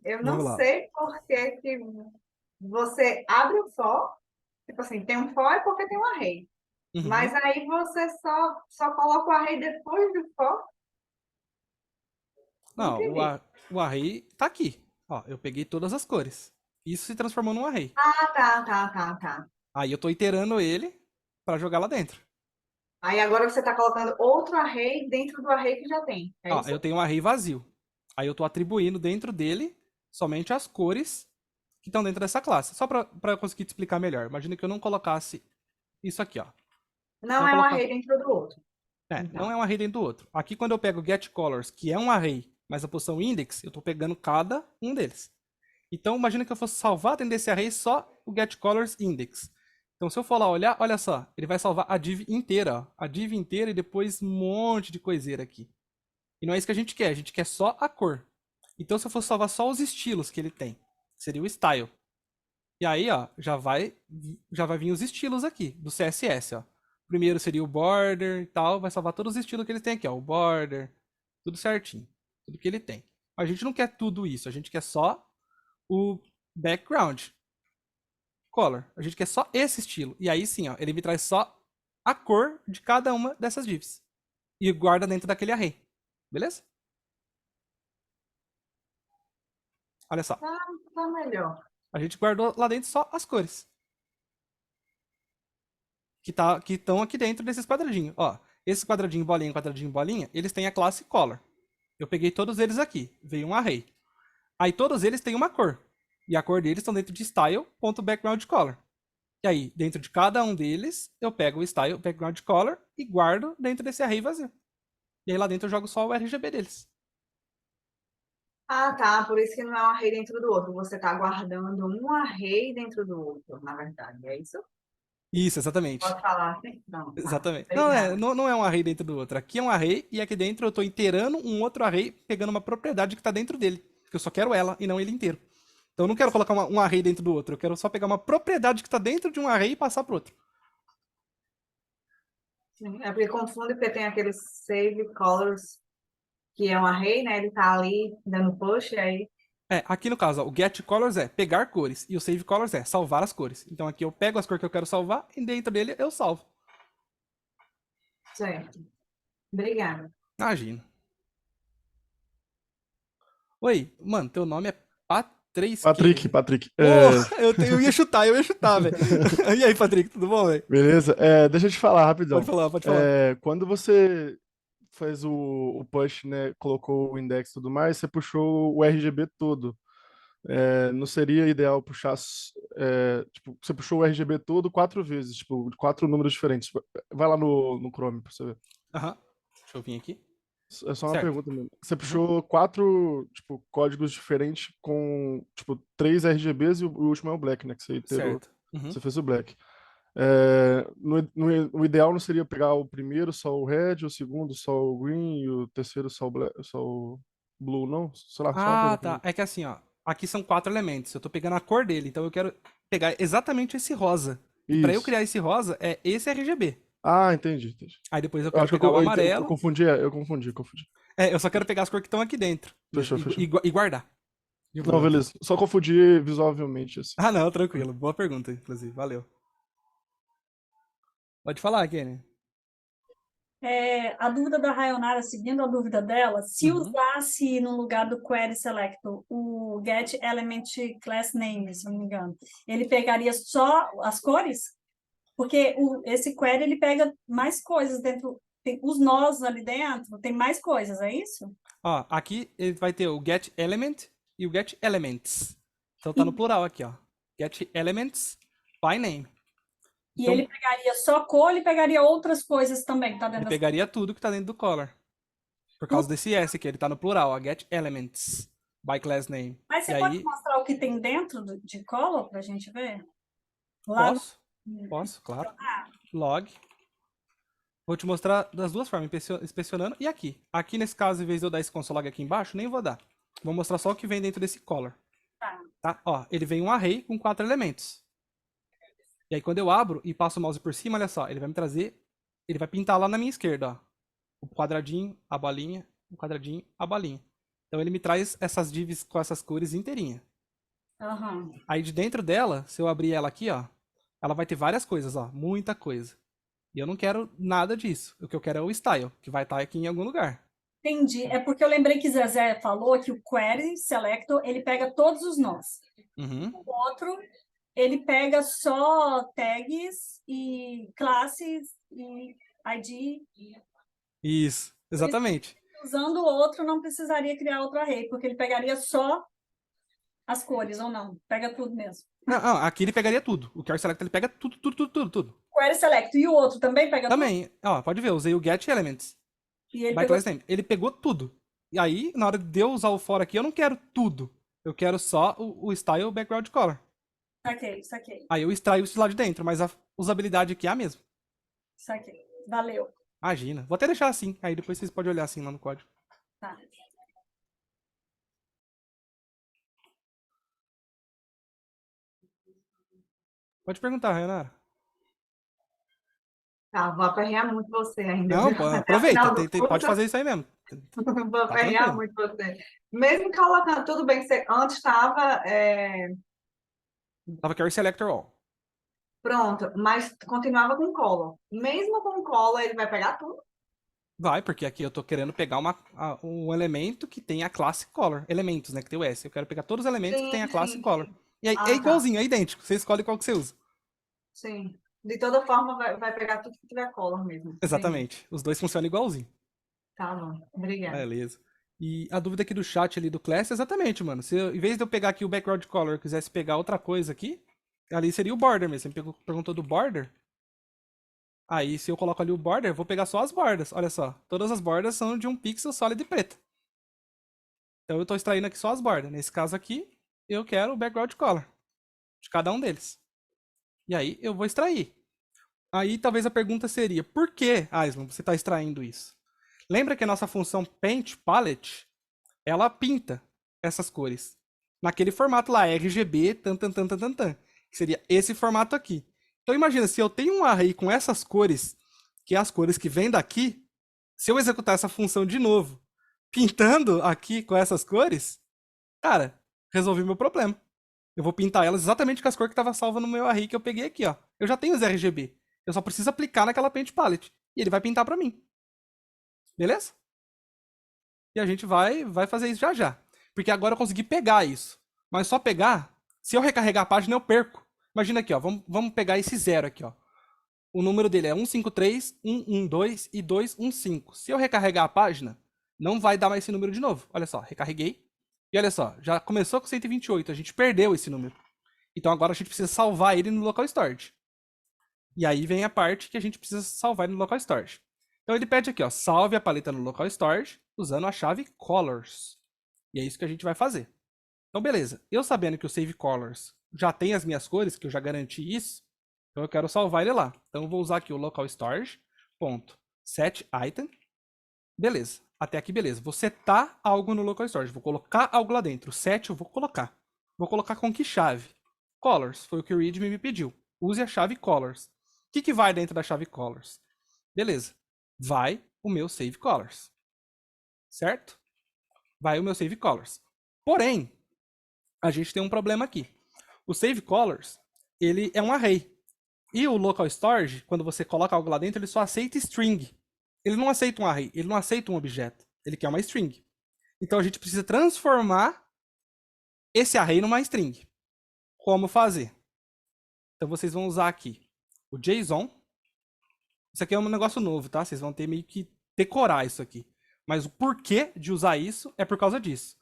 eu não Vamos lá. sei por que que você abre o for, tipo assim, tem um for é porque tem um array. Uhum. Mas aí você só coloca o array depois do for? Não Não, entendi. o array tá aqui. Ó, eu peguei todas as cores. Isso se transformou num array. Ah, tá. Aí eu tô iterando ele pra jogar lá dentro. Aí agora você está colocando outro array dentro do array que já tem. É Ó, isso? eu tenho um array vazio. Aí eu tô atribuindo dentro dele somente as cores que estão dentro dessa classe. Só pra eu conseguir te explicar melhor. Imagina que eu não colocasse isso aqui, ó. Não Não é um colocar... array dentro do outro. não é um array dentro do outro. Aqui quando eu pego get colors, que é um array, mas a posição index, eu tô pegando cada um deles. Então imagina que eu fosse salvar dentro desse array só o get colors index. Então se eu for lá olhar, olha só, ele vai salvar a div inteira, ó. A div inteira e depois um monte de coiseira aqui. E não é isso que a gente quer só a cor. Então se eu fosse salvar só os estilos que ele tem, seria o style. E aí, ó, já vai vir os estilos aqui do CSS, ó. Primeiro seria o border e tal, vai salvar todos os estilos que ele tem aqui, ó, o border, tudo certinho, tudo que ele tem. Mas a gente não quer tudo isso, a gente quer só o background color. A gente quer só esse estilo. E aí sim, ó, ele me traz só a cor de cada uma dessas divs. E guarda dentro daquele array. Beleza? Olha só. Tá melhor. A gente guardou lá dentro só as cores. Que estão aqui dentro desses quadradinhos. Ó, esse quadradinho, bolinha, eles têm a classe color. Eu peguei todos eles aqui. Veio um array. Aí todos eles têm uma cor. E a cor deles estão dentro de style.backgroundColor. E aí, dentro de cada um deles, eu pego o style background color e guardo dentro desse array vazio. E aí lá dentro eu jogo só o RGB deles. Ah, tá. Por isso que não é um array dentro do outro. Você está guardando um array dentro do outro, na verdade. É isso? Isso, exatamente. Pode falar assim? Não. Tá. Exatamente. Obrigada. Não é um array dentro do outro. Aqui é um array e aqui dentro eu estou iterando um outro array, pegando uma propriedade que está dentro dele. Porque eu só quero ela e não ele inteiro. Então eu não quero colocar um array dentro do outro. Eu quero só pegar uma propriedade que está dentro de um array e passar para outro. Sim, é porque confunde, porque tem aquele save colors, que é um array, né? Ele tá ali dando push, e aí... Aqui no caso, ó, o get colors é pegar cores e o save colors é salvar as cores. Então aqui eu pego as cores que eu quero salvar e dentro dele eu salvo. Certo. Obrigada. Imagina. Oi, mano, teu nome é Patrick. Patrick. Eu ia chutar, velho. E aí, Patrick, tudo bom, velho? Beleza? Deixa eu te falar rapidão. Pode falar. Quando você fez o push, né, colocou o index e tudo mais, você puxou o RGB todo. Não seria ideal puxar, tipo, você puxou o RGB todo 4 vezes, tipo, 4 números diferentes. Vai lá no Chrome pra você ver. Aham. Deixa eu vir aqui. É só uma Certo. pergunta mesmo. Você puxou 4, tipo, códigos diferentes com, tipo, 3 RGBs e o último é o black, né? Que você iterou. Certo. Uhum. Você fez o black. O ideal não seria pegar o primeiro só o red, o segundo só o green e o terceiro só o blue, não? Sei lá, só uma pergunta Tá. mesmo. É que assim, ó. Aqui são 4 elementos. Eu tô pegando a cor dele, então eu quero pegar exatamente esse rosa. E pra eu Isso. criar esse rosa, é esse RGB. Ah, entendi. Aí depois eu Eu quero acho que pegar o eu amarelo. confundi, eu confundi. Eu só quero pegar as cores que estão aqui dentro. Fechou. E guardar. De Não, boa. beleza. Só confundi visualmente, assim. Não, tranquilo. Boa pergunta, inclusive. Valeu. Pode falar, Kenny. A dúvida da Rayonara, seguindo a dúvida dela, se Uhum. usasse no lugar do query selector o get element class name, se não me engano, ele pegaria só as cores? Porque esse query ele pega mais coisas dentro, tem os nós ali dentro, tem mais coisas, é isso? Ó, aqui ele vai ter o get element e o get elements. Então tá no plural aqui, ó. Get elements by name. E Então, ele pegaria só cor, ele pegaria outras coisas também, que tá ele dentro pegaria tudo que tá dentro do color. Por causa desse S aqui, ele tá no plural, ó. Get elements by class name. Mas você E pode aí, mostrar o que tem dentro de color pra gente ver? Lá posso, claro. Log. Vou te mostrar das duas formas, inspecionando e aqui. Aqui, nesse caso, em vez de eu dar esse console log aqui embaixo, nem vou dar. Vou mostrar só o que vem dentro desse color. Tá? Ó, ele vem um array com 4 elementos. E aí, quando eu abro e passo o mouse por cima, olha só, ele vai me trazer, ele vai pintar lá na minha esquerda, ó. O quadradinho, a bolinha, o quadradinho, a bolinha. Então, ele me traz essas divs com essas cores inteirinha. Aham. Aí, de dentro dela, se eu abrir ela aqui, ó, ela vai ter várias coisas, ó, muita coisa. E eu não quero nada disso. O que eu quero é o style, que vai estar aqui em algum lugar. Entendi. É porque eu lembrei que Zezé falou que o query selector, ele pega todos os nós. Uhum. O outro, ele pega só tags e classes e ID. Isso, exatamente. Usando o outro, não precisaria criar outro array, porque ele pegaria só as cores, ou não? Pega tudo mesmo. Não, aqui ele pegaria tudo. O Query Select ele pega tudo, tudo, tudo, tudo, tudo. Query select. E o outro também pega tudo? Também, ó, pode ver, eu usei o Get Elements. E ele By pegou... class name. Ele pegou tudo. E aí, na hora de eu usar o for aqui, eu não quero tudo. Eu quero só o style background color. Saquei. Aí eu extraio isso lá de dentro, mas a usabilidade aqui é a mesma. Saquei. Valeu. Imagina. Vou até deixar assim, aí depois vocês podem olhar assim lá no código. Tá. Pode perguntar, Renara. Tá, vou aperrear muito você ainda. Não, viu? pô, Até o aproveita, final do pode curso, fazer isso aí mesmo. vou aperrear tranquilo. muito você. Mesmo colocando, tudo bem que você antes estava Tava Query Selector All. pronto, mas continuava com color. Mesmo com color, ele vai pegar tudo? Vai, porque aqui eu tô querendo pegar um elemento que tem a classe color. Elementos, né? Que tem o S. Eu quero pegar todos os elementos que tem a classe color. Sim. E aí, Ah, é tá. igualzinho, é idêntico. Você escolhe qual que você usa. Sim. De toda forma, vai pegar tudo que tiver color mesmo. Entendi. Exatamente. Os dois funcionam igualzinho. Tá bom. Obrigada. Beleza. E a dúvida aqui do chat ali do Class, exatamente, mano. Se em vez de eu pegar aqui o background color, eu quisesse pegar outra coisa aqui, ali seria o border mesmo. Você me perguntou do border. Aí, se eu coloco ali o border, eu vou pegar só as bordas. Olha só. Todas as bordas são de um pixel sólido preto. Então eu tô extraindo aqui só as bordas. Nesse caso aqui, eu quero o background color de cada um deles. E aí eu vou extrair. Aí talvez a pergunta seria, por que, Aislan, você está extraindo isso? Lembra que a nossa função paint palette, ela pinta essas cores naquele formato lá, RGB, que seria esse formato aqui. Então imagina, se eu tenho um array com essas cores, que é as cores que vêm daqui, se eu executar essa função de novo, pintando aqui com essas cores, cara, resolvi meu problema. Eu vou pintar elas exatamente com as cores que estava salva no meu array que eu peguei aqui, ó. Eu já tenho os RGB. Eu só preciso aplicar naquela paint palette. E ele vai pintar pra mim. Beleza? E a gente vai fazer isso já já. Porque agora eu consegui pegar isso. Mas só pegar, se eu recarregar a página, eu perco. Imagina aqui, ó. Vamos pegar esse 0 aqui, ó. O número dele é 153, 112 e 215. Se eu recarregar a página, não vai dar mais esse número de novo. Olha só, recarreguei. E olha só, já começou com 128. A gente perdeu esse número. Então agora a gente precisa salvar ele no local storage. E aí vem a parte que a gente precisa salvar no local storage. Então ele pede aqui, ó, salve a paleta no local storage usando a chave colors. E é isso que a gente vai fazer. Então beleza, eu sabendo que o save colors já tem as minhas cores, que eu já garanti isso, então eu quero salvar ele lá. Então eu vou usar aqui o local storage, ponto, set item. Beleza, até aqui beleza. Vou setar algo no local storage, vou colocar algo lá dentro. Set eu vou colocar. Vou colocar com que chave? Colors, foi o que o readme me pediu. Use a chave colors. O que vai dentro da chave colors? Beleza. Vai o meu save colors. Certo? Vai o meu save colors. Porém, a gente tem um problema aqui. O save colors, ele é um array. E o local storage, quando você coloca algo lá dentro, ele só aceita string. Ele não aceita um array, ele não aceita um objeto. Ele quer uma string. Então a gente precisa transformar esse array numa string. Como fazer? Então vocês vão usar aqui o JSON. Isso aqui é um negócio novo, tá? Vocês vão ter meio que decorar isso aqui. Mas o porquê de usar isso é por causa disso.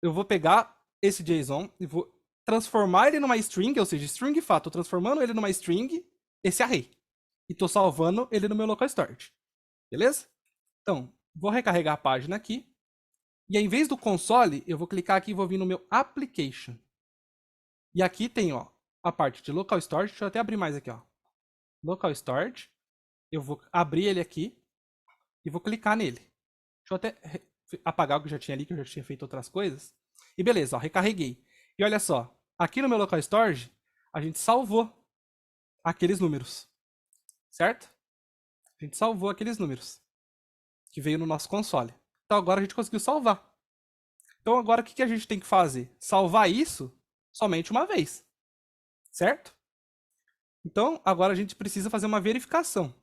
Eu vou pegar esse JSON e vou transformar ele numa string, ou seja, string fato, tô transformando ele numa string, esse array. E tô salvando ele no meu local storage. Beleza? Então, vou recarregar a página aqui. E aí, em vez do console, eu vou clicar aqui e vou vir no meu application. E aqui tem, ó, a parte de local storage. Deixa eu até abrir mais aqui, ó. Local storage. Eu vou abrir ele aqui e vou clicar nele. Deixa eu até apagar o que eu já tinha ali, que eu já tinha feito outras coisas. E beleza, ó, recarreguei. E olha só, aqui no meu local storage, a gente salvou aqueles números. Certo? A gente salvou aqueles números que veio no nosso console. Então agora a gente conseguiu salvar. Então agora o que a gente tem que fazer? Salvar isso somente uma vez. Certo? Então agora a gente precisa fazer uma verificação.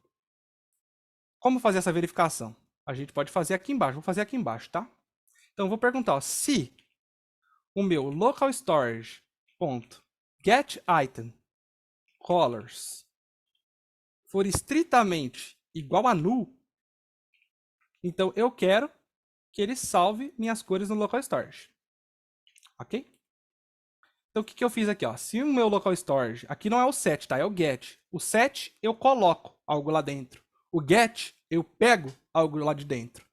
Como fazer essa verificação? A gente pode fazer aqui embaixo. Vou fazer aqui embaixo, tá? Então eu vou perguntar, ó, se o meu local storage get item colors for estritamente igual a null, então eu quero que ele salve minhas cores no local storage. Ok? Então o que eu fiz aqui, ó? Se o meu local storage, aqui não é o set, tá? É o get. O set eu coloco algo lá dentro. O get eu pego algo lá de dentro.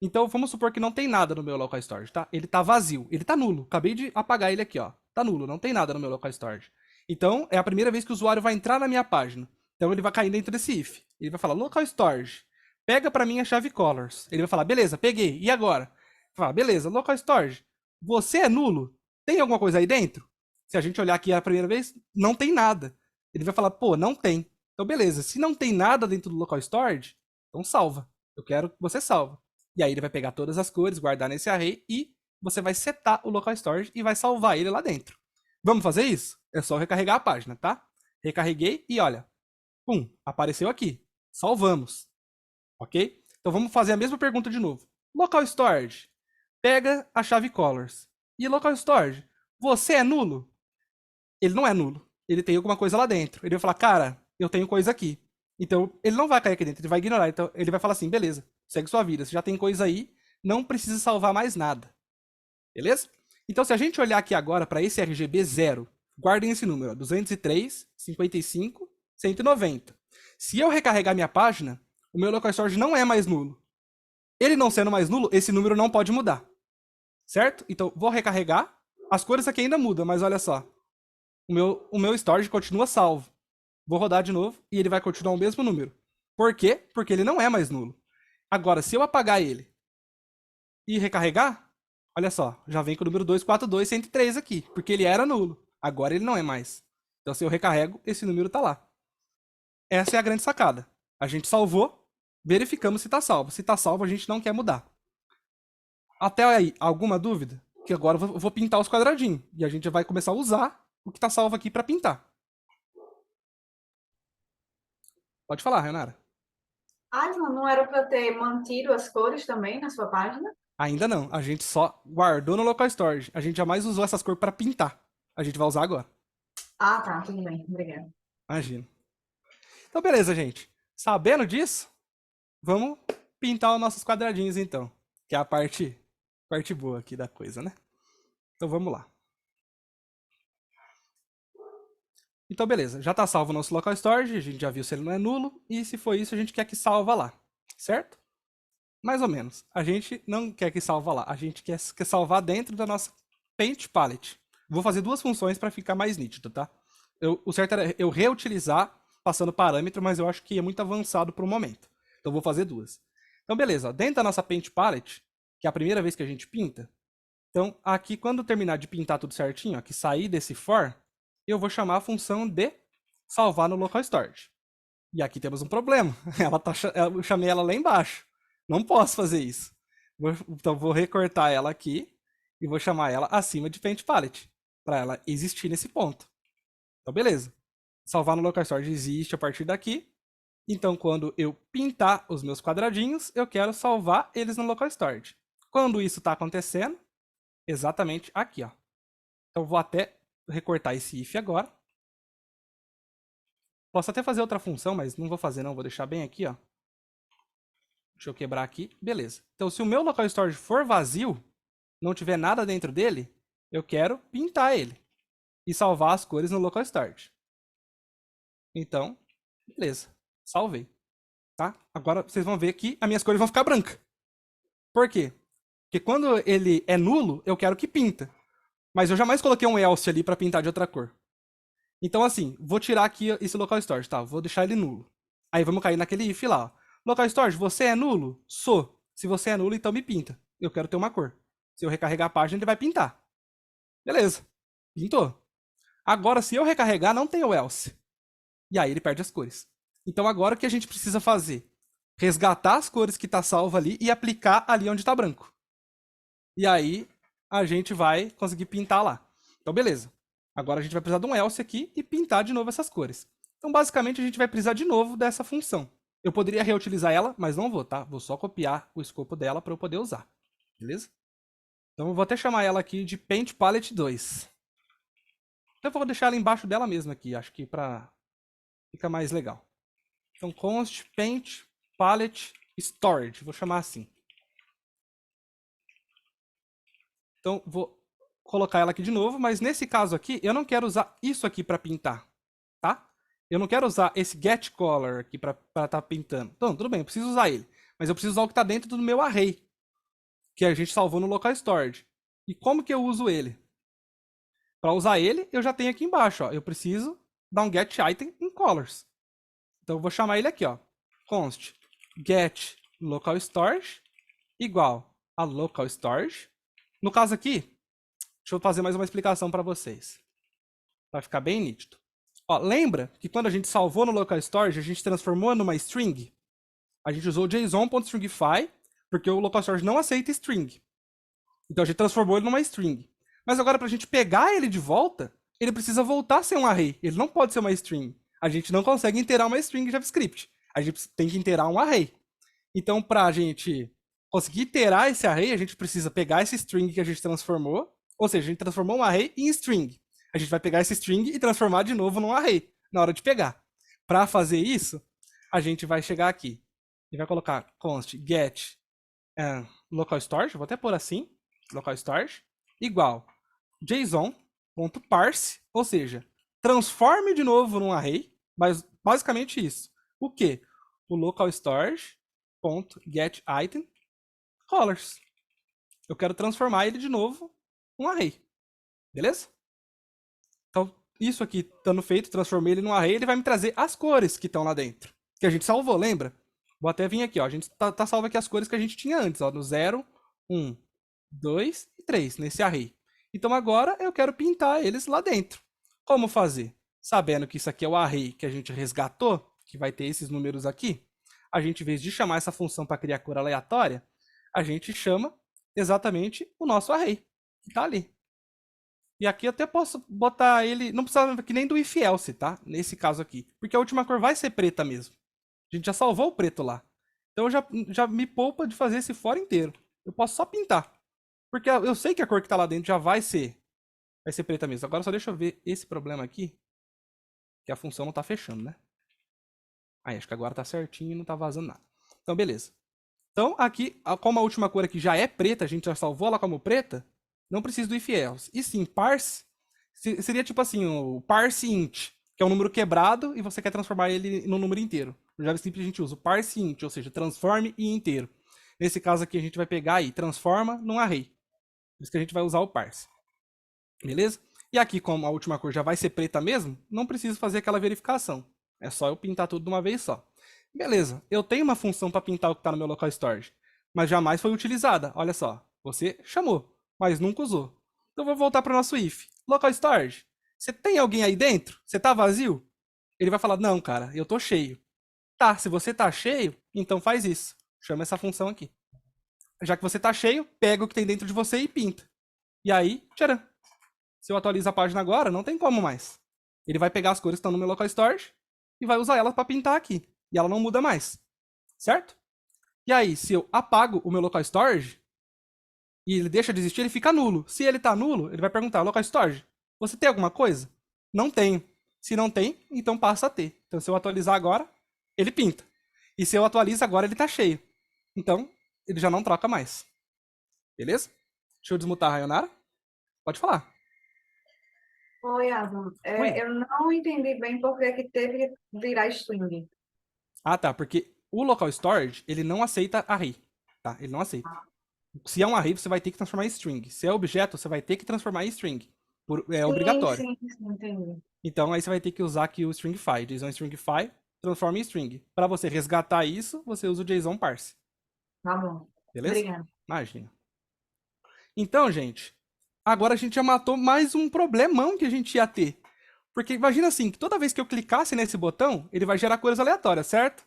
Então vamos supor que não tem nada no meu local storage, tá? Ele tá vazio, ele tá nulo. Acabei de apagar ele aqui, ó. Tá nulo, não tem nada no meu local storage. Então é a primeira vez que o usuário vai entrar na minha página. Então ele vai cair dentro desse if. Ele vai falar local storage, pega para mim a chave colors. Ele vai falar, beleza, peguei. E agora? Vai falar, beleza, local storage, você é nulo? Tem alguma coisa aí dentro? Se a gente olhar aqui a primeira vez, não tem nada. Ele vai falar, pô, não tem. Então beleza, se não tem nada dentro do local storage, então salva. Eu quero que você salva. E aí ele vai pegar todas as cores, guardar nesse array e você vai setar o local storage e vai salvar ele lá dentro. Vamos fazer isso? É só recarregar a página, tá? Recarreguei e olha, pum, apareceu aqui. Salvamos. Ok? Então vamos fazer a mesma pergunta de novo. Local storage, pega a chave colors. E local storage, você é nulo? Ele não é nulo. Ele tem alguma coisa lá dentro. Ele vai falar, cara, eu tenho coisa aqui. Então ele não vai cair aqui dentro, ele vai ignorar. Então ele vai falar assim, beleza, segue sua vida. Você já tem coisa aí, não precisa salvar mais nada. Beleza? Então se a gente olhar aqui agora para esse RGB 0, guardem esse número, ó, 203, 55, 190. Se eu recarregar minha página, o meu local storage não é mais nulo. Ele não sendo mais nulo, esse número não pode mudar. Certo? Então vou recarregar. As cores aqui ainda mudam, mas olha só. O meu storage continua salvo. Vou rodar de novo e ele vai continuar o mesmo número. Por quê? Porque ele não é mais nulo. Agora, se eu apagar ele e recarregar, olha só, já vem com o número 242, 103 aqui, porque ele era nulo. Agora ele não é mais. Então, se eu recarrego, esse número tá lá. Essa é a grande sacada. A gente salvou, verificamos se tá salvo. Se tá salvo, a gente não quer mudar. Até aí, alguma dúvida? Que agora eu vou pintar os quadradinhos. E a gente vai começar a usar o que tá salvo aqui para pintar. Pode falar, Renara. Aslan, não era para ter mantido as cores também na sua página? Ainda não. A gente só guardou no local storage. A gente jamais usou essas cores para pintar. A gente vai usar agora. Ah, tá, tudo bem, obrigada. Imagina. Então, beleza, gente. Sabendo disso, vamos pintar os nossos quadradinhos, então. Que é a parte boa aqui da coisa, né? Então, vamos lá. Então, beleza. Já está salvo o nosso local storage. A gente já viu se ele não é nulo. E se for isso, a gente quer que salva lá. Certo? Mais ou menos. A gente não quer que salva lá. A gente quer salvar dentro da nossa Paint Palette. Vou fazer duas funções para ficar mais nítido, tá? O certo era eu reutilizar passando parâmetro, mas eu acho que é muito avançado para o momento. Então, vou fazer duas. Então, beleza. Dentro da nossa Paint Palette, que é a primeira vez que a gente pinta, então, aqui, quando terminar de pintar tudo certinho, ó, que sair desse for, eu vou chamar a função de salvar no local storage. E aqui temos um problema. Eu chamei ela lá embaixo. Não posso fazer isso. Então vou recortar ela aqui e vou chamar ela acima de Paint Palette, para ela existir nesse ponto. Então beleza. Salvar no local storage existe a partir daqui. Então, quando eu pintar os meus quadradinhos, eu quero salvar eles no local storage. Quando isso está acontecendo, exatamente aqui, ó. Então, vou até recortar esse if agora. Posso até fazer outra função, mas não vou fazer não, vou deixar bem aqui, ó. Deixa eu quebrar aqui, beleza. Então, se o meu local storage for vazio, não tiver nada dentro dele, eu quero pintar ele e salvar as cores no local storage. Então, beleza, salvei, tá? Agora vocês vão ver que as minhas cores vão ficar brancas. Por quê? Porque quando ele é nulo, eu quero que pinta. Mas eu jamais coloquei um else ali para pintar de outra cor. Então, assim, vou tirar aqui esse local storage, tá? Vou deixar ele nulo. Aí vamos cair naquele if lá, ó. Local storage, você é nulo? Sou. Se você é nulo, então me pinta. Eu quero ter uma cor. Se eu recarregar a página, ele vai pintar. Beleza. Pintou. Agora, se eu recarregar, não tem o else. E aí ele perde as cores. Então agora o que a gente precisa fazer? Resgatar as cores que tá salva ali e aplicar ali onde tá branco. E aí a gente vai conseguir pintar lá. Então beleza. Agora a gente vai precisar de um else aqui e pintar de novo essas cores. Então basicamente a gente vai precisar de novo dessa função. Eu poderia reutilizar ela, mas não vou, tá? Vou só copiar o escopo dela para eu poder usar. Beleza? Então eu vou até chamar ela aqui de Paint Palette 2. Então eu vou deixar ela embaixo dela mesma aqui, acho que fica mais legal. Então const paint palette storage, vou chamar assim. Então vou colocar ela aqui de novo, mas nesse caso aqui eu não quero usar isso aqui para pintar, tá? Eu não quero usar esse get color aqui para estar pintando. Então tudo bem, eu preciso usar ele, mas eu preciso usar o que está dentro do meu array, que a gente salvou no local storage. E como que eu uso ele? Para usar ele, eu já tenho aqui embaixo, ó. Eu preciso dar um get item in colors. Então eu vou chamar ele aqui, ó. Const get local storage igual a local storage. No caso aqui, deixa eu fazer mais uma explicação para vocês, para ficar bem nítido. Ó, lembra que quando a gente salvou no local storage, a gente transformou numa string? A gente usou json.stringify, porque o local storage não aceita string. Então a gente transformou ele numa string. Mas agora, para a gente pegar ele de volta, ele precisa voltar a ser um array. Ele não pode ser uma string. A gente não consegue inteirar uma string em JavaScript. A gente tem que inteirar um array. Então, para a gente conseguir inteirar esse array, a gente precisa pegar esse string que a gente transformou. Ou seja, a gente transformou um array em string. A gente vai pegar esse string e transformar de novo num array, na hora de pegar. Para fazer isso, a gente vai chegar aqui. E vai colocar const get local storage, vou até pôr assim, local storage, igual json.parse, ou seja, transforme de novo num array, mas basicamente isso. O que? O local storage.getItem colors. Eu quero transformar ele de novo num array. Beleza? Então, isso aqui estando feito, transformei ele num array, ele vai me trazer as cores que estão lá dentro. Que a gente salvou, lembra? Vou até vir aqui, ó. A gente tá salvo aqui as cores que a gente tinha antes, ó. No 0, 1, 2 e 3, nesse array. Então agora eu quero pintar eles lá dentro. Como fazer? Sabendo que isso aqui é o array que a gente resgatou, que vai ter esses números aqui, a gente, em vez de chamar essa função para criar cor aleatória, a gente chama exatamente o nosso array, que está ali. E aqui eu até posso botar ele, não precisa que nem do if else, tá? Nesse caso aqui, porque a última cor vai ser preta mesmo. A gente já salvou o preto lá. Então já me poupa de fazer esse for inteiro. Eu posso só pintar. Porque eu sei que a cor que está lá dentro já vai ser preta mesmo. Agora só deixa eu ver esse problema aqui, que a função não está fechando, né? Aí, acho que agora tá certinho e não tá vazando nada. Então, beleza. Então, aqui, como a última cor aqui já é preta, a gente já salvou ela como preta, não precisa do if else. E sim, parse, seria tipo assim, o parse int, que é um número quebrado e você quer transformar ele num número inteiro. No JavaScript a gente usa o parse int, ou seja, transforme em inteiro. Nesse caso aqui a gente vai pegar e transforma num array. Por isso que a gente vai usar o parse. Beleza? E aqui, como a última cor já vai ser preta mesmo, não preciso fazer aquela verificação. É só eu pintar tudo de uma vez só. Beleza, eu tenho uma função para pintar o que está no meu local storage, mas jamais foi utilizada. Olha só, você chamou, mas nunca usou. Então vou voltar para o nosso if. Local storage, você tem alguém aí dentro? Você está vazio? Ele vai falar, não, cara, eu estou cheio. Tá, se você está cheio, então faz isso. Chama essa função aqui. Já que você está cheio, pega o que tem dentro de você e pinta. E aí, tcharam. Se eu atualizo a página agora, não tem como mais. Ele vai pegar as cores que estão no meu local storage e vai usar elas para pintar aqui. E ela não muda mais. Certo? E aí, se eu apago o meu local storage e ele deixa de existir, ele fica nulo. Se ele tá nulo, ele vai perguntar, local storage, você tem alguma coisa? Não tenho. Se não tem, então passa a ter. Então, se eu atualizar agora, ele pinta. E se eu atualizo agora, ele tá cheio. Então, ele já não troca mais. Beleza? Deixa eu desmutar a Rayonara. Pode falar. Oi, Adam. Oi. Eu não entendi bem por que que teve que virar string. Ah, tá. Porque o local storage, ele não aceita array. Tá? Ele não aceita. Se é um array, você vai ter que transformar em string. Se é objeto, você vai ter que transformar em string. É obrigatório. Sim, entendi. Então, aí você vai ter que usar aqui o stringify. JSON stringify, transforma em string. Para você resgatar isso, você usa o JSON parse. Tá bom. Beleza? Obrigada. Imagina. Então, gente, agora a gente já matou mais um problemão que a gente ia ter. Porque imagina assim, que toda vez que eu clicasse nesse botão, ele vai gerar cores aleatórias, certo?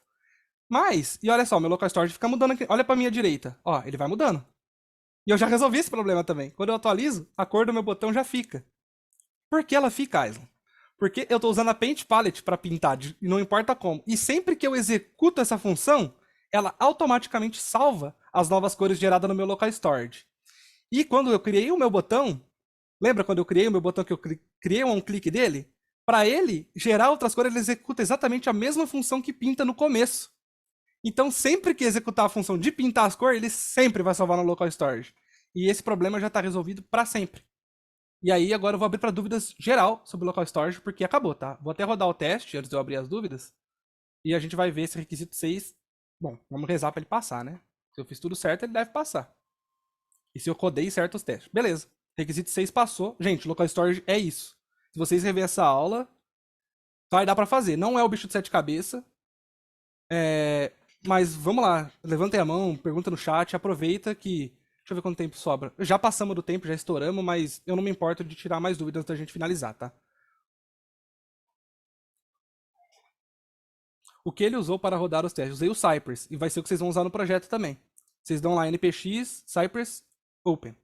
Mas, e olha só, meu local storage fica mudando aqui. Olha pra minha direita. Ó, ele vai mudando. E eu já resolvi esse problema também. Quando eu atualizo, a cor do meu botão já fica. Por que ela fica, Aislan? Porque eu tô usando a Paint Palette para pintar, e não importa como. E sempre que eu executo essa função, ela automaticamente salva as novas cores geradas no meu local storage. E quando eu criei o meu botão, lembra quando eu criei o meu botão que eu criei um clique dele? Para ele gerar outras cores, ele executa exatamente a mesma função que pinta no começo. Então, sempre que executar a função de pintar as cores, ele sempre vai salvar no local storage. E esse problema já está resolvido para sempre. E aí, agora eu vou abrir para dúvidas geral sobre o local storage, porque acabou, tá? Vou até rodar o teste antes de eu abrir as dúvidas. E a gente vai ver esse requisito 6. Bom, vamos rezar para ele passar, né? Se eu fiz tudo certo, ele deve passar. E se eu codei certo os testes. Beleza. Requisito 6 passou. Gente, local storage é isso. Se vocês rever essa aula, vai dar para fazer. Não é o bicho de 7 cabeças. Mas vamos lá. Levantem a mão, pergunta no chat, aproveita que... Deixa eu ver quanto tempo sobra. Já passamos do tempo, já estouramos, mas eu não me importo de tirar mais dúvidas antes da gente finalizar, tá? O que ele usou para rodar os testes? Usei o Cypress, e vai ser o que vocês vão usar no projeto também. Vocês dão lá npx, Cypress, open.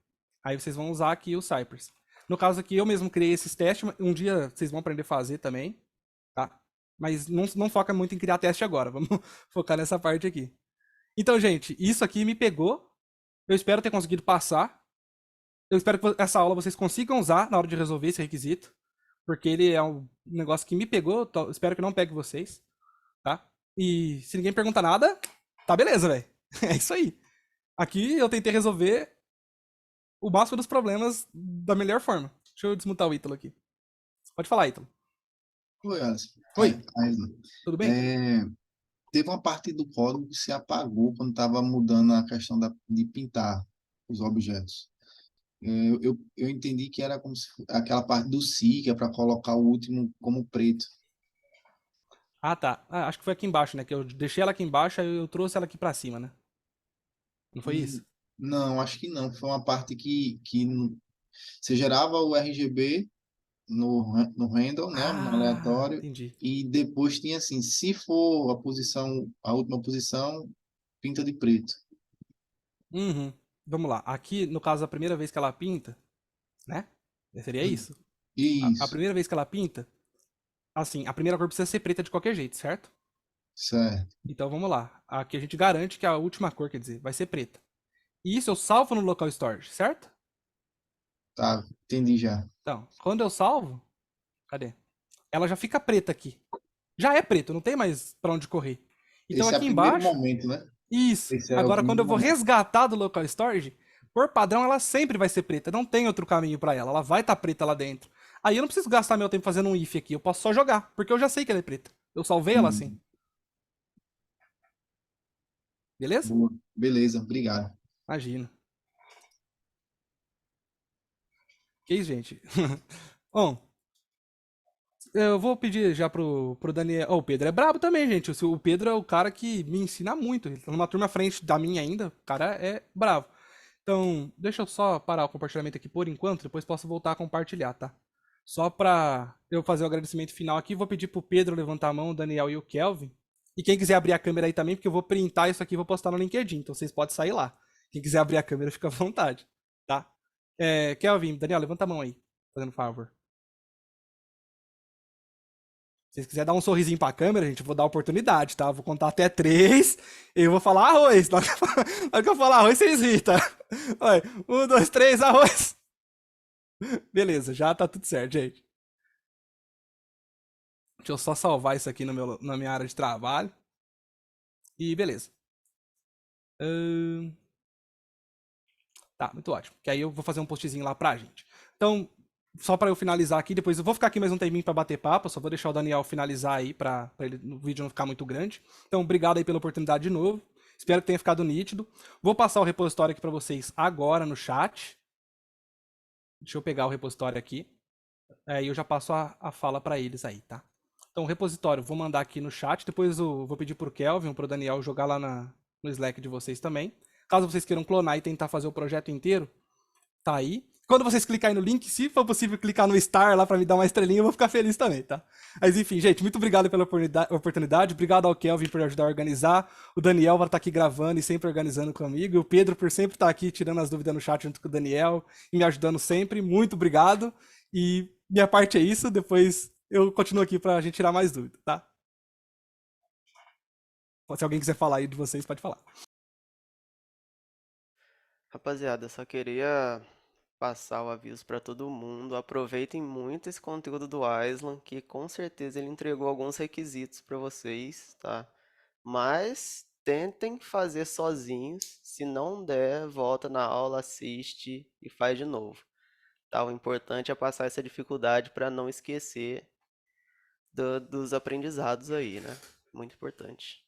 Aí vocês vão usar aqui o Cypress. No caso aqui, eu mesmo criei esses testes, um dia vocês vão aprender a fazer também, tá? Mas não foca muito em criar teste agora, vamos focar nessa parte aqui. Então, gente, isso aqui me pegou. Eu espero ter conseguido passar. Eu espero que essa aula vocês consigam usar na hora de resolver esse requisito. Porque ele é um negócio que me pegou. Espero que não pegue vocês. Tá? E se ninguém pergunta nada, tá beleza, velho. É isso aí. Aqui eu tentei resolver o máximo dos problemas da melhor forma. Deixa eu desmutar o Ítalo aqui. Pode falar, Ítalo. Oi, Alisson. Oi. Aislan. Tudo bem? Teve uma parte do código que se apagou quando estava mudando a questão de pintar os objetos. Eu entendi que era como se aquela parte do si, que é para colocar o último como preto. Ah, tá. Ah, acho que foi aqui embaixo, né? Que eu deixei ela aqui embaixo, aí eu trouxe ela aqui pra cima, né? Não foi isso? Não, acho que não. Foi uma parte que você gerava o RGB no handle, né, no aleatório, Entendi. e depois tinha assim, se for a última posição, pinta de preto. Uhum. Vamos lá. Aqui, no caso, a primeira vez que ela pinta, né? Seria isso? A Isso, primeira vez que ela pinta, assim, a primeira cor precisa ser preta de qualquer jeito, certo? certo. Então vamos lá. Aqui a gente garante que a última cor, quer dizer, vai ser preta. E isso eu salvo no local storage, certo? Tá, entendi já. Então, quando eu salvo, cadê? Ela já fica preta aqui. Já é preto, não tem mais pra onde correr. Então Esse é aqui o primeiro embaixo, momento, né? isso. Esse é o Agora quando eu primeiro vou momento. resgatar do local storage, por padrão ela sempre vai ser preta, não tem outro caminho pra ela, ela vai estar preta lá dentro. Aí eu não preciso gastar meu tempo fazendo um if aqui, eu posso só jogar, porque eu já sei que ela é preta. Eu salvei ela assim. Beleza? Boa. Beleza, obrigado. Imagina. Que isso, gente? Bom, eu vou pedir já pro Daniel. Ó, o Pedro é brabo também, gente. O Pedro é o cara que me ensina muito. Ele tá numa turma à frente da minha ainda. O cara é bravo. Então, deixa eu só parar o compartilhamento aqui por enquanto. Depois posso voltar a compartilhar, tá? Só pra eu fazer o agradecimento final aqui, vou pedir pro Pedro levantar a mão, o Daniel e o Kelvin. E quem quiser abrir a câmera aí também, porque eu vou printar isso aqui e vou postar no LinkedIn. Então vocês podem sair lá. Quem quiser abrir a câmera, fica à vontade, tá? Kelvin, Daniel, levanta a mão aí, fazendo favor. Se vocês quiserem dar um sorrisinho pra câmera, gente, eu vou dar oportunidade, tá? Eu vou contar até 3 e eu vou falar arroz. Na hora que eu falar arroz, vocês rir, tá? Vai, 1, 2, 3, arroz. Beleza, já tá tudo certo, gente. Deixa eu só salvar isso aqui na minha área de trabalho. E beleza. Tá, muito ótimo. Que aí eu vou fazer um postzinho lá pra gente. Então, só pra eu finalizar aqui, depois eu vou ficar aqui mais um tempinho pra bater papo, só vou deixar o Daniel finalizar aí pra o vídeo não ficar muito grande. Então, obrigado aí pela oportunidade de novo. Espero que tenha ficado nítido. Vou passar o repositório aqui pra vocês agora no chat. Deixa eu pegar o repositório aqui. Aí eu já passo a fala pra eles aí, tá? Então, o repositório, vou mandar aqui no chat. Depois eu vou pedir pro Kelvin ou pro Daniel jogar lá no Slack de vocês também. Caso vocês queiram clonar e tentar fazer o projeto inteiro, tá aí. Quando vocês clicarem no link, se for possível clicar no Star lá pra me dar uma estrelinha, eu vou ficar feliz também, tá? Mas enfim, gente, muito obrigado pela oportunidade. Obrigado ao Kelvin por ajudar a organizar. O Daniel vai estar aqui gravando e sempre organizando comigo. E o Pedro por sempre estar aqui tirando as dúvidas no chat junto com o Daniel e me ajudando sempre. Muito obrigado. E minha parte é isso. Depois eu continuo aqui pra gente tirar mais dúvidas, tá? Se alguém quiser falar aí de vocês, pode falar. Rapaziada, eu só queria passar o aviso para todo mundo. Aproveitem muito esse conteúdo do Aislan, que com certeza ele entregou alguns requisitos para vocês, tá? Mas tentem fazer sozinhos. Se não der, volta na aula, assiste e faz de novo. Tá? O importante é passar essa dificuldade para não esquecer dos aprendizados aí, né? Muito importante.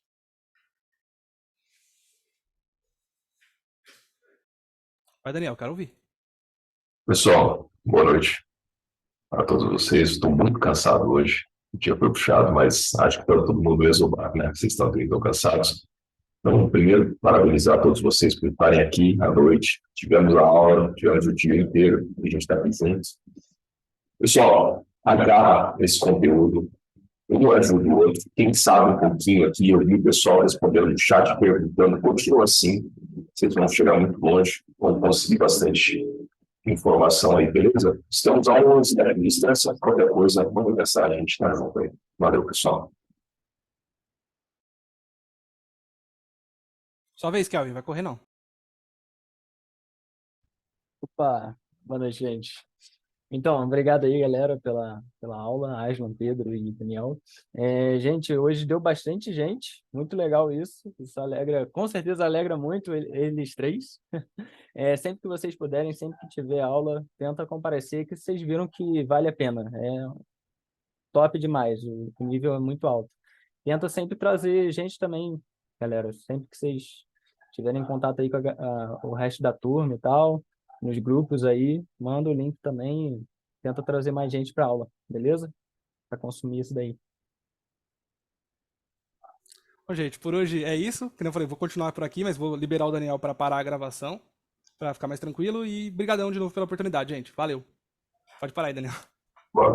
Vai, Daniel, quero ouvir. Pessoal, boa noite a todos vocês. Estou muito cansado hoje. O dia foi puxado, mas acho que está todo mundo exobar, né? Vocês estão cansados. Então, primeiro, parabenizar todos vocês por estarem aqui à noite. Tivemos a aula, tivemos o dia inteiro, a gente está aqui juntos. Pessoal, agarra esse conteúdo. Um ajuda o outro. Quem sabe um pouquinho aqui, eu vi o pessoal respondendo no chat, perguntando, continua assim. Vocês vão chegar muito longe, vão conseguir bastante informação aí, beleza? Estamos a 11 de distância, qualquer coisa, manda mensagem, a gente tá junto aí. Valeu, pessoal. Sua vez, Kelvin, vai correr não. Opa, boa noite, gente. Então, obrigado aí, galera, pela aula, Aislan, Pedro e Daniel. Gente, hoje deu bastante gente, muito legal isso. Isso alegra, com certeza alegra muito eles três. Sempre que vocês puderem, sempre que tiver aula, tenta comparecer, que vocês viram que vale a pena. É top demais, o nível é muito alto. Tenta sempre trazer gente também, galera, sempre que vocês tiverem contato aí com o resto da turma e tal, nos grupos aí, manda o link também e tenta trazer mais gente para aula, beleza? Para consumir isso daí. Bom, gente, por hoje é isso. Como eu falei, vou continuar por aqui, mas vou liberar o Daniel para parar a gravação, para ficar mais tranquilo. E brigadão de novo pela oportunidade, gente. Valeu. Pode parar aí, Daniel. Valeu.